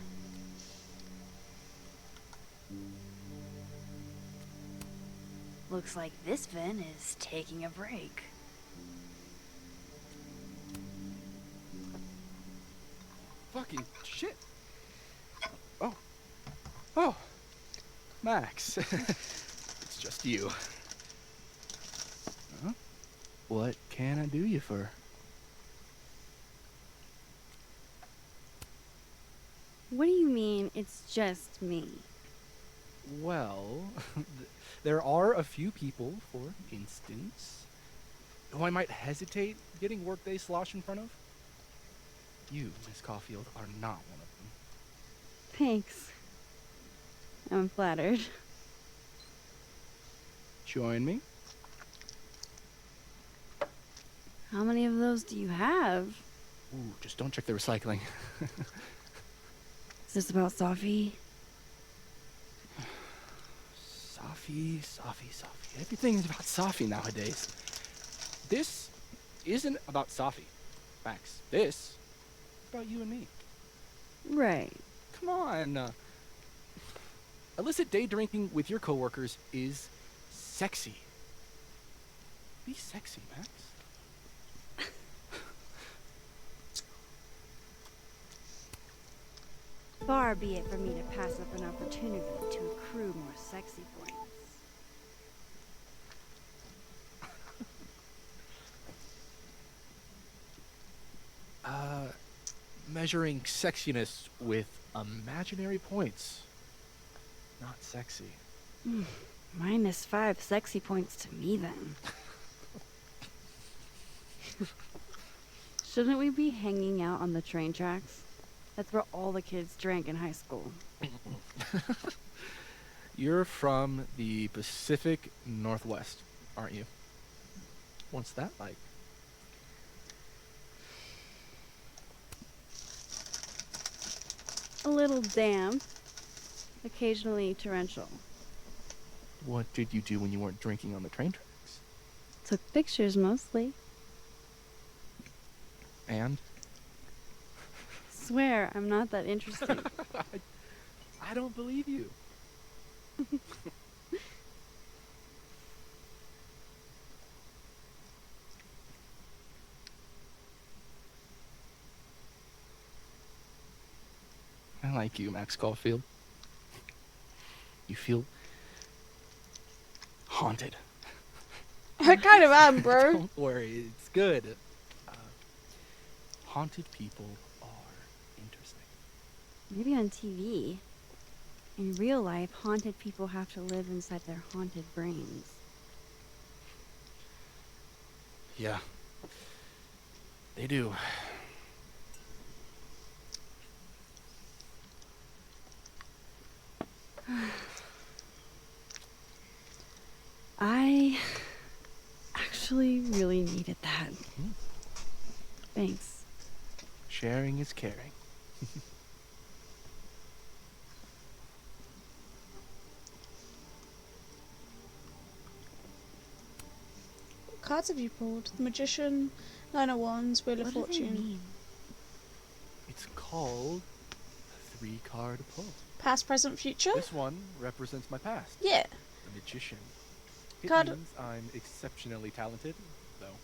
S15: Looks like this Vin is taking a break.
S5: Fucking shit. Oh. Oh. Max. It's just you. Huh? What can I do you for?
S2: What do you mean, it's just me?
S5: Well, there are a few people, for instance, who I might hesitate getting workday slosh in front of. You, Miss Caulfield, are not one of them.
S2: Thanks. I'm flattered.
S5: Join me?
S2: How many of those do you have?
S5: Ooh, just don't check the recycling.
S2: Is this about Safi?
S5: Safi. Everything's about Safi nowadays. This isn't about Safi, Max. This is about you and me.
S2: Right.
S5: Come on. Illicit day drinking with your coworkers is sexy. Be sexy, Max.
S2: Far be it for me to pass up an opportunity to accrue more sexy points.
S5: Measuring sexiness with imaginary points. Not sexy.
S2: -5 sexy points to me then. Shouldn't we be hanging out on the train tracks? That's where all the kids drank in high school.
S5: You're from the Pacific Northwest, aren't you? What's that like?
S2: A little damp, occasionally torrential.
S5: What did you do when you weren't drinking on the train tracks?
S2: Took pictures mostly.
S5: And?
S2: Swear, I'm not that interesting.
S5: I don't believe you. I like you, Max Caulfield. You feel haunted.
S1: I kind of am, bro.
S5: Don't worry, it's good. Haunted people are interesting.
S2: Maybe on TV. In real life, haunted people have to live inside their haunted brains.
S5: Yeah. They do.
S2: I actually really needed that. Thanks.
S5: Sharing is caring.
S1: What cards have you pulled? The Magician, Nine of Wands, Wheel of
S2: What do they
S1: Fortune.
S2: mean?
S5: It's called a 3-card pull.
S1: Past, present, future?
S5: This one represents my past.
S1: Yeah.
S5: The Magician. It
S1: Card-
S5: means I'm exceptionally talented, though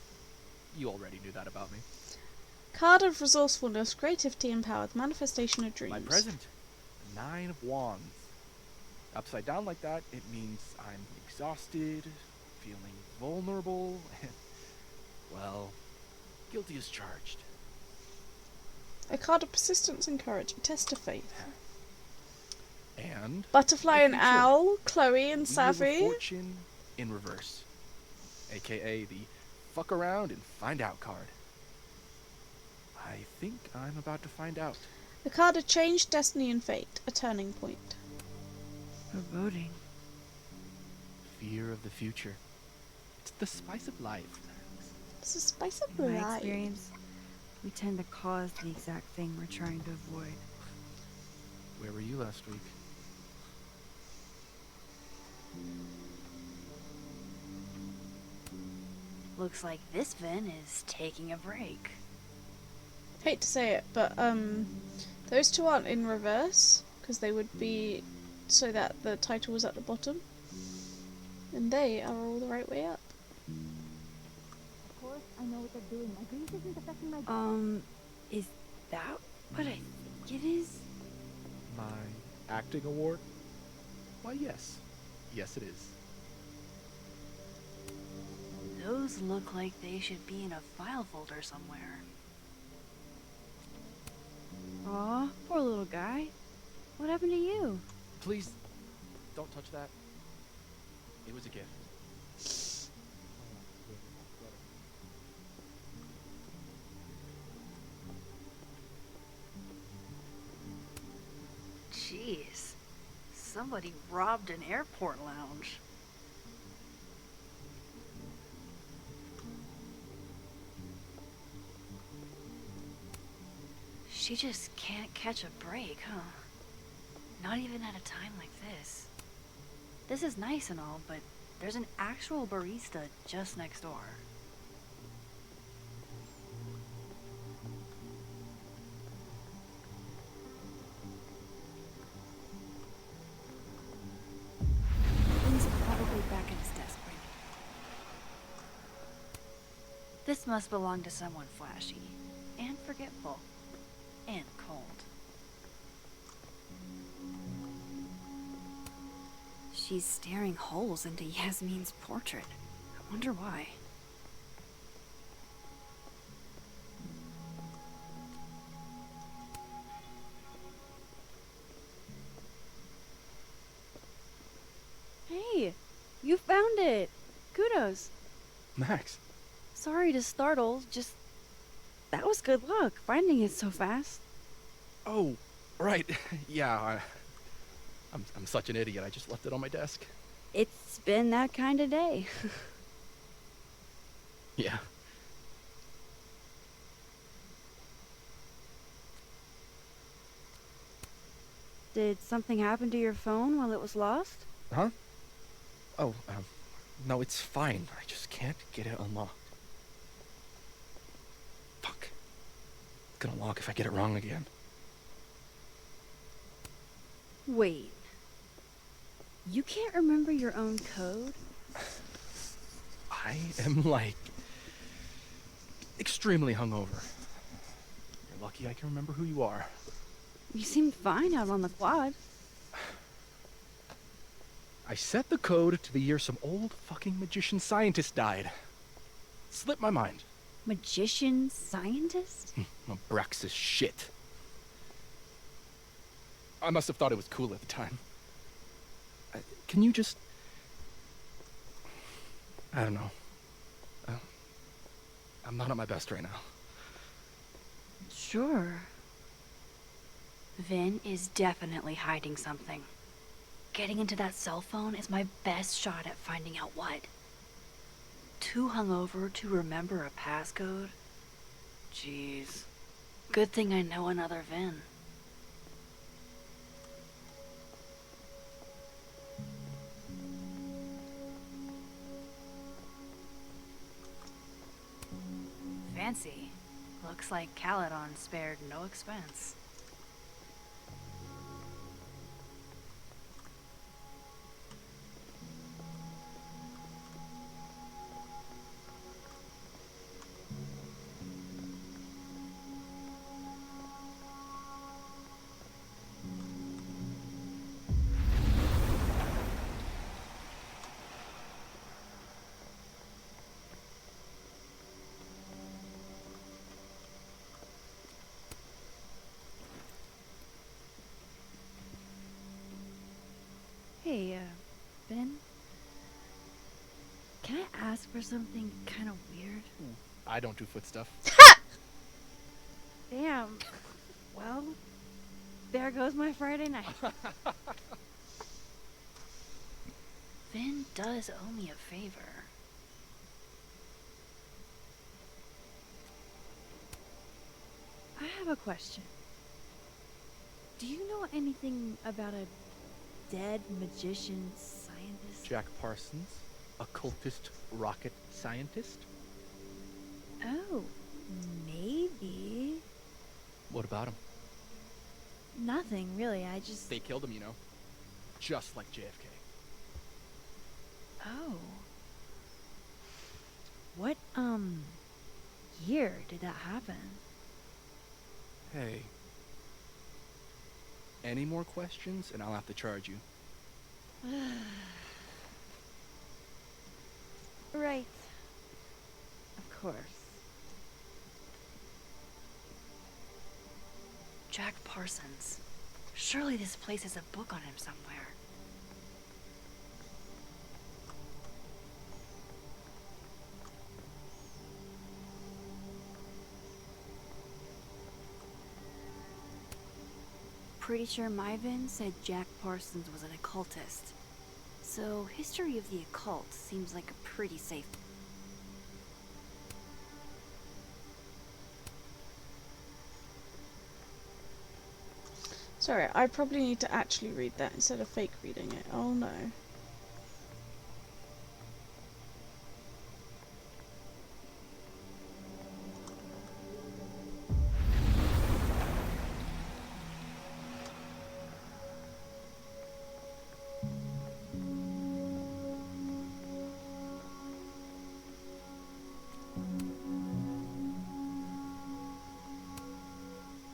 S5: you already knew that about me.
S1: Card of resourcefulness, creativity, and power, the manifestation of dreams.
S5: My present, the 9 of Wands. Upside down like that, it means I'm exhausted, feeling vulnerable, and, well, guilty as charged.
S1: A card of persistence and courage, a test of faith.
S5: And
S1: Butterfly and
S5: future.
S1: Owl, Chloe and
S5: Wheel of
S1: Savvy.
S5: Fortune in reverse, aka the fuck around and find out card. I think I'm about to find out.
S1: A card of change, destiny, and fate, a turning point.
S2: Foreboding.
S5: Fear of the future. It's the spice of life.
S1: It's the spice of
S2: In my
S1: life.
S2: experience, we tend to cause the exact thing we're trying to avoid.
S5: Where were you last week?
S15: Looks like this Vin is taking a break.
S1: Hate to say it, but those two aren't in reverse because they would be so that the title was at the bottom, and they are all the right way up.
S9: Of course, I know what they're doing. My grief isn't affecting my...
S2: Is that what I think it is?
S5: My acting award? Why, yes. Yes, it is.
S15: Those look like they should be in a file folder somewhere.
S2: Aw, poor little guy. What happened to you?
S5: Please, don't touch that. It was a gift.
S15: Jeez. Somebody robbed an airport lounge. She just can't catch a break, huh? Not even at a time like this. This is nice and all, but there's an actual barista just next door. He's probably back at his desk right now. This must belong to someone flashy, and forgetful, and cold. She's staring holes into Yasmin's portrait. I wonder why.
S6: Hey, you found it. Kudos.
S5: Max.
S6: Sorry to startle, just that was good luck finding it so fast.
S5: Oh, right. Yeah, I'm such an idiot. I just left it on my desk.
S6: It's been that kind of day.
S5: Yeah.
S6: Did something happen to your phone while it was lost?
S5: Huh? Oh, no, it's fine. I just can't get it unlocked. Fuck. It's gonna lock if I get it wrong again.
S6: Wait. You can't remember your own code?
S5: I am, like, extremely hungover. You're lucky I can remember who you are.
S6: You seemed fine out on the quad.
S5: I set the code to the year some old fucking magician scientist died. Slipped my mind.
S6: Magician scientist?
S5: Abraxas shit. I must have thought it was cool at the time. Can you just... I don't know. I'm not at my best right now.
S6: Sure.
S15: Vin is definitely hiding something. Getting into that cell phone is my best shot at finding out what. Too hungover to remember a passcode? Jeez. Good thing I know another Vin. Fancy. Looks like Caledon spared no expense.
S6: Hey, Ben? Can I ask for something kind of weird?
S5: I don't do foot stuff.
S6: Damn. Well, there goes my Friday night.
S15: Vin does owe me a favor.
S6: I have a question. Do you know anything about a dead magician scientist?
S5: Jack Parsons, occultist rocket scientist.
S6: Oh, maybe.
S5: What about him?
S6: Nothing, really. I just...
S5: They killed him, you know. Just like JFK.
S6: Oh. What, year did that happen?
S5: Hey. Any more questions and I'll have to charge you.
S6: Right. Of course.
S15: Jack Parsons. Surely this place has a book on him somewhere. Pretty sure my Vin said Jack Parsons was an occultist. So, history of the occult seems like a pretty safe.
S1: Sorry, I probably need to actually read that instead of fake reading it. Oh no.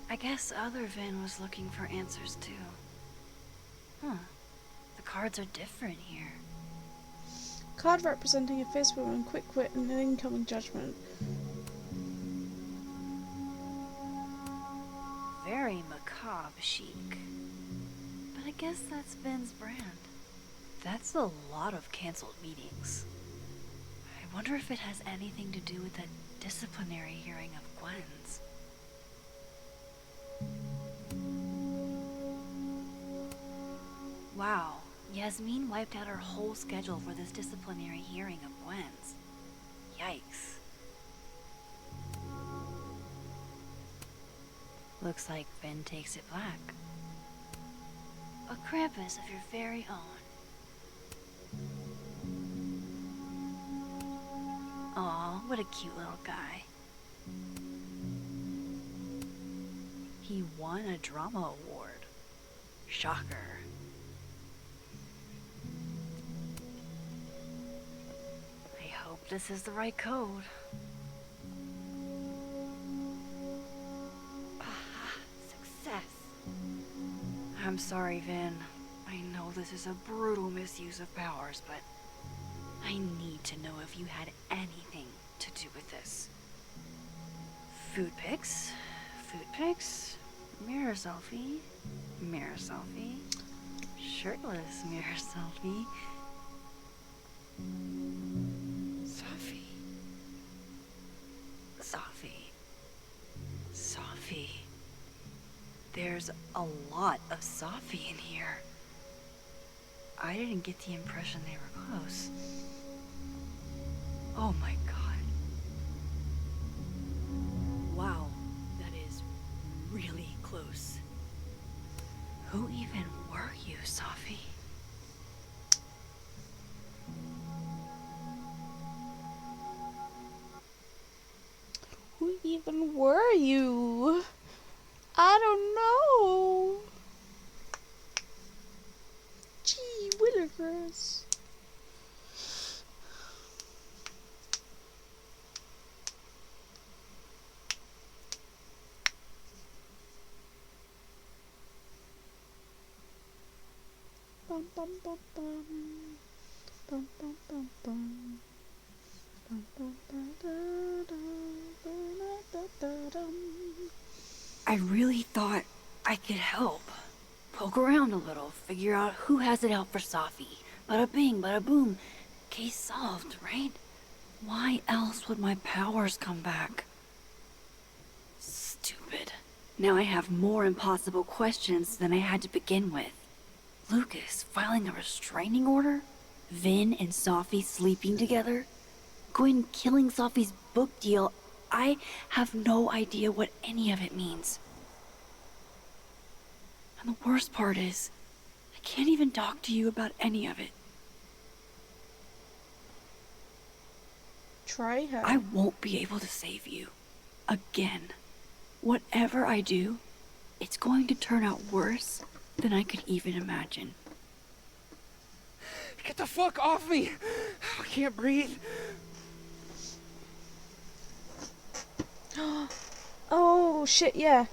S15: I guess other Vin was looking for answers too. Huh. The cards are different here.
S1: Card representing a fierce woman, quick wit, and an incoming judgment.
S15: Very macabre chic. But I guess that's Vin's brand. That's a lot of canceled meetings. I wonder if it has anything to do with that disciplinary hearing of Gwen's. Wow, Yasmin wiped out her whole schedule for this disciplinary hearing of Gwen's. Yikes. Looks like Vin takes it black. A Krampus of your very own. Aw, what a cute little guy. He won a drama award. Shocker. I hope this is the right code. Success. I'm sorry, Vin. I know this is a brutal misuse of powers, but I need to know if you had anything to do with this. Food pics, mirror selfie, shirtless mirror selfie. Safi. There's a lot of Safi in here. I didn't get the impression they were close. Oh my god. Wow, that is really close. Who even were you, Safi?
S1: Who even were you? I don't know. Gee willikers. Bum bum bum bum. Bum bum bum bum. Bum bum ba da da ba da da dum.
S15: I really thought I could help. Poke around a little, figure out who has it out for Safi. Bada bing, bada boom. Case solved, right? Why else would my powers come back? Stupid. Now I have more impossible questions than I had to begin with. Lucas filing a restraining order? Vin and Safi sleeping together? Gwen killing Safi's book deal? I have no idea what any of it means. And the worst part is, I can't even talk to you about any of it.
S1: Try her.
S15: I won't be able to save you. Again. Whatever I do, it's going to turn out worse than I could even imagine.
S10: Get the fuck off me! I can't breathe.
S1: Oh shit, yeah.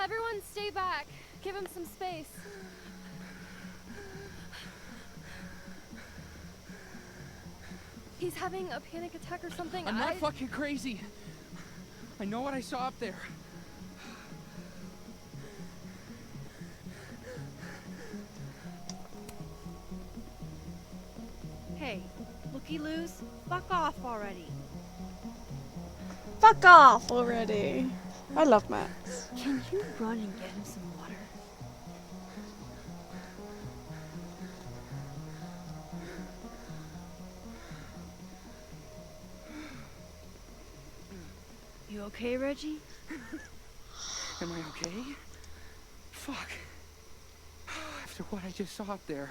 S6: Everyone stay back. Give him some space. He's having a panic attack or something.
S10: I'm not fucking crazy. I know what I saw up there.
S11: Hey, looky-loos, fuck off already.
S1: Fuck off already. I love Max.
S15: Can you run and get him some water?
S2: okay, Reggie?
S16: Am I okay? Fuck. After what I just saw up there.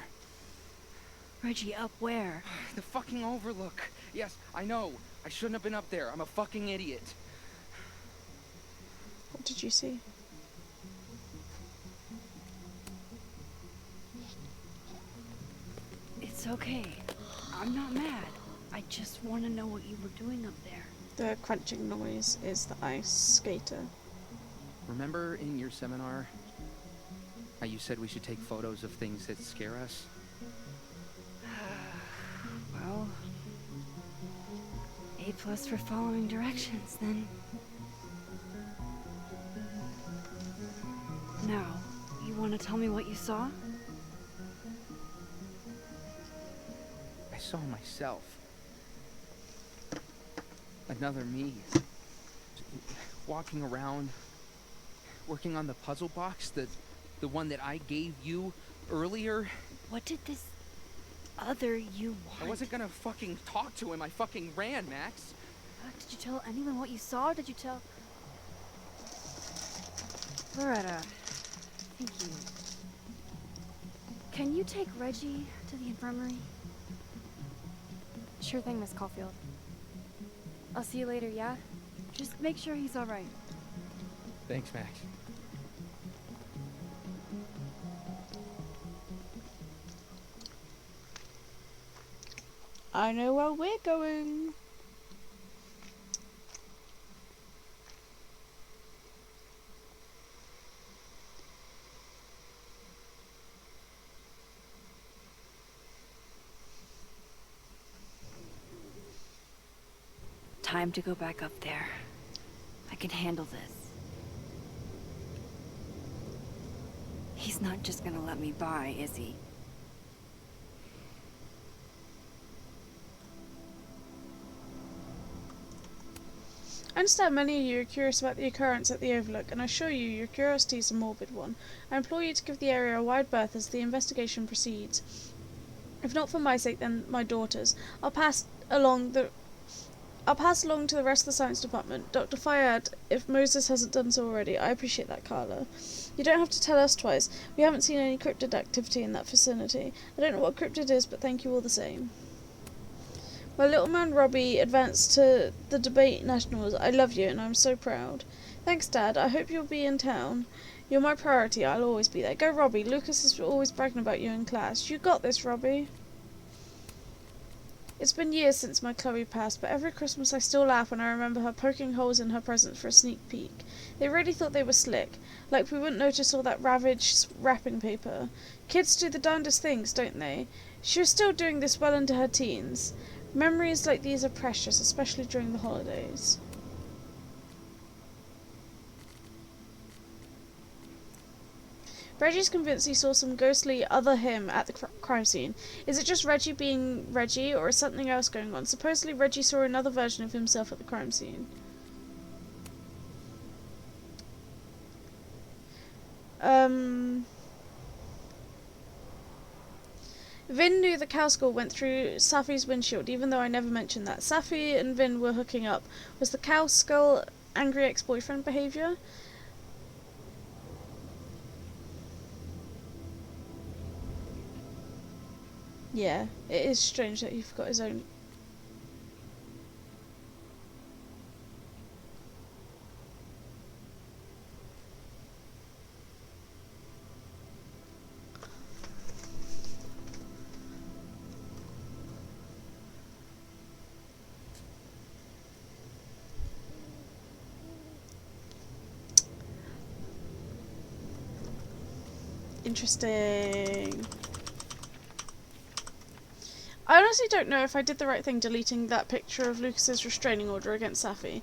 S2: Reggie, up where?
S16: The fucking overlook. Yes, I know. I shouldn't have been up there. I'm a fucking idiot.
S1: What did you see?
S2: It's okay. I'm not mad. I just want to know what you were doing up there.
S1: The crunching noise is the ice skater.
S16: Remember in your seminar how you said we should take photos of things that scare us?
S2: Well, A+ for following directions, then. Now, you want to tell me what you saw?
S16: I saw myself. Another me. Walking around, working on the puzzle box, the one that I gave you earlier.
S2: What did this other you want?
S16: I wasn't gonna fucking talk to him. I fucking ran, Max.
S2: Did you tell anyone what you saw? Did you tell... Loretta, thank you. Can you take Reggie to the infirmary?
S6: Sure thing, Miss Caulfield. I'll see you later, yeah?
S2: Just make sure he's alright.
S16: Thanks, Max.
S1: I know where we're going.
S2: Time to go back up there. I can handle this. He's not just gonna let me by, is he?
S1: I understand many of you are curious about the occurrence at the Overlook, and I assure you your curiosity is a morbid one. I implore you to give the area a wide berth as the investigation proceeds. If not for my sake, then my daughter's. I'll pass along to the rest of the science department. Dr. Fayad, if Moses hasn't done so already. I appreciate that, Carla. You don't have to tell us twice. We haven't seen any cryptid activity in that vicinity. I don't know what cryptid is, but thank you all the same. My little man Robbie advanced to the debate nationals. I love you, and I'm so proud. Thanks, Dad. I hope you'll be in town. You're my priority. I'll always be there. Go, Robbie. Lucas is always bragging about you in class. You got this, Robbie. It's been years since my Chloe passed, but every Christmas I still laugh when I remember her poking holes in her presents for a sneak peek. They really thought they were slick, like we wouldn't notice all that ravaged wrapping paper. Kids do the darndest things, don't they? She was still doing this well into her teens. Memories like these are precious, especially during the holidays. Reggie's convinced he saw some ghostly other him at the crime scene. Is it just Reggie being Reggie, or is something else going on? Supposedly Reggie saw another version of himself at the crime scene. Vin knew the cow skull went through Safi's windshield, even though I never mentioned that. Safi and Vin were hooking up. Was the cow skull angry ex-boyfriend behaviour? Yeah, it is strange that he forgot his own. Interesting. I honestly don't know if I did the right thing deleting that picture of Lucas's restraining order against Safi.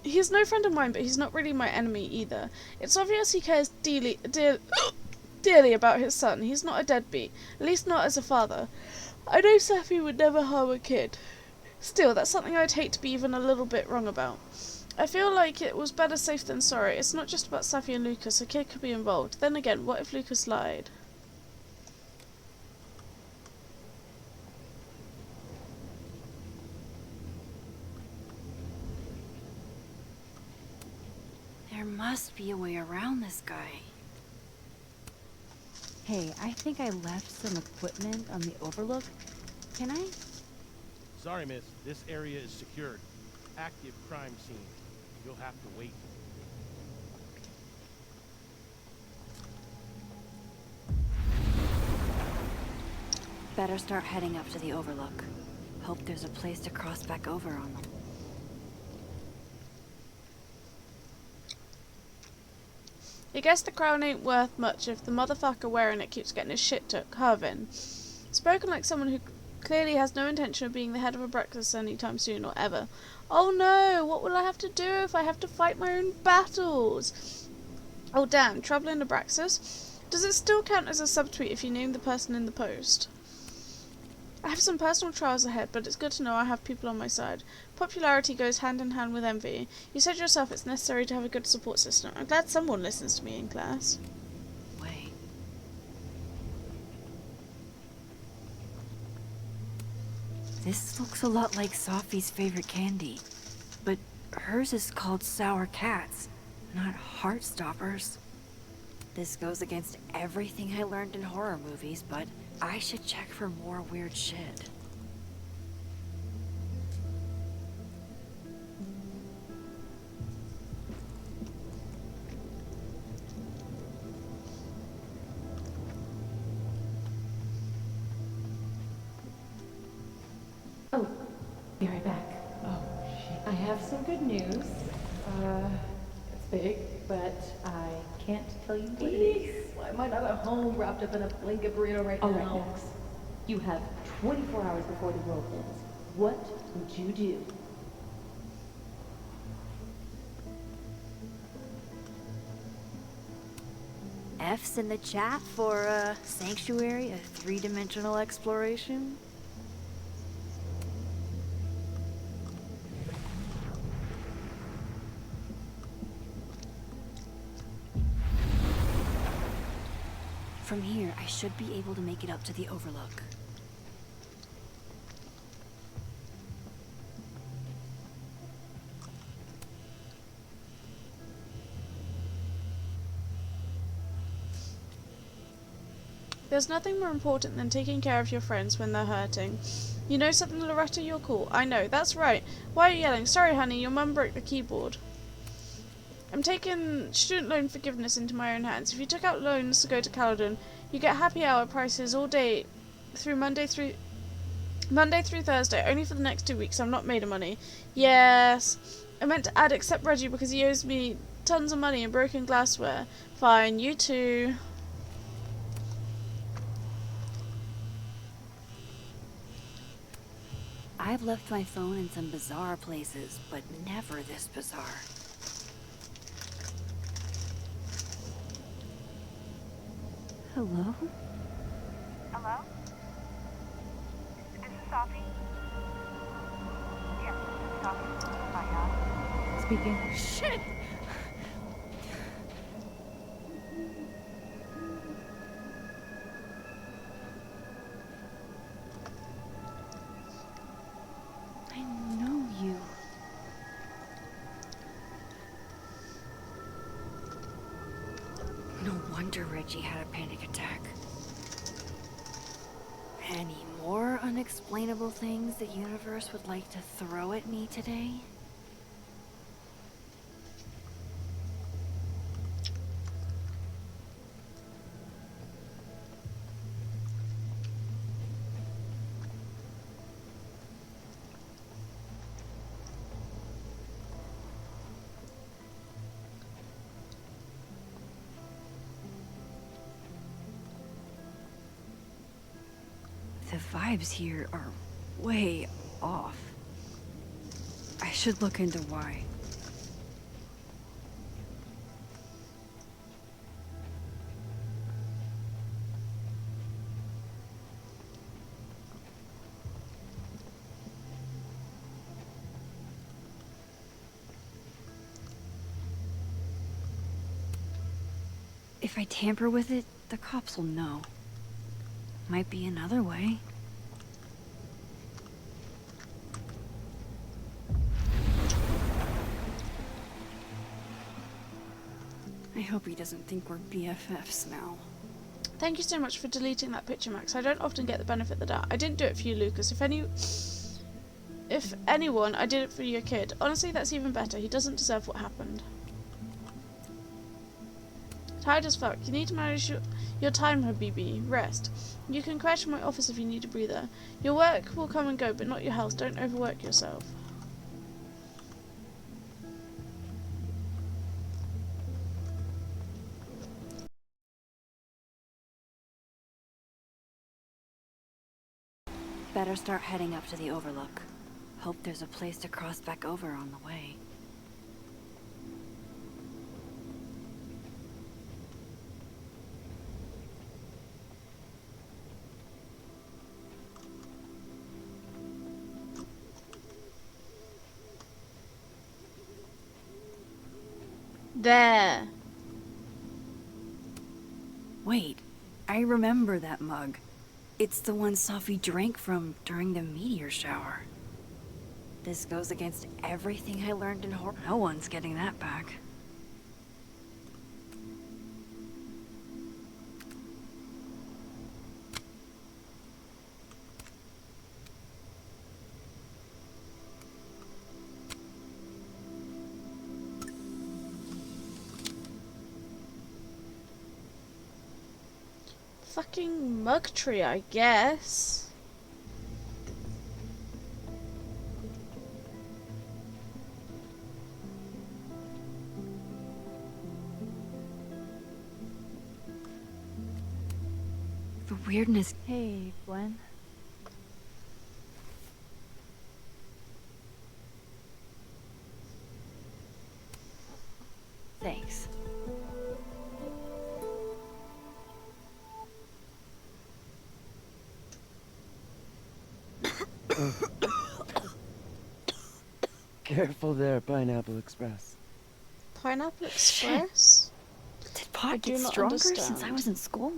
S1: He's no friend of mine, but he's not really my enemy either. It's obvious he cares dearly about his son. He's not a deadbeat, at least not as a father. I know Safi would never harm a kid. Still, that's something I'd hate to be even a little bit wrong about. I feel like it was better safe than sorry. It's not just about Safi and Lucas. A kid could be involved. Then again, what if Lucas lied?
S2: must be a way around this guy.
S11: Hey, I think I left some equipment on the overlook. Can I?
S20: Sorry, miss. This area is secured. Active crime scene. You'll have to wait.
S2: Better start heading up to the overlook. Hope there's a place to cross back over on them.
S1: I guess the crown ain't worth much if the motherfucker wearing it keeps getting his shit took. Hervin. Spoken like someone who clearly has no intention of being the head of a breakfast anytime soon or ever. Oh no, what will I have to do if I have to fight my own battles? Oh damn, trouble in Abraxas? Does it still count as a subtweet if you name the person in the post? I have some personal trials ahead, but it's good to know I have people on my side. Popularity goes hand in hand with envy. You said yourself it's necessary to have a good support system. I'm glad someone listens to me in class.
S2: Wait. This looks a lot like Sophie's favorite candy. But hers is called Sour Cats, not Heartstoppers. This goes against everything I learned in horror movies, but I should check for more weird shit.
S12: Oh, be right back. Oh, shit. I have some good news. It's big, but I can't tell you what it is. Why am I not at home wrapped up in a blanket burrito right now? All right, Max. You have 24 hours before the world ends. What would you do?
S2: F's in the chat for Sanctuary, a three-dimensional exploration. From here, I should be able to make it up to the overlook.
S1: There's nothing more important than taking care of your friends when they're hurting. You know something, Loretta? You're cool. I know, that's right. Why are you yelling? Sorry, honey, your mum broke the keyboard. I'm taking student loan forgiveness into my own hands. If you took out loans to go to Caledon, you get happy hour prices all day through Monday through Thursday, only for the next 2 weeks. I'm not made of money. Yes. I meant to add except Reggie because he owes me tons of money in broken glassware. Fine, you too.
S2: I've left my phone in some bizarre places, but never this bizarre. Hello?
S9: Hello? This is Sophie? Yes, this is Sophie. Hi,
S12: Speaking.
S2: Shit! I know you. No wonder Reggie had a panic attack. Any more unexplainable things the universe would like to throw at me today? The vibes here are way off. I should look into why. If I tamper with it, the cops will know. Might be another way. I hope he doesn't think we're BFFs now.
S1: Thank you so much for deleting that picture, Max. I don't often get the benefit of the doubt. I didn't do it for you, Lucas. If anyone, I did it for your kid. Honestly, that's even better. He doesn't deserve what happened. Tired as fuck. You need to manage your time, Habibi. Rest. You can crash in my office if you need a breather. Your work will come and go, but not your health. Don't overwork yourself.
S2: Better start heading up to the Overlook. Hope there's a place to cross back over on the way.
S1: There.
S2: Wait, I remember that mug. It's the one Sophie drank from during the meteor shower. This goes against everything I learned in horror. No one's getting that back.
S1: Fucking mug tree, I guess.
S2: The weirdness. Hey, Gwen. Thanks.
S19: Careful there, Pineapple Express.
S1: Pineapple Express?
S2: Did pot
S1: I do
S2: get
S1: not
S2: stronger since I
S1: understand.
S2: was in school?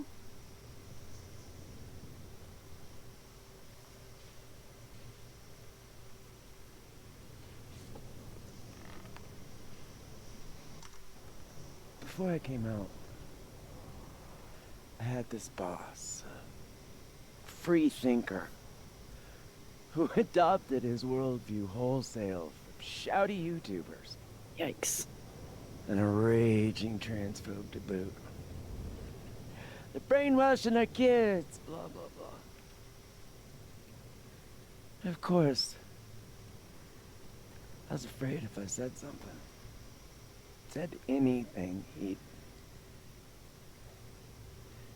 S19: Before I came out, I had this boss, a free thinker, who adopted his worldview wholesale from shouty YouTubers.
S2: Yikes.
S19: And a raging transphobe to boot. They're brainwashing our kids, blah, blah, blah. And of course, I was afraid if I said something, said anything, he'd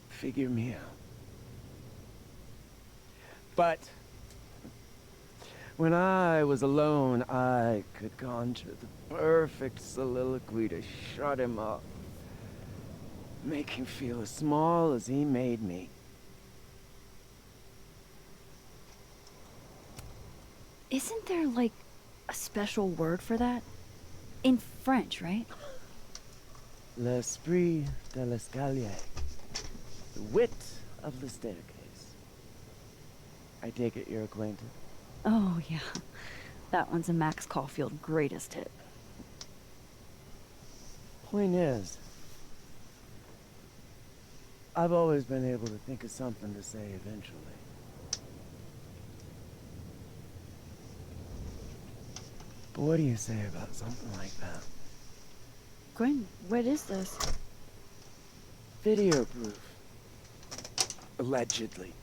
S19: figure me out. But when I was alone, I could conjure the perfect soliloquy to shut him up. Make him feel as small as he made me.
S2: Isn't there, like, a special word for that? In French, right?
S19: L'esprit de l'escalier. The wit of the staircase. I take it you're acquainted.
S2: Oh, yeah. That one's a Max Caulfield greatest hit.
S19: Point is, I've always been able to think of something to say eventually. But what do you say about something like that?
S2: Gwen, what is this?
S19: Video proof. Allegedly.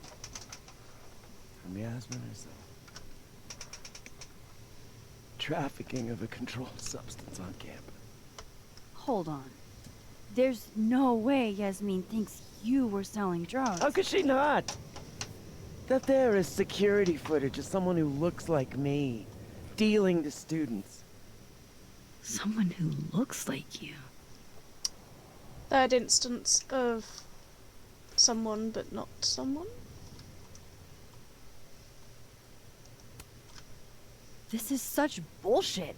S19: From Yasmin herself. Trafficking of a controlled substance on campus.
S2: Hold on. There's no way Yasmin thinks you were selling drugs.
S19: How could she not? That there is security footage of someone who looks like me, dealing to students.
S2: Someone who looks like you.
S1: Third instance of someone but not someone.
S2: This is such bullshit.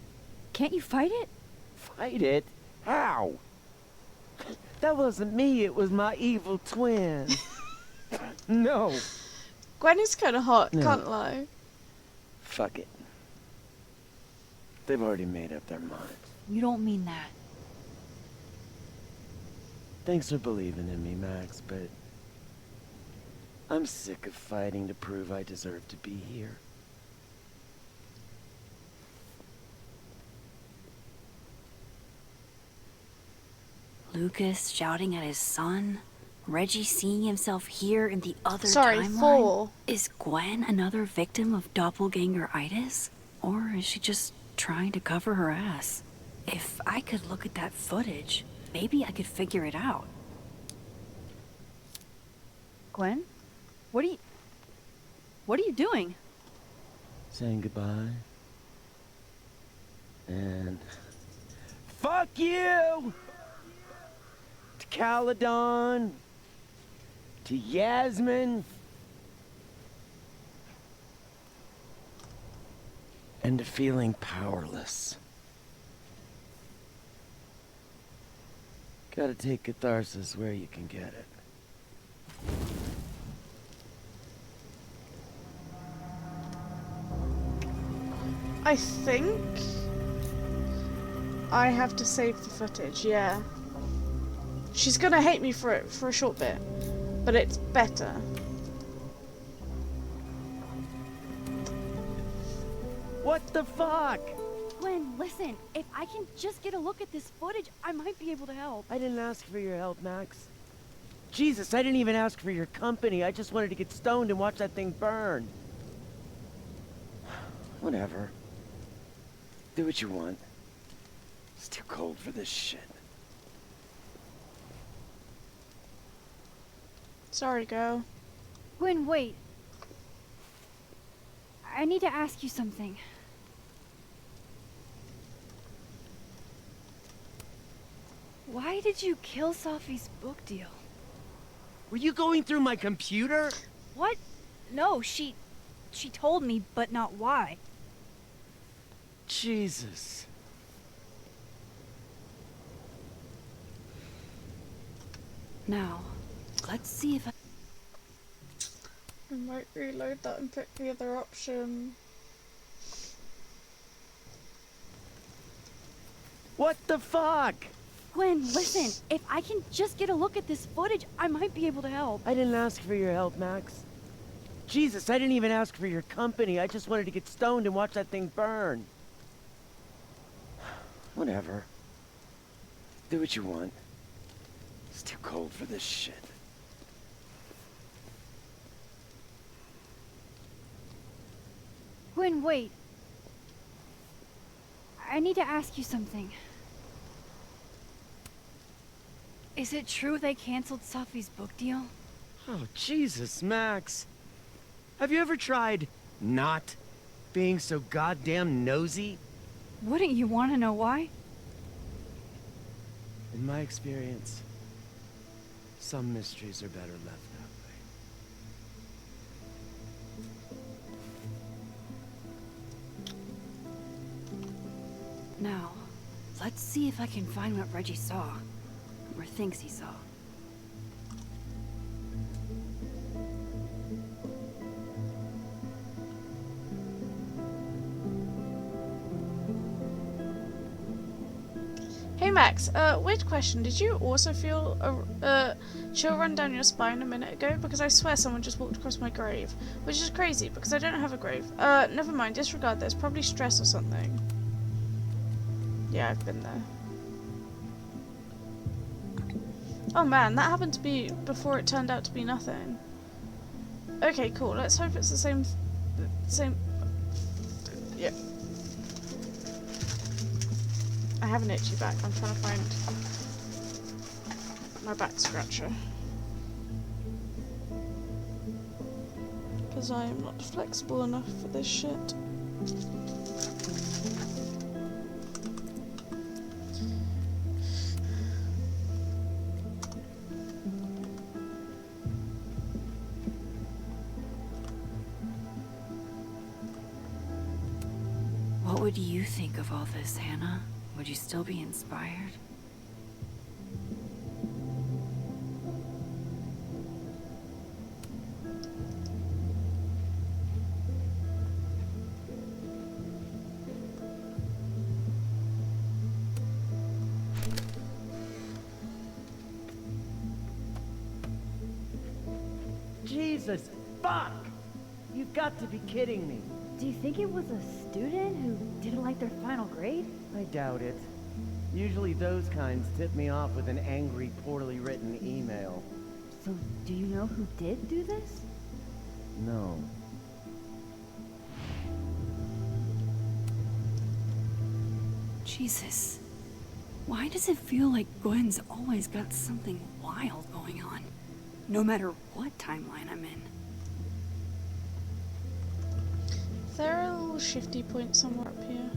S2: Can't you fight it?
S19: Fight it? How? That wasn't me, it was my evil twin. No.
S1: Gwen is kind of hot,
S19: No.
S1: can't lie.
S19: Fuck it. They've already made up their minds.
S2: You don't mean that.
S19: Thanks for believing in me, Max, but I'm sick of fighting to prove I deserve to be here.
S15: Lucas shouting at his son? Reggie seeing himself here in the other
S1: Sorry,
S15: timeline?
S1: 4.
S15: Is Gwen another victim of doppelganger-itis? Or is she just trying to cover her ass? If I could look at that footage, maybe I could figure it out.
S2: Gwen? What are you doing?
S19: Saying goodbye. And fuck you! To Caledon, to Yasmin, and to feeling powerless. Gotta take catharsis where you can get it.
S1: I think I have to save the footage, yeah. She's gonna hate me for it for a short bit, but it's better.
S19: What the fuck?
S2: Gwen, listen. If I can just get a look at this footage, I might be able to help.
S19: I didn't ask for your help, Max. Jesus, I didn't even ask for your company. I just wanted to get stoned and watch that thing burn. Whatever. Do what you want. It's too cold for this shit.
S1: Sorry, girl.
S2: Gwen, wait. I need to ask you something. Why did you kill Safi's book deal?
S19: Were you going through my computer?
S2: What? No, she told me, but not why.
S19: Jesus.
S15: Now, let's see if
S1: I might reload that and pick the other option.
S19: What the fuck?
S2: Gwen, listen. If I can just get a look at this footage, I might be able to help.
S19: I didn't ask for your help, Max. Jesus, I didn't even ask for your company. I just wanted to get stoned and watch that thing burn. Whatever. Do what you want. It's too cold for this shit.
S2: Gwen, wait. I need to ask you something. Is it true they canceled Safi's book deal?
S19: Oh, Jesus, Max. Have you ever tried not being so goddamn nosy?
S2: Wouldn't you want to know why?
S19: In my experience, some mysteries are better left that way.
S15: Now, let's see if I can find what Reggie saw. Or thinks he saw.
S1: Hey Max, weird question. Did you also feel a chill run down your spine a minute ago? Because I swear someone just walked across my grave. Which is crazy, because I don't have a grave. Never mind, disregard this. Probably stress or something. Yeah, I've been there. Oh man, that happened to be before it turned out to be nothing. Okay, cool. Let's hope it's the same... Yeah. I have an itchy back. I'm trying to find my back scratcher. Because I am not flexible enough for this shit.
S15: What would you think of all this, Hannah? Would you still be inspired?
S19: Jesus, fuck! You've got to be kidding me.
S2: Do you think it was a student who didn't like their final grade?
S19: I doubt it. Usually those kinds tip me off with an angry, poorly written email.
S2: So, do you know who did do this?
S19: No.
S2: Jesus. Why does it feel like Gwen's always got something wild going on? No matter what timeline I'm in.
S1: Is there a little shifty point somewhere up here?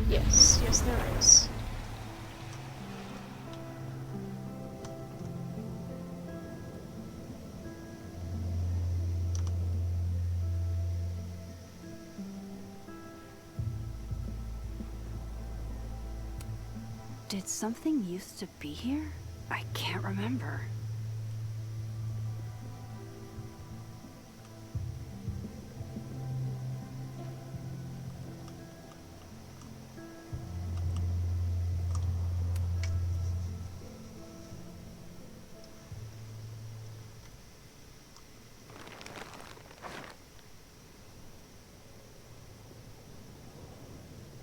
S1: Yes, yes there is.
S2: Did something used to be here? I can't remember.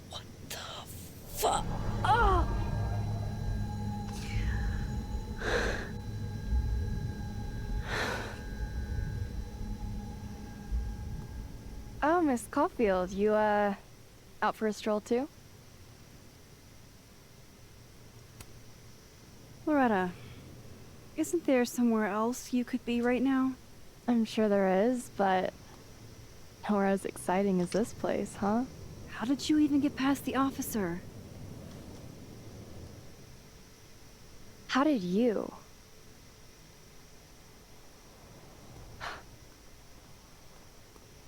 S2: What the fuck? Oh!
S13: Oh, Miss Caulfield, you, out for a stroll too?
S2: Loretta, isn't there somewhere else you could be right now?
S13: I'm sure there is, but nowhere as exciting as this place, huh?
S2: How did you even get past the officer?
S13: How did you?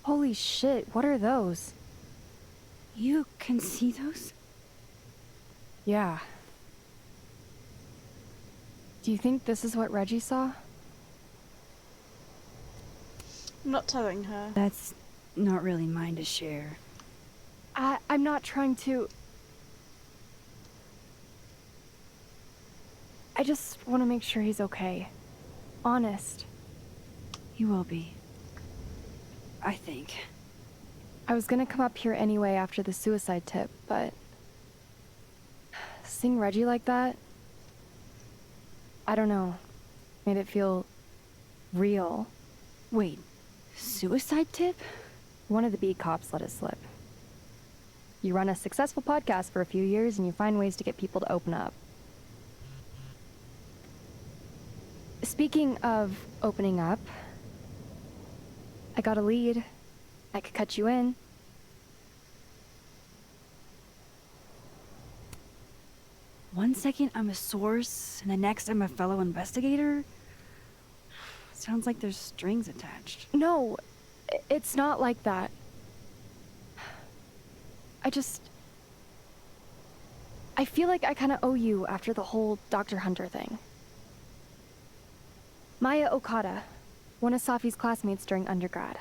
S13: Holy shit, what are those?
S2: You can see those?
S13: Yeah. Do you think this is what Reggie saw?
S1: I'm not telling her.
S2: That's not really mine to share.
S13: I'm not trying to... I just want to make sure he's okay. Honest.
S2: He will be. I think.
S13: I was gonna come up here anyway after the suicide tip, but... seeing Reggie like that... I don't know. Made it feel... real.
S2: Wait, suicide tip?
S13: One of the beat cops let it slip. You run a successful podcast for a few years and you find ways to get people to open up. Speaking of opening up, I got a lead. I could cut you in.
S2: One second I'm a source, and the next I'm a fellow investigator? Sounds like there's strings attached.
S13: No, it's not like that. I feel like I kinda owe you after the whole Dr. Hunter thing. Maya Okada, one of Safi's classmates during undergrad.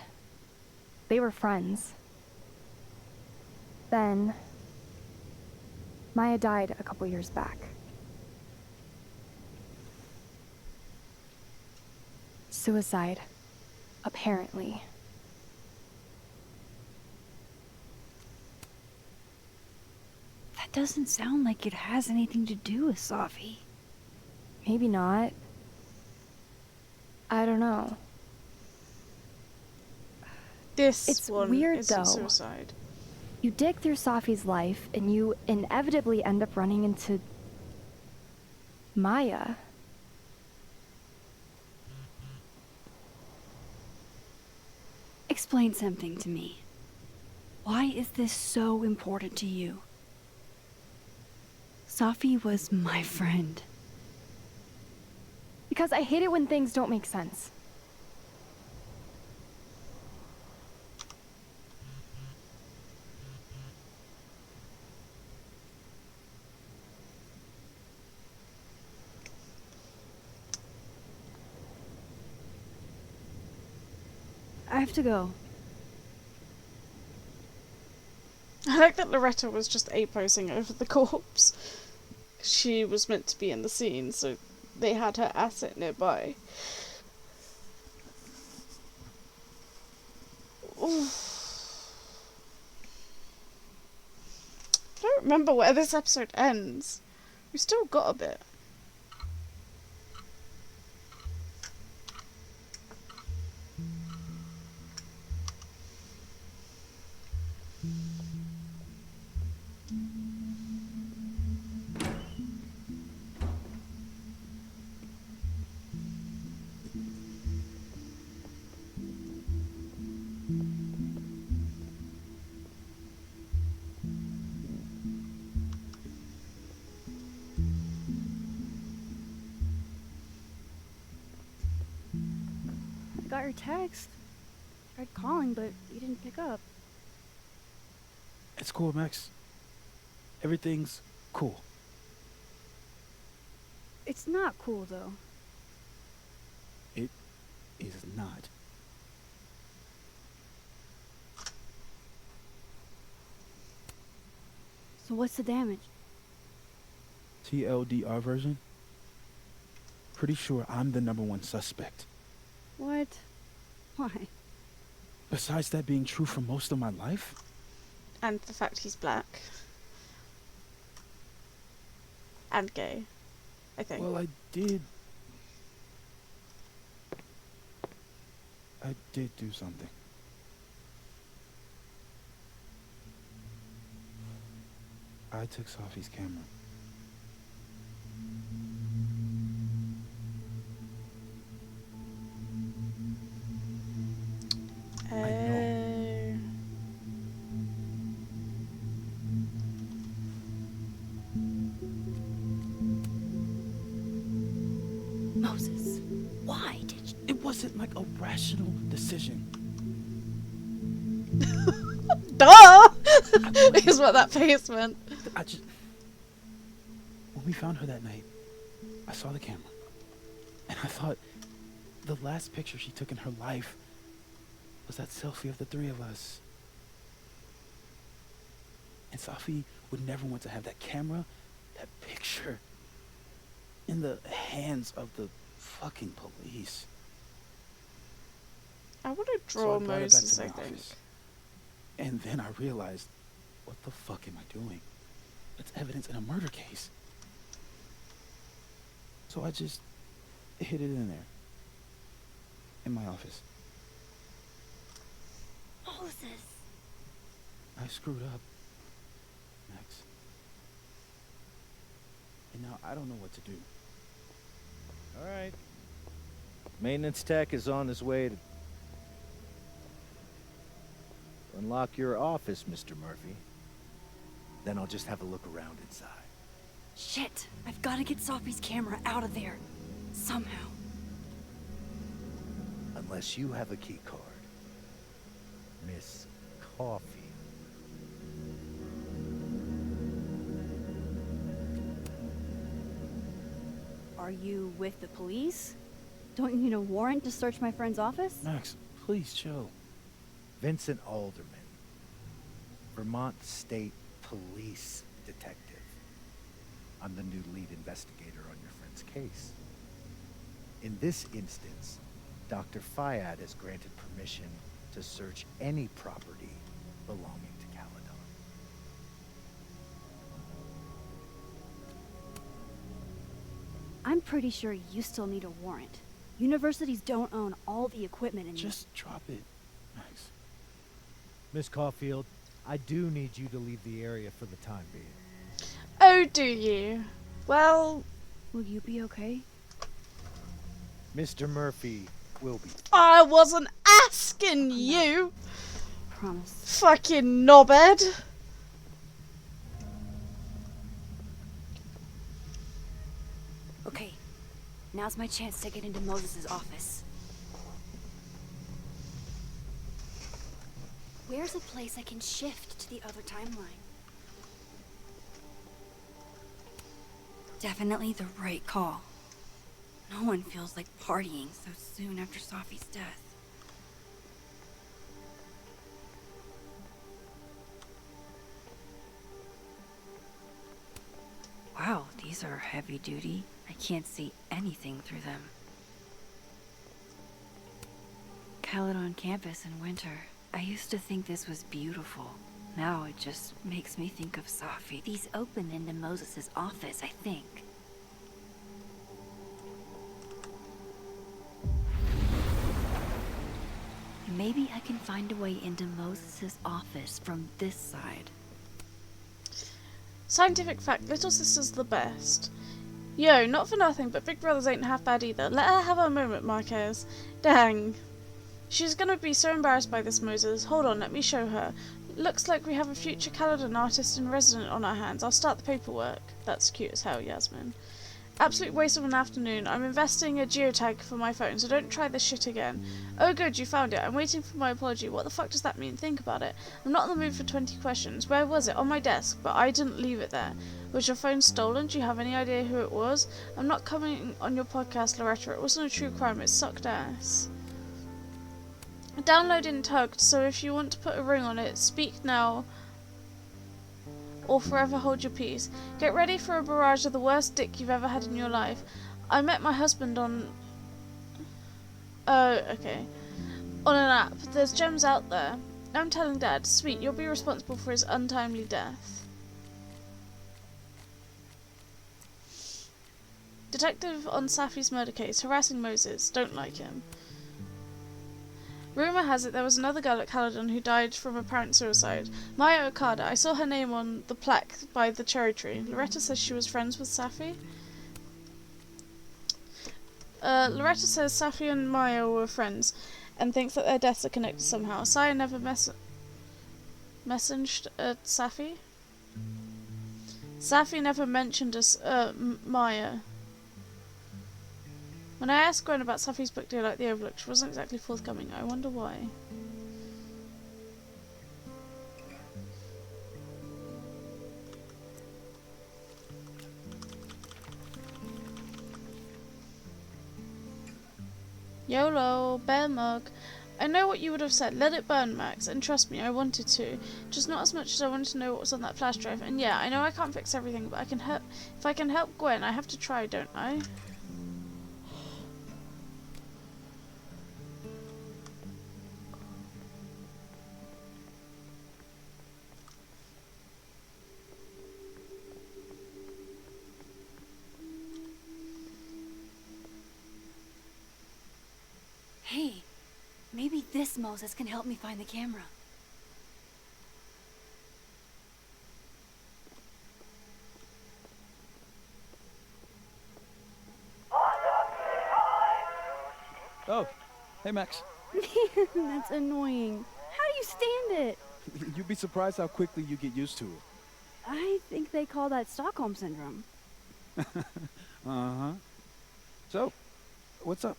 S13: They were friends. Then, Maya died a couple years back. Suicide, apparently.
S2: That doesn't sound like it has anything to do with Safi.
S13: Maybe not. I don't know.
S1: It's
S13: weird
S1: isn't
S13: though.
S1: suicide.
S13: You dig through Safi's life, and you inevitably end up running into... Maya.
S2: Explain something to me. Why is this so important to you? Safi was my friend.
S13: Because I hate it when things don't make sense.
S2: I have to go.
S1: I like that Loretta was just A-posing over the corpse. She was meant to be in the scene, so they had her asset nearby. Oof. I don't remember where this episode ends. We still got a bit.
S6: I got your text. Tried calling, but you didn't pick up.
S4: It's cool, Max. Everything's cool.
S6: It's not cool, though.
S4: It is not.
S6: So what's the damage?
S4: TLDR version? Pretty sure I'm the #1 suspect.
S6: What? Why?
S4: Besides that being true for most of my life?
S1: And the fact he's black. And gay, I think.
S4: Well, I did do something. I took Sophie's camera.
S2: Moses, why did you?
S4: It wasn't like a rational decision.
S1: Duh! Is what that face meant.
S4: When we found her that night, I saw the camera. And I thought the last picture she took in her life was that selfie of the three of us. And Sophie would never want to have that camera, that picture, in the hands of the fucking police.
S1: I want to
S4: So
S1: draw
S4: I brought it back
S1: Moses,
S4: to my
S1: I think.
S4: office. And then I realized, what the fuck am I doing? That's evidence in a murder case. So I just hid it in there. In my office.
S2: Moses.
S4: I screwed up, Max. And now I don't know what to do.
S18: All right. Maintenance tech is on his way to unlock your office, Mr. Murphy. Then I'll just have a look around inside.
S2: Shit! I've got to get Sophie's camera out of there. Somehow.
S18: Unless you have a key card. Miss Coffee.
S6: Are you with the police? Don't you need a warrant to search my friend's office?
S4: Max, please chill.
S18: Vincent Alderman. Vermont State Police Detective. I'm the new lead investigator on your friend's case. In this instance, Dr. Fayad has granted permission to search any property belonging to Caledon.
S6: I'm pretty sure you still need a warrant. Universities don't own all the equipment in
S4: Just drop it, Max.
S18: Miss Caulfield, I do need you to leave the area for the time being.
S1: Oh, do you? Well...
S6: Will you be okay?
S18: Mr. Murphy will be.
S1: I wasn't asking you!
S6: Promise.
S1: Fucking knobhead!
S2: Okay, now's my chance to get into Moses' office. Where's a place I can shift to the other timeline? Definitely the right call. No one feels like partying so soon after Sophie's death. Wow, these are heavy duty. I can't see anything through them. Khaled on campus in winter. I used to think this was beautiful. Now it just makes me think of Safi. These open into Moses' office, I think. Maybe I can find a way into Moses' office from this side.
S1: Scientific fact, little sister's the best. Yo, not for nothing, but Big Brothers ain't half bad either. Let her have her moment, Marquez. Dang. She's gonna be so embarrassed by this, Moses. Hold on, let me show her. Looks like we have a future Caledon artist in resident on our hands. I'll start the paperwork. That's cute as hell, Yasmin. Absolute waste of an afternoon. I'm investing a geotag for my phone, so don't try this shit again. Oh good, you found it. I'm waiting for my apology. What the fuck does that mean? Think about it. I'm not in the mood for 20 questions. Where was it? On my desk, but I didn't leave it there. Was your phone stolen? Do you have any idea who it was? I'm not coming on your podcast, Loretta. It wasn't a true crime. It sucked ass. Download in tugged, so if you want to put a ring on it, speak now or forever hold your peace. Get ready for a barrage of the worst dick you've ever had in your life. I met my husband on... Oh, okay. On an app. There's gems out there. I'm telling Dad. Sweet, you'll be responsible for his untimely death. Detective on Safi's murder case. Harassing Moses. Don't like him. Rumour has it there was another girl at Caledon who died from apparent suicide. Maya Okada. I saw her name on the plaque by the cherry tree. Loretta says she was friends with Safi. Loretta says Safi and Maya were friends and thinks that their deaths are connected somehow. Saya never messaged Safi. Safi never mentioned us, Maya. When I asked Gwen about Safi's book deal at the Overlook, she wasn't exactly forthcoming. I wonder why. YOLO, bear mug. I know what you would have said. Let it burn, Max. And trust me, I wanted to. Just not as much as I wanted to know what was on that flash drive. And yeah, I know I can't fix everything, but I can help. If I can help Gwen, I have to try, don't I?
S2: Hey, maybe this Moses can help me find the camera.
S10: Oh, hey Max.
S6: That's annoying. How do you stand it?
S10: You'd be surprised how quickly you get used to it.
S6: I think they call that Stockholm Syndrome.
S10: Uh-huh. So, what's up?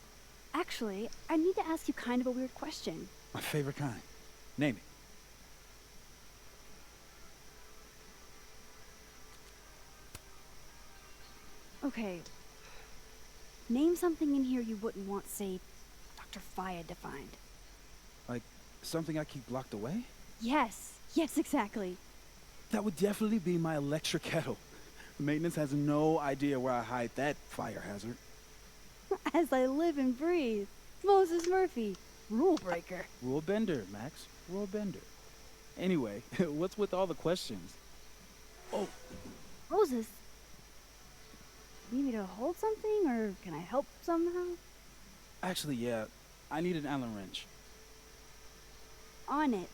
S6: Actually, I need to ask you kind of a weird question.
S10: My favorite kind. Name it.
S6: Okay. Name something in here you wouldn't want, say, Dr. Fayed to find.
S10: Like, something I keep locked away?
S6: Yes, exactly.
S4: That would definitely be my electric kettle. Maintenance has no idea where I hide that fire hazard.
S6: As I live and breathe. Moses Murphy, rule breaker.
S4: Rule bender, Max. Rule bender. Anyway, what's with all the questions? Oh,
S6: Moses, you need me to hold something, or can I help somehow?
S4: actually, yeah. I need an Allen wrench.
S6: On it.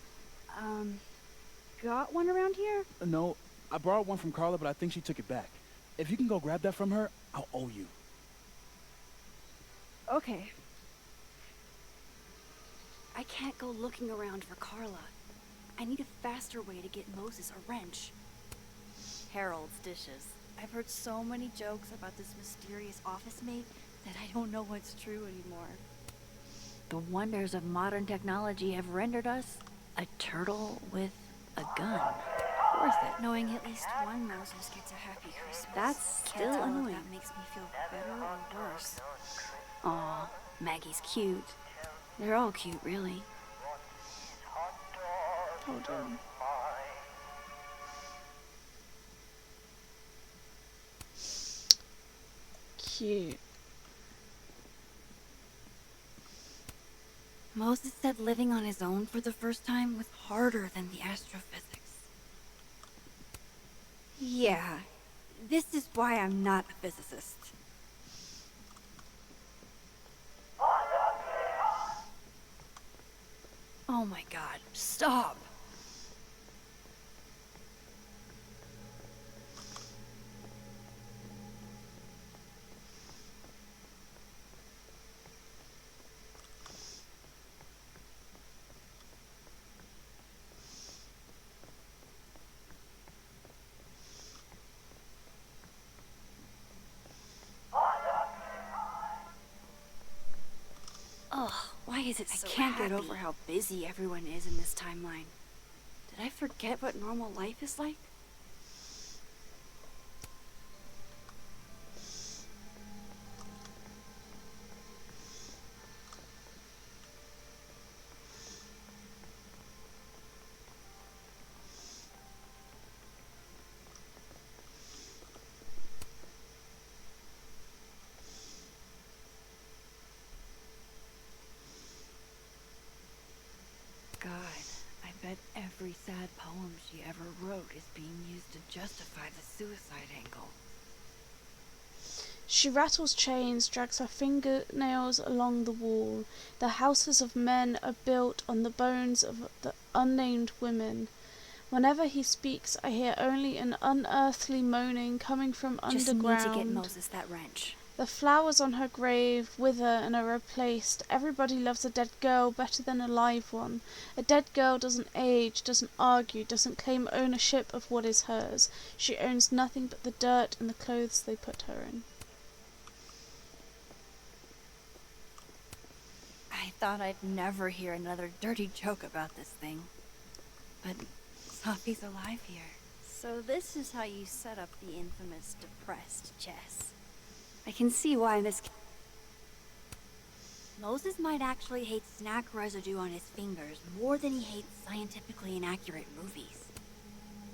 S6: Got one around here?
S4: No, I borrowed one from Carla, but I think she took it back. If you can go grab that from her, I'll owe you.
S6: Okay.
S2: I can't go looking around for Carla. I need a faster way to get Moses a wrench. Harold's dishes. I've heard so many jokes about this mysterious office mate that I don't know what's true anymore. The wonders of modern technology have rendered us a turtle with a gun. Worth it, knowing at least one Moses gets a happy Christmas.
S6: That's
S2: Can't
S6: still
S2: tell if
S6: annoying.
S2: that makes me feel better or worse. Aw, Maggie's cute. They're all cute, really.
S1: Hold on. cute.
S15: Moses said living on his own for the first time was harder than the astrophysics. Yeah, this is why I'm not a physicist. Oh my god, stop! Ugh, why is it so I can't get over how busy everyone is in this timeline. Did I forget what normal life is like? God, I bet every sad poem she ever wrote is being used to justify the suicide angle.
S1: She rattles chains, drags her fingernails along the wall. The houses of men are built on the bones of the unnamed women. Whenever he speaks, I hear only an unearthly moaning coming from
S15: Just
S1: underground.
S15: need to get Moses that wrench.
S1: The flowers on her grave wither and are replaced. Everybody loves a dead girl better than a live one. A dead girl doesn't age, doesn't argue, doesn't claim ownership of what is hers. She owns nothing but the dirt and the clothes they put her in.
S15: I thought I'd never hear another dirty joke about this thing. But Sophie's alive here. So this is how you set up the infamous depressed Jess. I can see why this... Moses might actually hate snack residue on his fingers more than he hates scientifically inaccurate movies.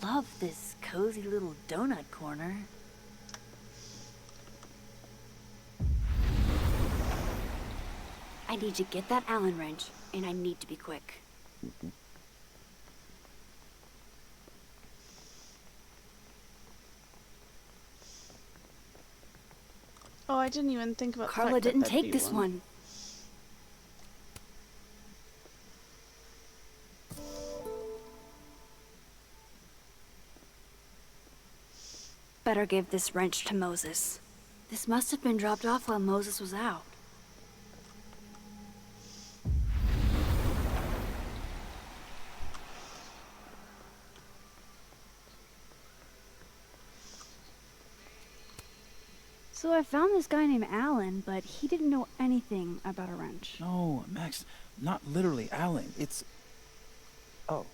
S15: Love this cozy little donut corner. I need to get that Allen wrench, and I need to be quick.
S1: Oh, I didn't even think about
S15: Carla
S1: the fact
S15: didn't
S1: that there'd
S15: take
S1: be
S15: this one. Better give this wrench to Moses. This must have been dropped off while Moses was out.
S6: So I found this guy named Alan, but he didn't know anything about a wrench.
S4: No, Max, not literally Alan. It's... Oh.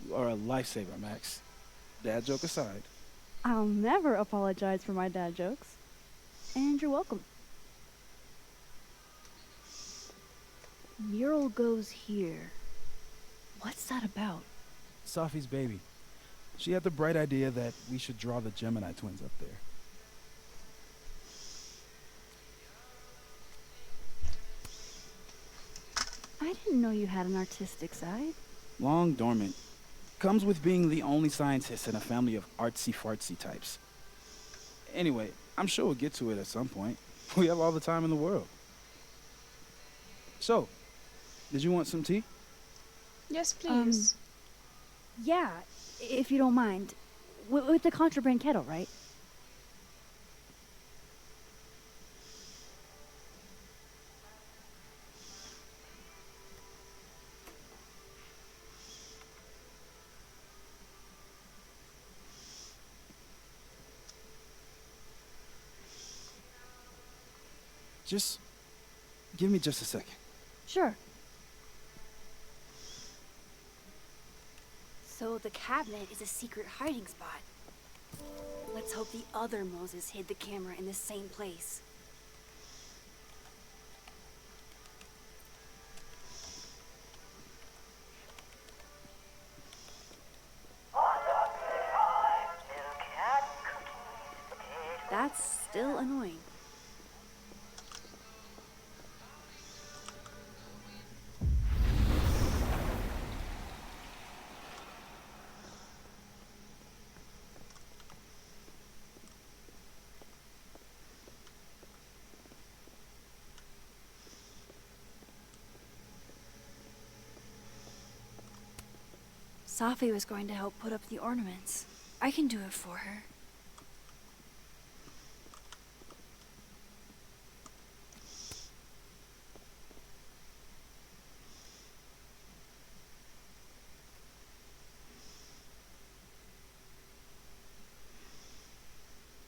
S4: You are a lifesaver, Max. Dad joke aside.
S6: I'll never apologize for my dad jokes. And you're welcome. Mural goes here. What's that about?
S4: Sophie's baby. She had the bright idea that we should draw the Gemini twins up there.
S6: I didn't know you had an artistic side.
S4: Long dormant. Comes with being the only scientist in a family of artsy-fartsy types. Anyway, I'm sure we'll get to it at some point. We have all the time in the world. So, did you want some tea?
S1: Yes, please.
S6: Yeah, if you don't mind. With the contraband kettle, right?
S4: Just give me just a second.
S6: Sure.
S15: So the cabinet is a secret hiding spot. Let's hope the other Moses hid the camera in the same place.
S2: That's still annoying. Safi was going to help put up the ornaments. I can do it for her.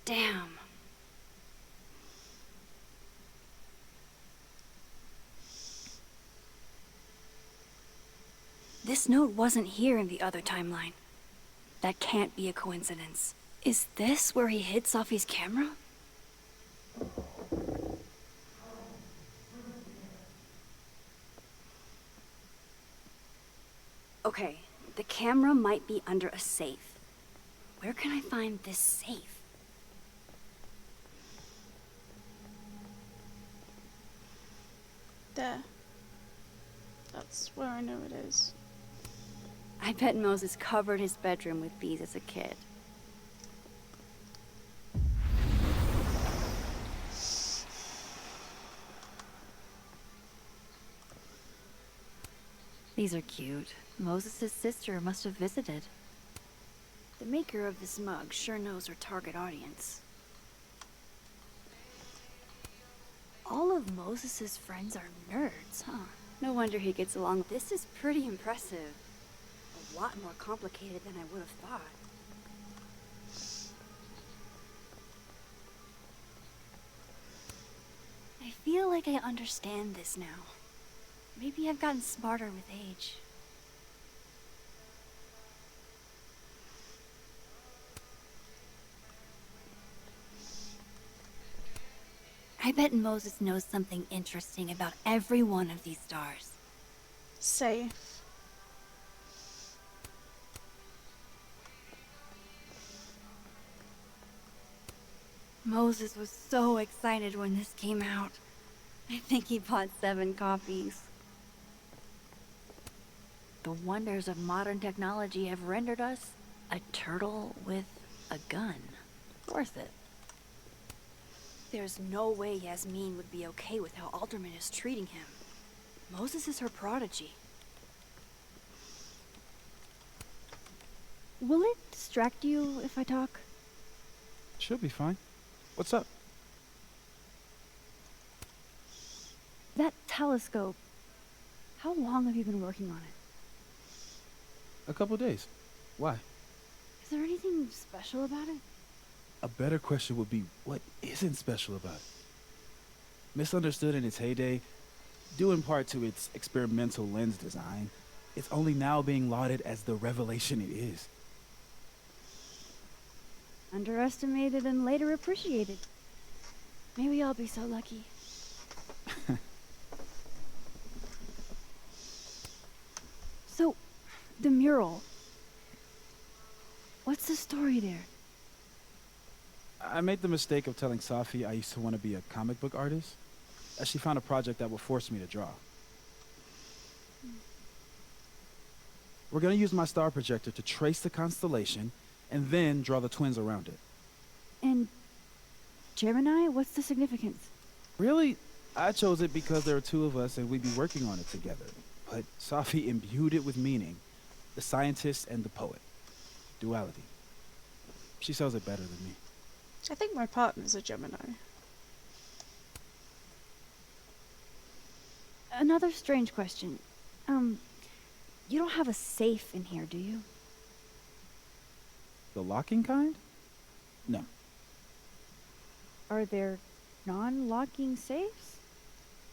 S2: Damn. This note wasn't here in the other timeline. That can't be a coincidence. Is this where he hid Safi's camera? Okay, the camera might be under a safe. Where can I find this safe?
S1: There. That's where I know it is.
S2: I bet Moses covered his bedroom with these as a kid. These are cute. Moses' sister must have visited. The maker of this mug sure knows her target audience. All of Moses' friends are nerds, huh? No wonder he gets along. This is pretty impressive. A lot more complicated than I would have thought. I feel like I understand this now. Maybe I've gotten smarter with age. I bet Moses knows something interesting about every one of these stars.
S1: Safe.
S2: Moses was so excited when this came out. I think he bought 7 copies. The wonders of modern technology have rendered us a turtle with a gun. Worth it. There's no way Yasmin would be okay with how Alderman is treating him. Moses is her prodigy. Will it distract you if I talk?
S4: She'll be fine. What's up?
S2: That telescope, how long have you been working on it?
S4: A couple days. Why?
S2: Is there anything special about it?
S4: A better question would be, what isn't special about it? Misunderstood in its heyday, due in part to its experimental lens design, it's only now being lauded as the revelation it is.
S2: Underestimated and later appreciated. Maybe I'll be so lucky. So, the mural. What's the story there?
S4: I made the mistake of telling Safi I used to want to be a comic book artist, as she found a project that would force me to draw. We're going to use my star projector to trace the constellation and then draw the twins around it.
S2: And Gemini, what's the significance?
S4: Really, I chose it because there are 2 of us and we'd be working on it together. But Safi imbued it with meaning. The scientist and the poet. Duality. She sells it better than me.
S1: I think my partner's a Gemini.
S2: Another strange question. You don't have a safe in here, do you?
S4: The locking kind? No.
S2: Are there non-locking safes?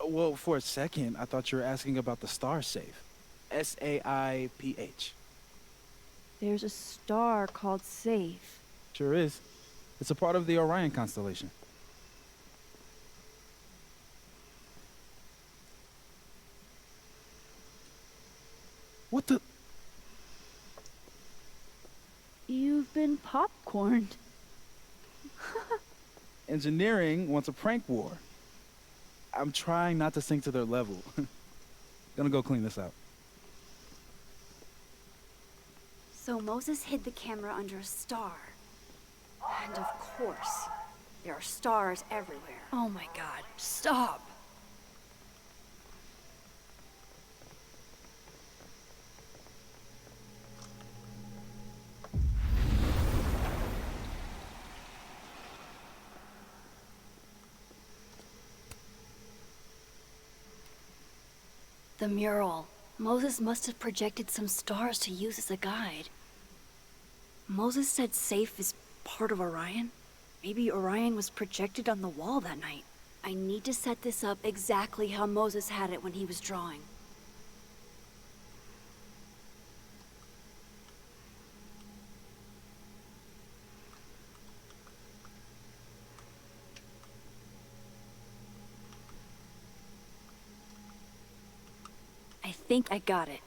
S4: Well, for a second, I thought you were asking about the star safe. S-A-I-P-H.
S2: There's a star called Safe.
S4: Sure is. It's a part of the Orion constellation. What the?
S2: You've been popcorned.
S4: engineering wants a prank war. I'm trying not to sink to their level. Gonna go clean this out.
S15: So Moses hid the camera under a star. And of course, there are stars everywhere. Oh my god, stop! The mural. Moses must have projected some stars to use as a guide. Moses said Safe is part of Orion? Maybe Orion was projected on the wall that night. I need to set this up exactly how Moses had it when he was drawing. I think I got it.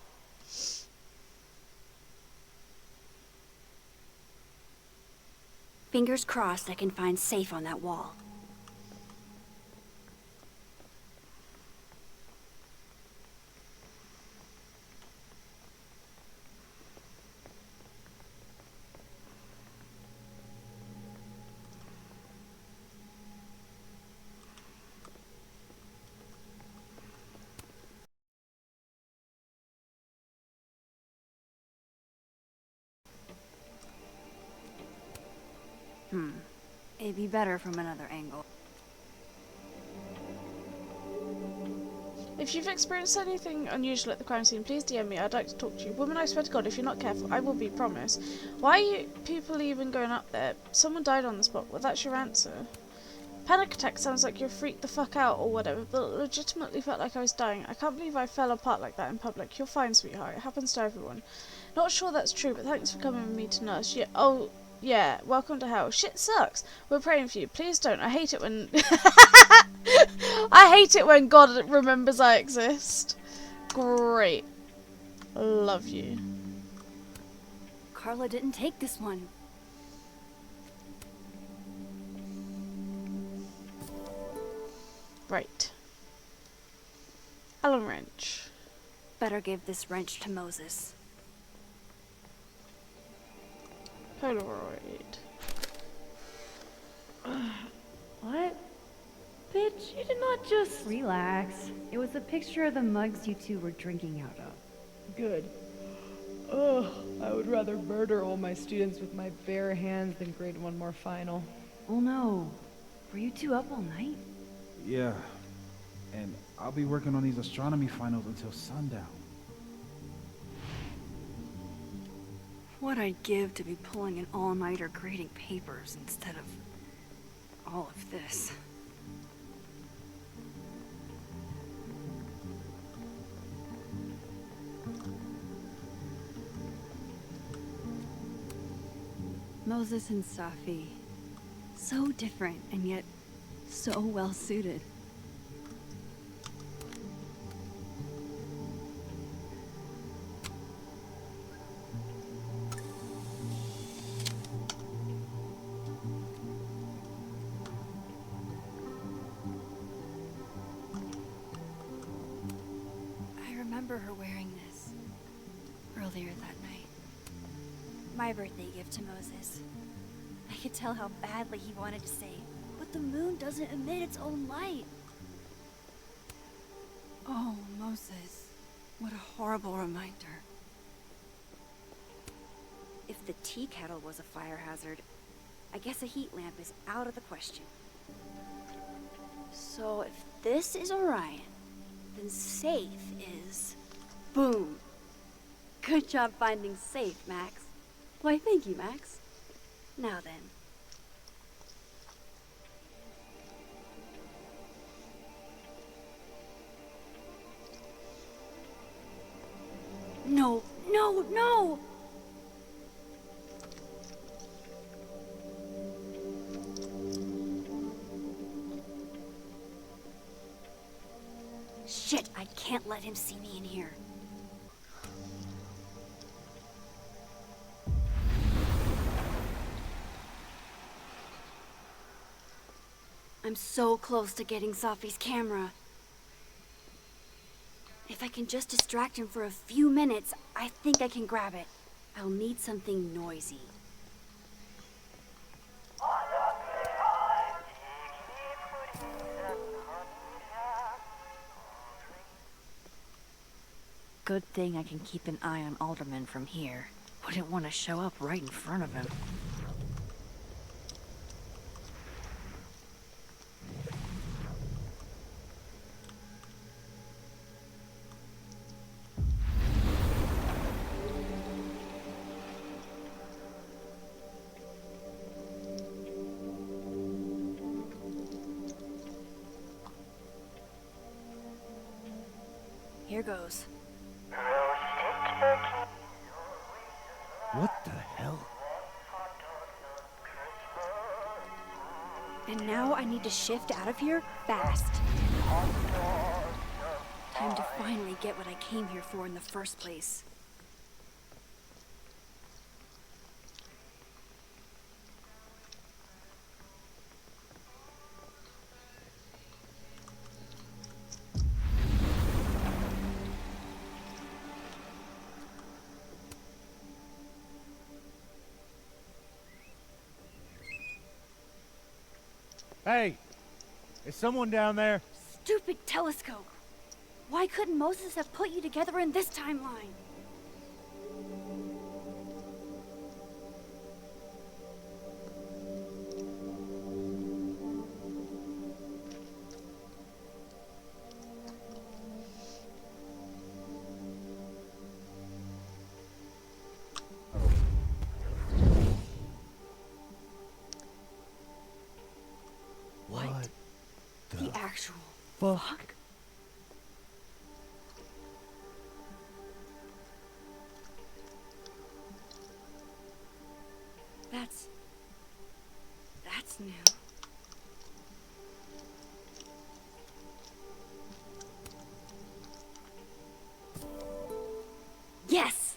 S15: Fingers crossed I can find Safe on that wall. It'd be better from another angle.
S1: If you've experienced anything unusual at the crime scene, please DM me. I'd like to talk to you. Woman, I swear to God, if you're not careful, I will be, promise. Why are you people even going up there? Someone died on the spot. Well, that's your answer. Panic attack sounds like you're freaked the fuck out or whatever, but it legitimately felt like I was dying. I can't believe I fell apart like that in public. You're fine, sweetheart. It happens to everyone. Not sure that's true, but thanks for coming with me to nurse. Yeah, oh, yeah, welcome to hell. Shit sucks. We're praying for you. Please don't. I hate it when... I hate it when God remembers I exist. Great. Love you.
S15: Carla didn't take this one.
S1: Right. Allen wrench.
S15: Better give this wrench to Moses.
S1: Polaroid.
S2: What? Bitch, you did not just... Relax. It was a picture of the mugs you two were drinking out of.
S12: Good. Ugh, I would rather murder all my students with my bare hands than grade one more final.
S2: Oh no. Were you two up all night?
S4: Yeah. And I'll be working on these astronomy finals until sundown.
S15: What I'd give to be pulling an all-nighter grading papers instead of all of this. Moses and Safi. So different and yet so well suited. I remember her wearing this earlier that night. My birthday gift to Moses. I could tell how badly he wanted to say, but the moon doesn't emit its own light. Oh, Moses. What a horrible reminder. If the tea kettle was a fire hazard, I guess a heat lamp is out of the question. So if this is Orion, then Safe is... Boom! Good job finding Safe, Max. Why, thank you, Max. Now then. No, no, no! Shit, I can't let him see me in here. I'm so close to getting Safi's camera. If I can just distract him for a few minutes, I think I can grab it. I'll need something noisy. Good thing I can keep an eye on Alderman from here. Wouldn't want to show up right in front of him. Here goes.
S18: What the hell?
S15: And now I need to shift out of here fast. Time to finally get what I came here for in the first place.
S18: Hey! Is someone down there?
S15: Stupid telescope! Why couldn't Moses have put you together in this timeline?
S18: What
S15: The actual
S18: fuck?
S15: That's new. Yes!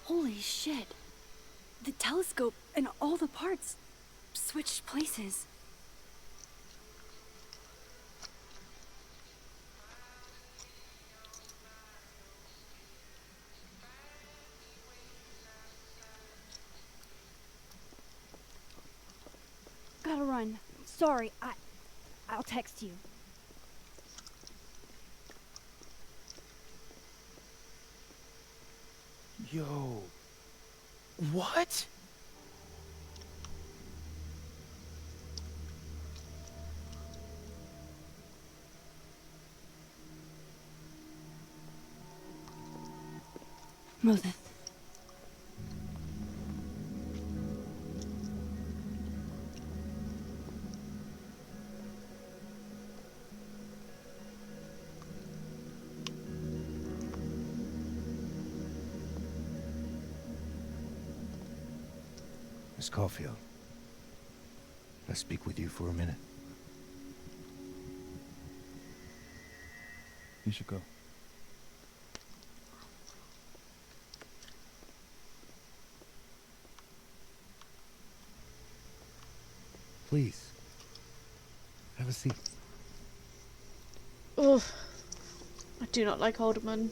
S15: Holy shit. The telescope and all the parts switched places.
S2: Gotta run. Sorry, I'll text you.
S4: Yo. What?
S2: Moses.
S18: Miss Caulfield, can I speak with you for a minute?
S4: You should go.
S18: Please. Have a seat.
S1: Ugh. I do not like Alderman.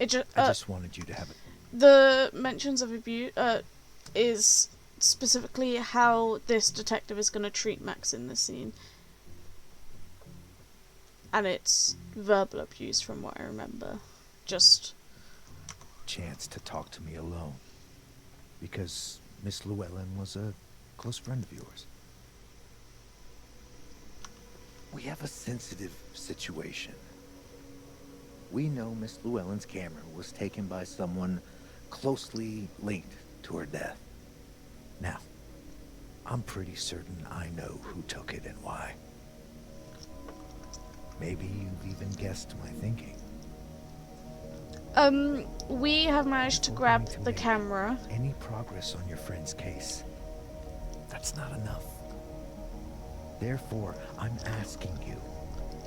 S18: I just wanted you to have it.
S1: The mentions of abuse is specifically how this detective is going to treat Max in this scene. And it's verbal abuse from what I remember. Just
S18: Chance to talk to me alone. Because Miss Llewellyn was a close friend of yours. We have a sensitive situation. We know Miss Llewellyn's camera was taken by someone closely linked to her death. Now, I'm pretty certain I know who took it and why. Maybe you've even guessed my thinking.
S1: We have managed to grab the camera.
S18: Any progress on your friend's case? That's not enough. Therefore, I'm asking you.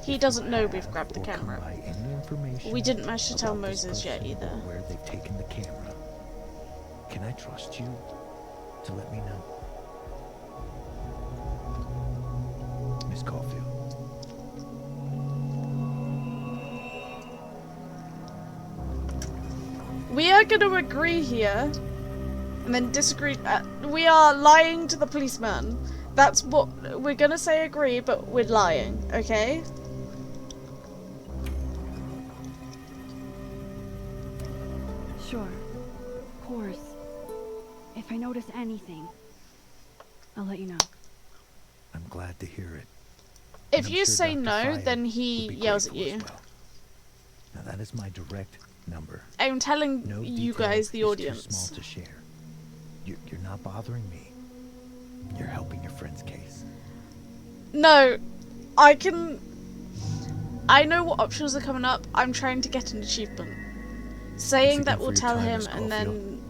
S1: He doesn't know we've grabbed the
S18: Or come
S1: camera.
S18: by any information
S1: We didn't manage to tell
S18: about this
S1: Moses yet
S18: person or
S1: either.
S18: where they've taken the camera. Can I trust you to let me know? Miss Caulfield.
S1: We are going to agree here, and then disagree. We are lying to the policeman. That's what we're going to say. Agree, but we're lying. Okay.
S2: Sure. Of course. If I notice anything, I'll let you know.
S18: I'm glad to hear it.
S1: If you say no, then he yells at you.
S18: Now that is my direct number.
S1: I'm telling
S18: No
S1: you
S18: detail
S1: guys, the
S18: is
S1: audience.
S18: too small to share. You're not bothering me. You're helping your friend's case.
S1: No, I know what options are coming up. I'm trying to get an achievement. Saying that will tell him and then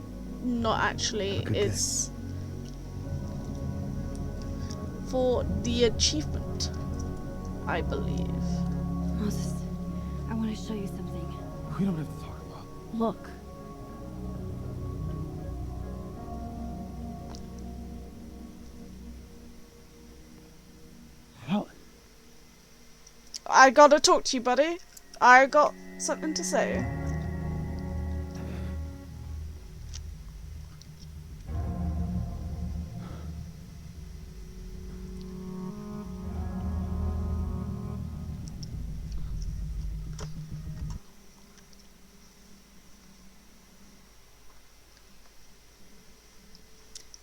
S1: not actually is for the achievement, I believe.
S2: Moses, I want to show you something.
S4: We don't have to talk about.
S2: Look.
S4: Hell.
S1: I gotta talk to you, buddy. I got something to say.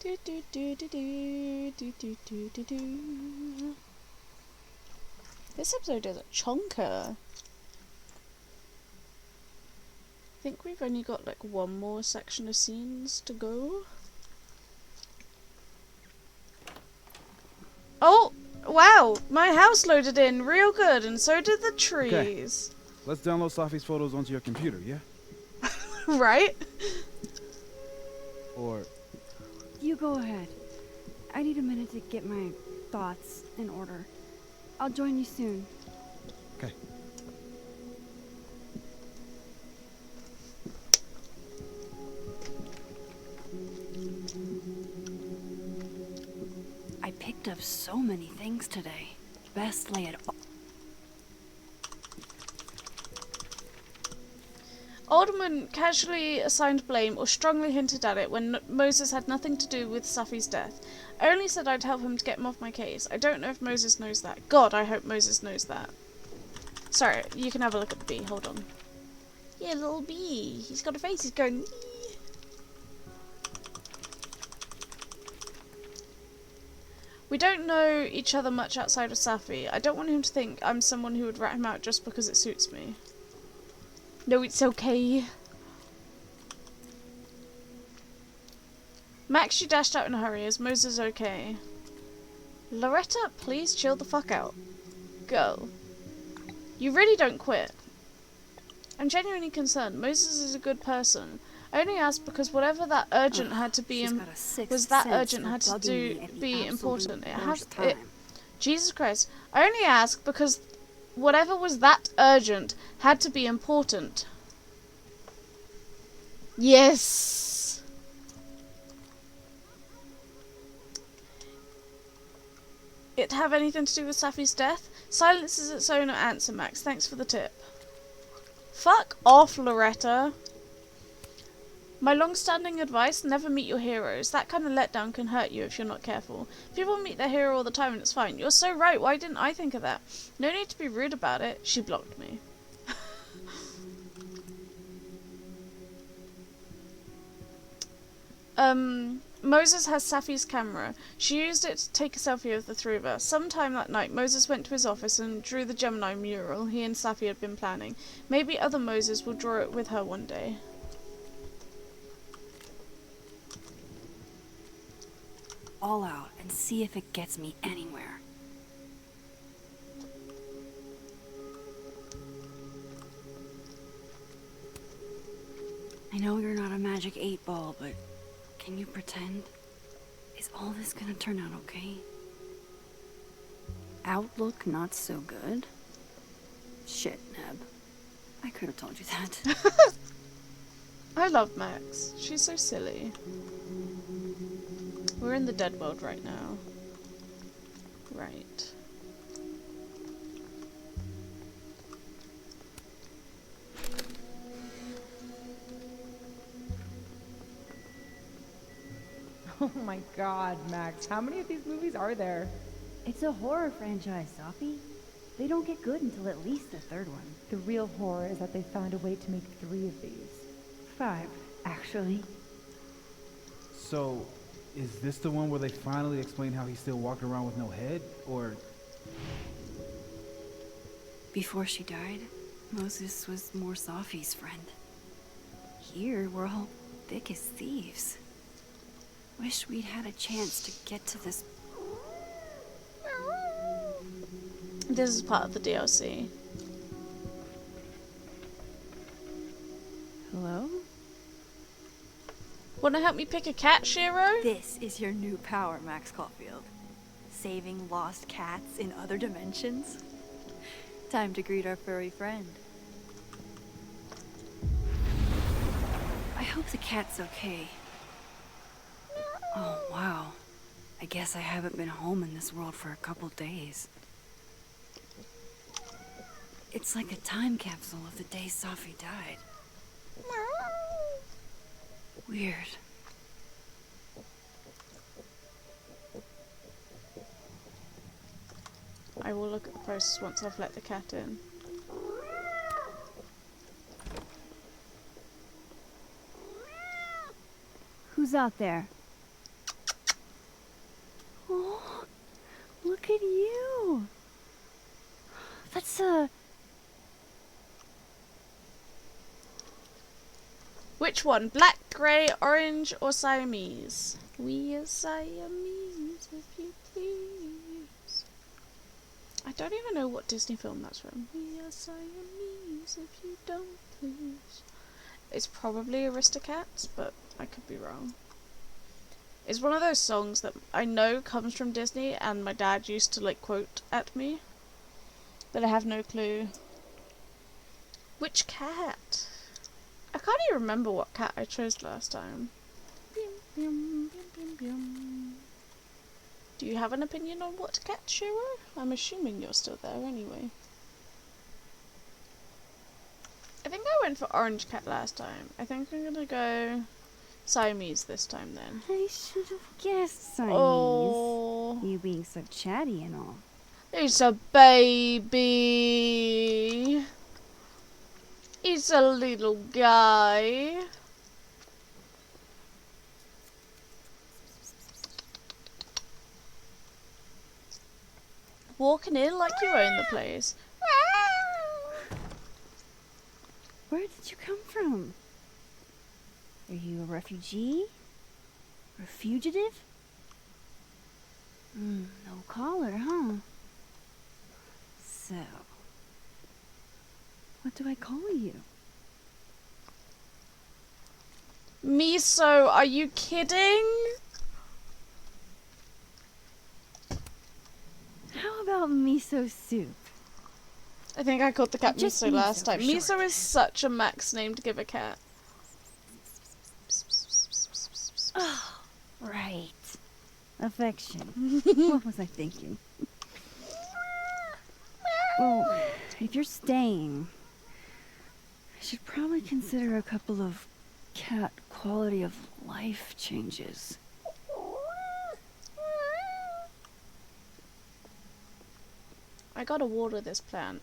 S1: Do do do do do do do do do do. This episode is a chonker. I think we've only got like one more section of scenes to go. Oh, wow! My house loaded in real good, and so did the trees.
S4: Okay. Let's download Safi's photos onto your computer, yeah?
S1: Right?
S4: Or...
S2: You go ahead. I need a minute to get my thoughts in order. I'll join you soon.
S4: Okay.
S2: I picked up so many things today. Best lay it all.
S1: Alderman casually assigned blame or strongly hinted at it when Moses had nothing to do with Safi's death. I only said I'd help him to get him off my case. I don't know if Moses knows that. God, I hope Moses knows that. Sorry, you can have a look at the bee. Hold on. Yeah, little bee. He's got a face. He's going... We don't know each other much outside of Safi. I don't want him to think I'm someone who would rat him out just because it suits me. No, it's okay. Max, you dashed out in a hurry. Is Moses okay? Loretta, please chill the fuck out. Girl. You really don't quit. I'm genuinely concerned. Moses is a good person. I only asked because whatever that urgent had to be be important. Jesus Christ. I only asked because whatever was that urgent had to be important. Yes. It have anything to do with Safi's death? Silence is its own answer, Max. Thanks for the tip. Fuck off, Loretta. My long-standing advice, never meet your heroes. That kind of letdown can hurt you if you're not careful. People meet their hero all the time and it's fine. You're so right, why didn't I think of that? No need to be rude about it. She blocked me. Moses has Safi's camera. She used it to take a selfie of the three of us. Sometime that night, Moses went to his office and drew the Gemini mural he and Safi had been planning. Maybe other Moses will draw it with her one day.
S2: all out and see if it gets me anywhere. I know you're not a magic 8-ball, but can you pretend? Is all this gonna turn out okay? Outlook not so good? Shit, Neb. I could have told you that.
S1: I love Max. She's so silly. We're in the dead world right now. Right.
S12: Oh my god, Max. How many of these movies are there?
S6: It's a horror franchise, Sophie. They don't get good until at least the third one.
S12: The real horror is that they found a way to make 3 of these.
S6: 5, actually.
S4: So, is this the one where they finally explain how he's still walking around with no head? Or...
S2: Before she died, Moses was more Sophie's friend. Here, we're all thick as thieves. Wish we'd had a chance to get to this.
S1: This is part of the DLC.
S2: Hello?
S1: Wanna help me pick a cat, Shiro?
S2: This is your new power, Max Caulfield. Saving lost cats in other dimensions. Time to greet our furry friend. I hope the cat's okay. Oh, wow. I guess I haven't been home in this world for a couple days. It's like a time capsule of the day Sophie died. Weird.
S1: I will look at the posts once I've let the cat in.
S6: Who's out there? Oh, look at you. That's
S1: Which one? Black, grey, orange, or Siamese? We are Siamese, if you please. I don't even know what Disney film that's from. We are Siamese, if you don't please. It's probably Aristocats, but I could be wrong. It's one of those songs that I know comes from Disney and my dad used to like quote at me, but I have no clue. Which cat? I can't even remember what cat I chose last time. Do you have an opinion on what cat, Shiro? I'm assuming you're still there anyway. I think I went for orange cat last time. I think I'm gonna go Siamese this time then.
S6: I should have guessed Siamese.
S1: Oh.
S6: You being so chatty and all.
S1: It's a baby. He's a little guy. Walking in like you own the place.
S6: Where did you come from? Are you a refugee? Or a fugitive? No collar, huh? So, what do I call you?
S1: Miso, are you kidding?
S6: How about miso soup?
S1: I think I called the cat
S6: Just
S1: Miso last
S6: Miso
S1: time.
S6: for
S1: Miso
S6: short.
S1: is such a Max name to give a cat.
S6: Oh, right. Affection. What was I thinking? Well, if you're staying, I should probably consider a couple of cat quality of life changes.
S1: I gotta water this plant.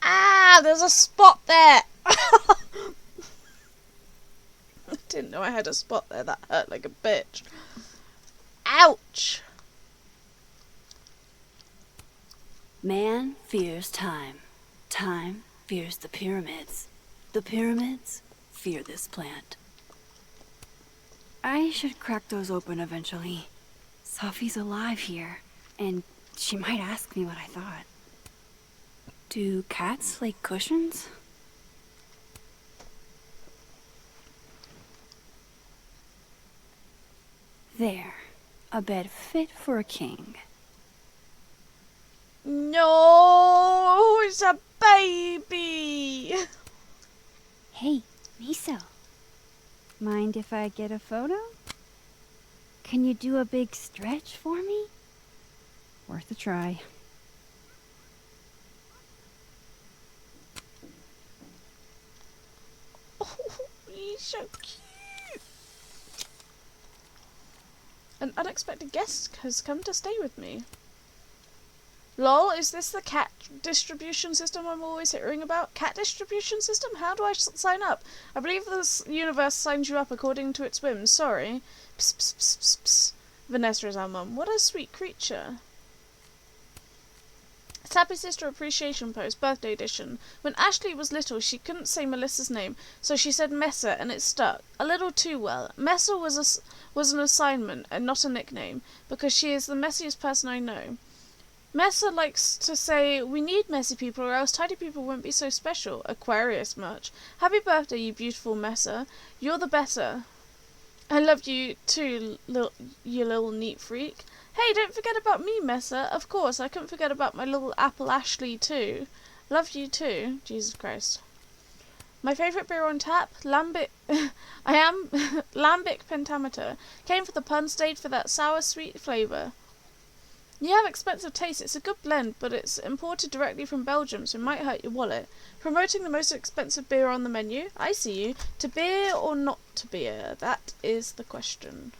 S1: Ah, there's a spot there! I didn't know I had a spot there. That hurt like a bitch. Ouch!
S2: Man fears time. Time fears the pyramids. The pyramids fear this plant. I should crack those open eventually. Sophie's alive here, and she might ask me what I thought. Do cats like cushions? There. A bed fit for a king.
S1: No, it's a baby.
S6: Hey, Miso. Mind if I get a photo? Can you do a big stretch for me? Worth a try.
S1: Oh, he's so cute. An unexpected guest has come to stay with me. Lol, is this the cat distribution system I'm always hearing about? Cat distribution system? How do I sign up? I believe this universe signs you up according to its whims. Sorry. Psst, psst, psst, psst, psst. Vanessa is our mum. What a sweet creature. Happy Sister Appreciation Post, birthday edition. When Ashley was little, she couldn't say Melissa's name, so she said Messa, and it stuck. A little too well. Messa was an assignment, and not a nickname, because she is the messiest person I know. Messa likes to say, we need messy people or else tidy people won't be so special. Aquarius much. Happy birthday, you beautiful Messa. You're the better. I love you too, you little neat freak. Hey, don't forget about me, Messa. Of course, I couldn't forget about my little apple Ashley too. Love you too. Jesus Christ. My favourite beer on tap, Lambic. I am Lambic Pentameter. Came for the pun, stayed for that sour sweet flavour. You have expensive taste. It's a good blend, but it's imported directly from Belgium, so it might hurt your wallet. Promoting the most expensive beer on the menu? I see you. To beer or not to beer? That is the question.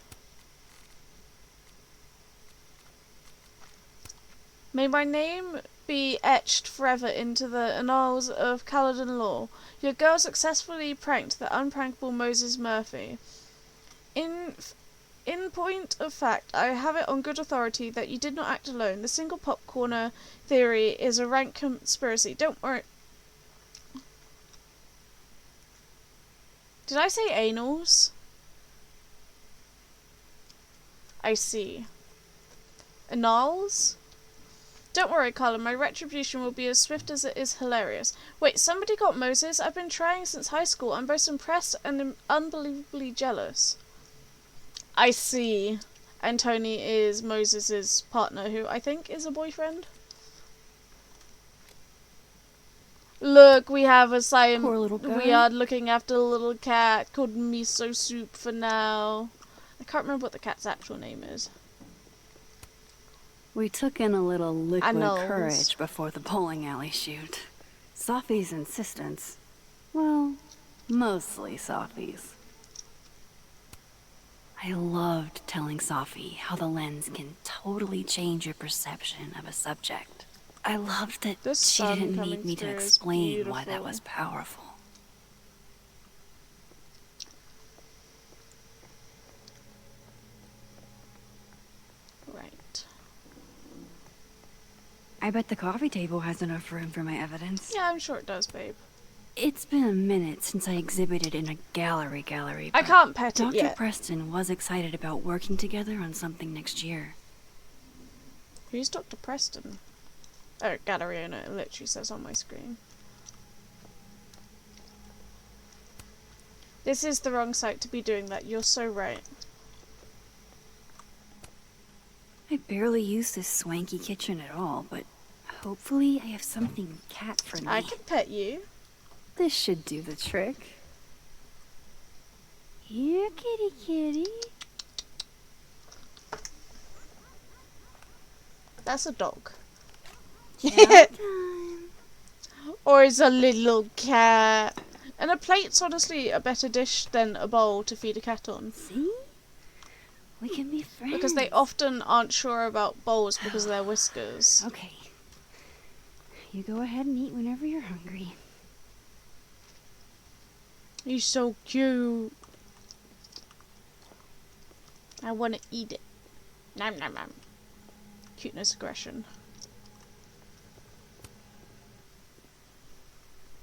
S1: May my name be etched forever into the annals of Caledon lore. Your girl successfully pranked the unprankable Moses Murphy. In point of fact, I have it on good authority that you did not act alone. The single popcorner theory is a rank conspiracy. Don't worry. Did I say anals? I see. Annals? Don't worry, Colin. My retribution will be as swift as it is hilarious. Wait, somebody got Moses? I've been trying since high school. I'm both impressed and unbelievably jealous. I see. And Tony is Moses' partner, who I think is a boyfriend. Look, we have a Siam.
S2: Poor little guy.
S1: We are looking after a little cat called Miso Soup for now. I can't remember what the cat's actual name is.
S2: We took in a little liquid
S1: Annals.
S2: courage before the bowling alley shoot. Sophie's insistence. Well, mostly Sophie's. I loved telling Sophie how the lens can totally change your perception of a subject. I loved that she didn't need me to explain why that was powerful.
S1: Right.
S2: I bet the coffee table has enough room for my evidence.
S1: Yeah, I'm sure it does, babe.
S2: It's been a minute since I exhibited in a gallery.
S1: I can't pet it
S2: Dr.
S1: yet.
S2: Preston was excited about working together on something next year.
S1: Who's Dr. Preston? Oh, gallery owner. It literally says on my screen. This is the wrong site to be doing that. You're so right.
S2: I barely use this swanky kitchen at all, but hopefully I have something cat-friendly.
S1: I can pet you.
S2: This should do the trick.
S6: Here, kitty kitty.
S1: That's a dog.
S6: Chow time.
S1: Or is a little cat. And a plate's honestly a better dish than a bowl to feed a cat on.
S6: See? We can be friends.
S1: Because they often aren't sure about bowls because of their whiskers.
S6: Okay. You go ahead and eat whenever you're hungry.
S1: He's so cute. I want to eat it. Nom nom nom. Cuteness, aggression.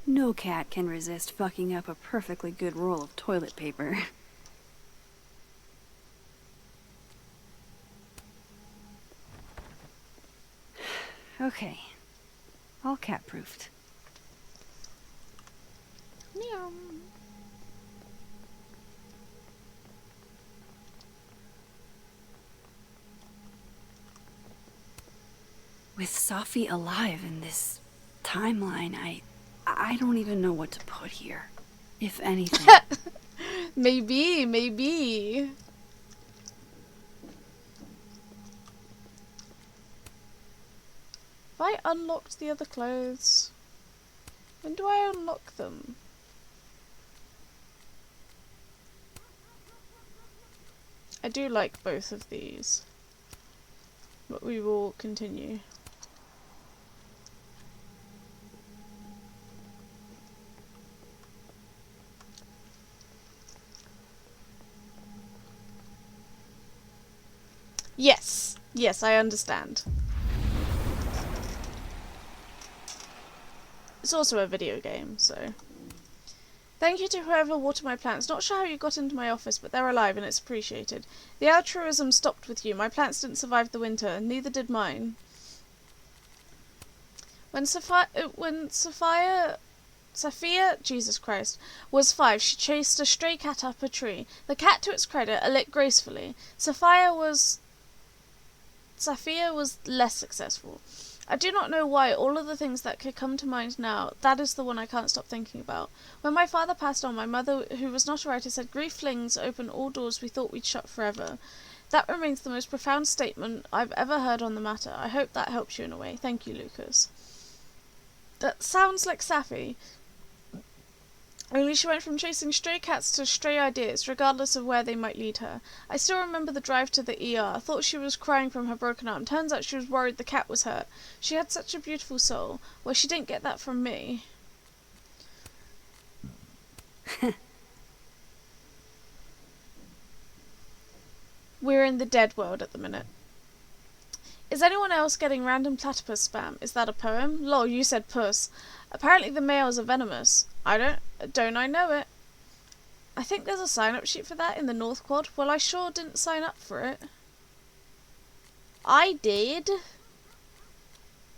S2: No cat can resist fucking up a perfectly good roll of toilet paper. Okay. All cat-proofed.
S1: Meow.
S2: With Safi alive in this timeline, I don't even know what to put here. If anything.
S1: Maybe. Have I unlocked the other clothes? When do I unlock them? I do like both of these, but we will continue. Yes, I understand. It's also a video game, so... Thank you to whoever watered my plants. Not sure how you got into my office, but they're alive and it's appreciated. The altruism stopped with you. My plants didn't survive the winter, and neither did mine. When Sophia, Jesus Christ, was 5, she chased a stray cat up a tree. The cat, to its credit, lit gracefully. Sophia was less successful. I do not know why. All of the things that could come to mind now, that is the one I can't stop thinking about. When my father passed on, my mother, who was not a writer, said, "Grief flings open all doors we thought we'd shut forever." That remains the most profound statement I've ever heard on the matter. I hope that helps you in a way. Thank you, Lucas. That sounds like Safi. Only she went from chasing stray cats to stray ideas, regardless of where they might lead her. I still remember the drive to the ER. Thought she was crying from her broken arm. Turns out she was worried the cat was hurt. She had such a beautiful soul. Well, she didn't get that from me. We're in the dead world at the minute. Is anyone else getting random platypus spam? Is that a poem? Lol, you said puss. Apparently the males are venomous. Don't I know it? I think there's a sign-up sheet for that in the North Quad. Well, I sure didn't sign up for it. I did.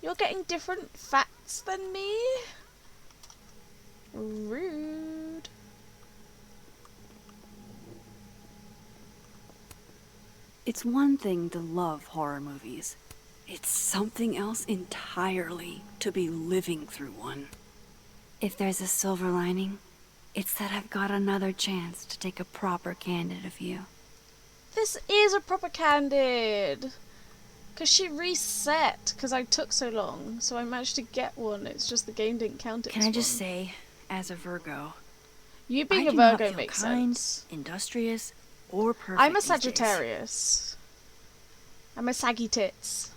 S1: You're getting different facts than me? Rude.
S2: It's one thing to love horror movies. It's something else entirely to be living through one. If there's a silver lining, it's that I've got another chance to take a proper candid of you.
S1: This is a proper candid. Because she reset, because I took so long, so I managed to get one. It's just the game didn't count it.
S2: Can I just say, as a Virgo,
S1: you being
S2: I
S1: a
S2: do not
S1: Virgo
S2: feel
S1: makes
S2: kind,
S1: sense.
S2: industrious, or perfect.
S1: I'm a
S2: these days.
S1: Sagittarius. I'm a saggy tits.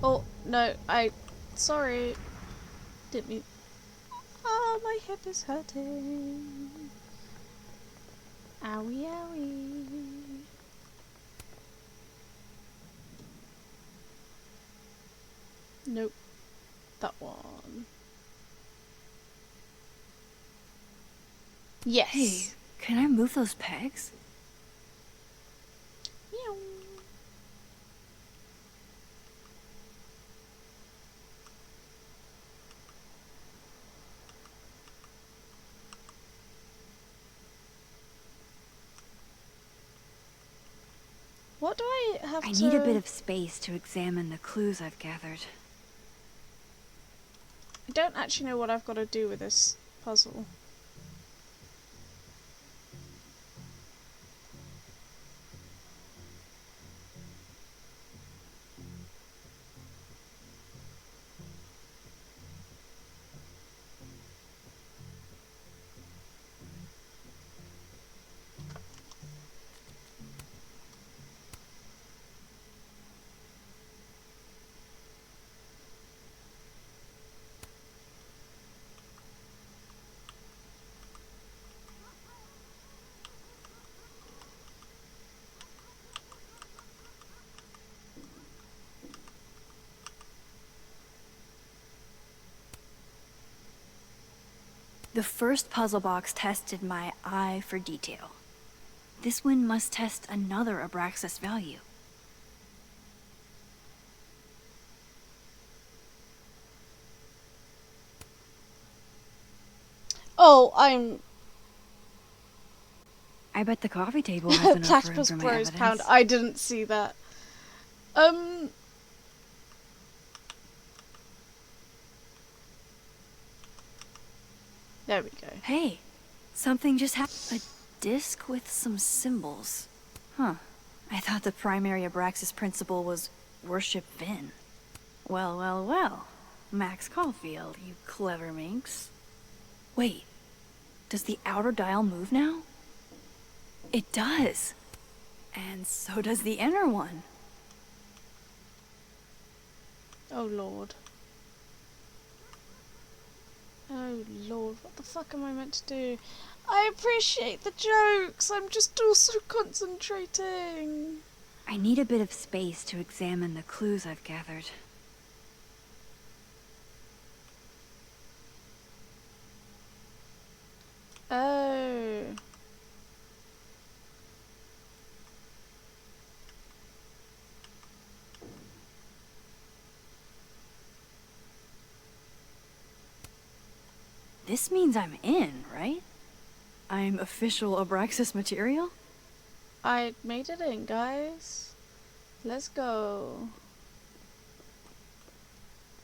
S1: Oh, no, sorry. Didn't mean... Oh, my hip is hurting. Owie, owie. Nope. That one. Yes.
S2: Hey, can I move those pegs?
S1: Meow. What do I have
S2: I
S1: to...
S2: need a bit of space to examine the clues I've gathered.
S1: I don't actually know what I've got to do with this puzzle.
S2: The first puzzle box tested my eye for detail. This one must test another Abraxas value.
S1: Oh, I'm
S2: I bet the coffee table has enough room
S1: Platypus
S2: for my
S1: Bros
S2: evidence.
S1: pound. I didn't see that. There we go.
S2: Hey, something just happened. A disc with some symbols. Huh. I thought the primary Abraxas principle was worship Vin. Well, well, well. Max Caulfield, you clever minx. Wait, does the outer dial move now? It does. And so does the inner one.
S1: Oh lord. Oh lord, what the fuck am I meant to do? I appreciate the jokes, I'm just also concentrating.
S2: I need a bit of space to examine the clues I've gathered.
S1: Oh.
S2: This means I'm in, right? I'm official Abraxas material?
S1: I made it in, guys. Let's go.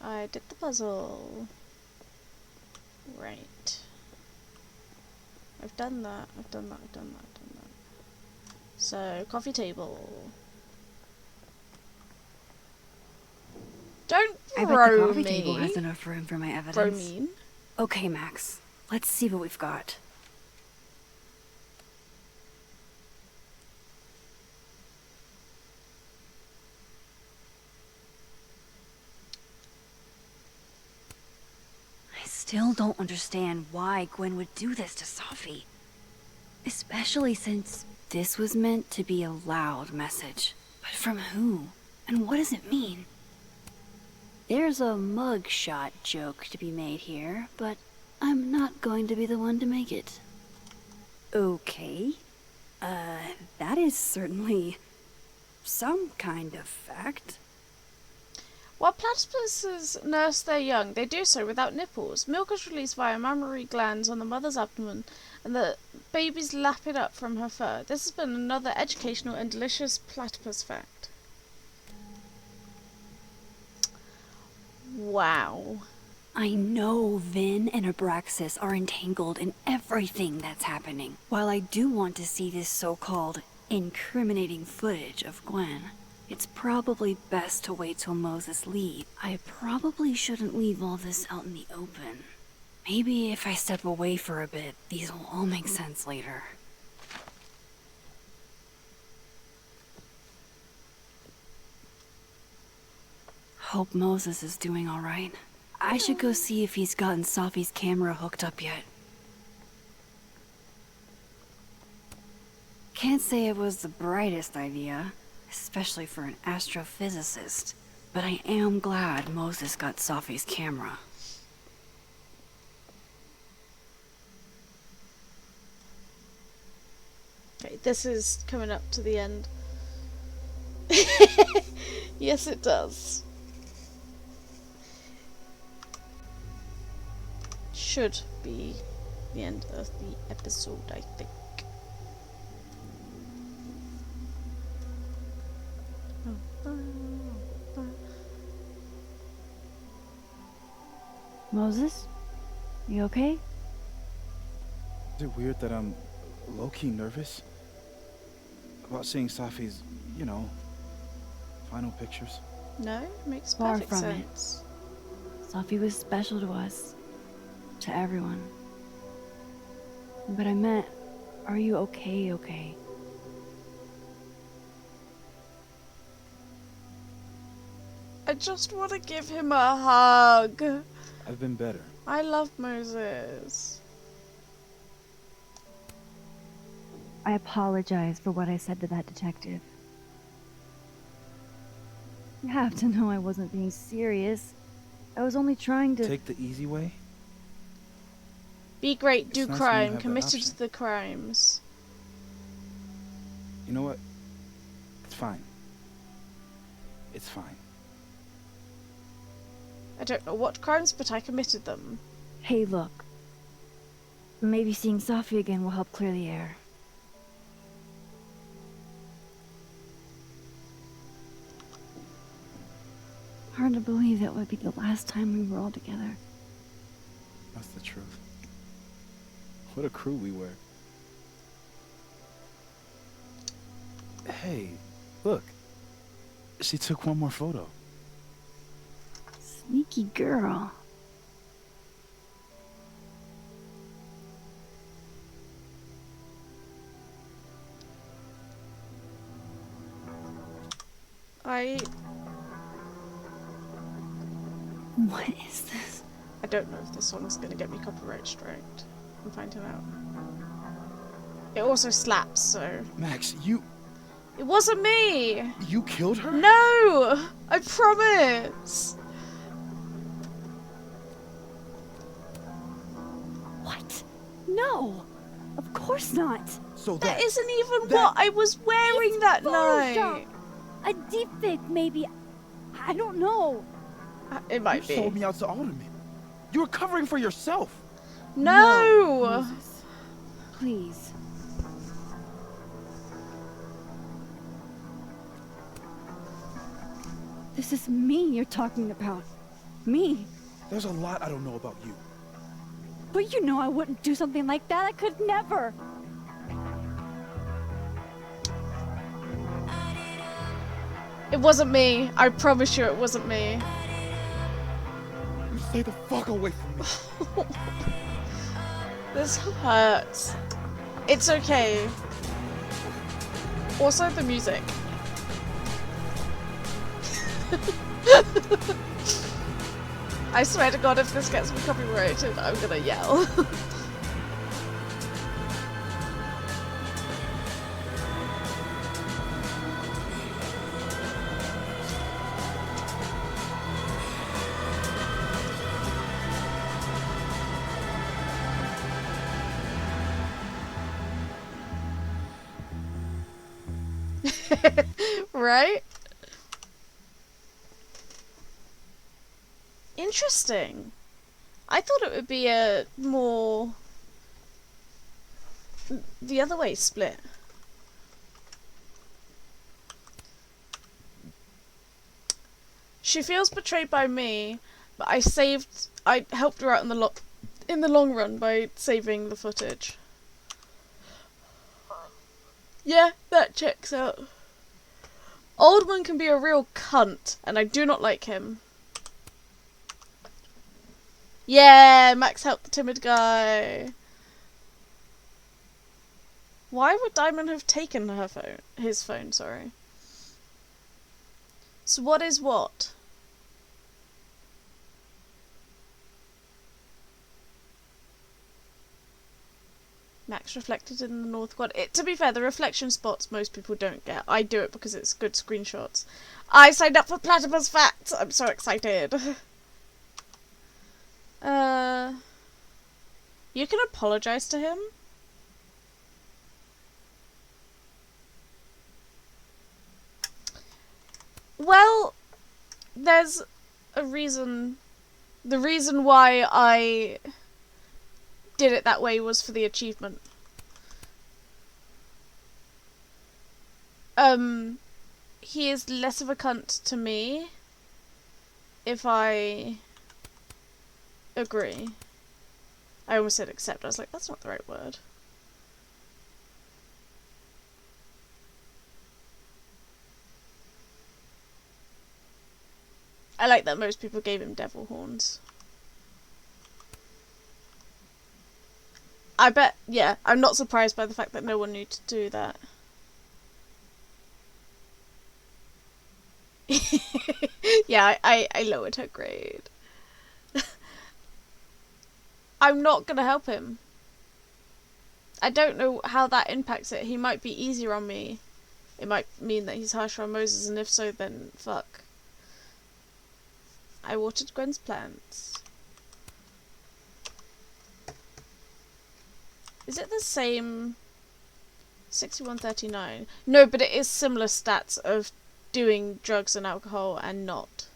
S1: I did the puzzle. Right. I've done that, I've done that, I've done that, I've done that. So, coffee table. Don't
S2: I bet the coffee table has enough room for my evidence.
S1: Bromine.
S2: Okay, Max. Let's see what we've got. I still don't understand why Gwen would do this to Safi. Especially since this was meant to be a loud message. But from who? And what does it mean? There's a mugshot joke to be made here, but I'm not going to be the one to make it. Okay. That is certainly some kind of fact.
S1: While platypuses nurse their young, they do so without nipples. Milk is released via mammary glands on the mother's abdomen, and the babies lap it up from her fur. This has been another educational and delicious platypus fact. Wow.
S2: I know Vin and Abraxas are entangled in everything that's happening. While I do want to see this so-called incriminating footage of Gwen, it's probably best to wait till Moses leaves. I probably shouldn't leave all this out in the open. Maybe if I step away for a bit, these will all make sense later. Hope Moses is doing all right. I should go see if he's gotten Safi's camera hooked up yet. Can't say it was the brightest idea, especially for an astrophysicist, but I am glad Moses got Safi's camera.
S1: Okay, this is coming up to the end. Yes, it does. Should be the end of the episode, I think.
S2: Moses? You okay?
S4: Is it weird that I'm low-key nervous about seeing Safi's, you know, final pictures?
S1: No, it makes
S2: Far
S1: perfect
S2: from
S1: sense.
S2: it. Safi was special to us. To everyone. But I meant, are you okay?
S1: I just want to give him a hug.
S4: I've been better.
S1: I love Moses.
S6: I apologize for what I said to that detective. You have to know I wasn't being serious. I was only trying to...
S4: Take the easy way?
S1: Be great, do
S4: It's nice when you
S1: crime,
S4: have that
S1: committed
S4: option.
S1: to the crimes.
S4: You know what? It's fine. It's fine.
S1: I don't know what crimes, but I committed them.
S6: Hey, look.
S2: Maybe seeing Safi again will help clear the air. Hard to believe that would be the last time we were all together.
S4: That's the truth. What a crew we were. Hey, look. She took one more photo.
S2: Sneaky girl. What is this?
S1: I don't know if this song's gonna get me copyright striked. I'm finding out. It also slaps, so...
S4: Max, you...
S1: It wasn't me!
S4: You killed her?
S1: No! I promise!
S2: What? No! Of course not!
S4: So
S1: that isn't even what I was wearing that night!
S2: A deepfake, maybe. I don't know.
S1: It might
S4: You
S1: be.
S4: sold me out to Alderman. You were covering for yourself.
S1: No!
S2: Moses. Please. This is me you're talking about. Me.
S4: There's a lot I don't know about you.
S2: But you know I wouldn't do something like that. I could never.
S1: It wasn't me. I promise you it wasn't me.
S4: You stay the fuck away from me.
S1: This hurts. It's okay. Also the music. I swear to God, if this gets me copyrighted, I'm gonna yell. Right? Interesting. I thought it would be a more the other way split. She feels betrayed by me, but I helped her out in the long run by saving the footage. Yeah, that checks out. Oldman can be a real cunt, and I do not like him. Yeah, Max helped the timid guy. Why would Diamond have taken her phone? His phone, sorry. So what is what? Max reflected in the north quad. To be fair, the reflection spots most people don't get. I do it because it's good screenshots. I signed up for Platypus Facts! I'm so excited. You can apologize to him. Well, there's a reason. The reason why I did it that way was for the achievement. He is less of a cunt to me if I agree. I almost said accept. I was like, that's not the right word. I like that most people gave him devil horns. I bet, yeah, I'm not surprised by the fact that no one knew to do that. Yeah, I lowered her grade. I'm not gonna help him. I don't know how that impacts it. He might be easier on me. It might mean that he's harsher on Moses, and if so, then fuck. I watered Gwen's plants. Is it the same 6139? No, but it is similar stats of doing drugs and alcohol and not.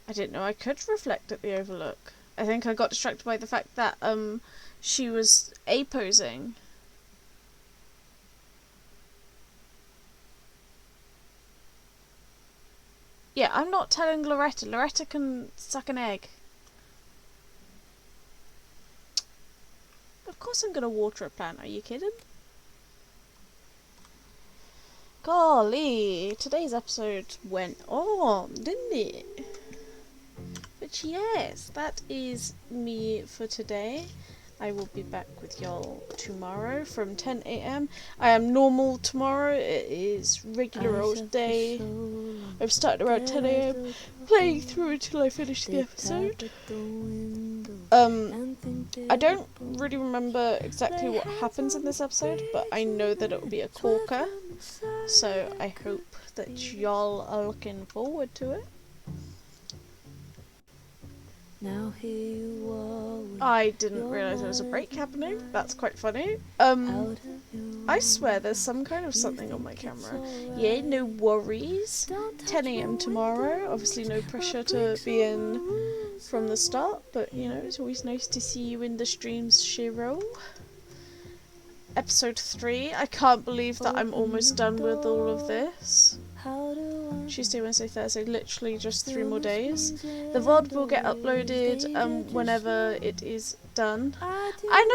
S1: I didn't know I could reflect at the Overlook. I think I got distracted by the fact that she was A-posing. Yeah, I'm not telling Loretta. Loretta can suck an egg. Of course I'm gonna water a plant, are you kidding? Golly, today's episode went on, didn't it? But yes, that is me for today. I will be back with y'all tomorrow from 10 AM. I am normal tomorrow. It is regular old day. I've started around 10 AM, playing through until I finish the episode. I don't really remember exactly what happens in this episode, but I know that it will be a corker. So I hope that y'all are looking forward to it.
S21: Now here you are.
S1: I didn't realise there was a break happening. That's quite funny. I swear there's some kind of something on my camera. Yeah, no worries. 10 AM tomorrow. Obviously no pressure to be in from the start, but you know, it's always nice to see you in the streams, Shiro. Episode 3. I can't believe that I'm almost done with all of this. Tuesday, Wednesday, Thursday, literally just 3 more days. The VOD will get uploaded whenever it is done. I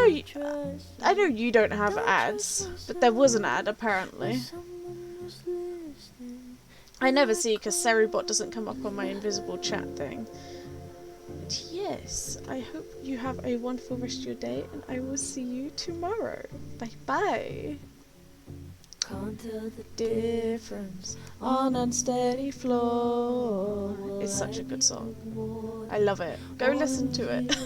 S1: know you don't have ads, but there was an ad apparently. I never see because Seribot doesn't come up on my invisible chat thing. But yes, I hope you have a wonderful rest of your day, and I will see you tomorrow. Bye bye. Can't tell the difference on unsteady floor. It's such a good song. I love it. Go listen to it.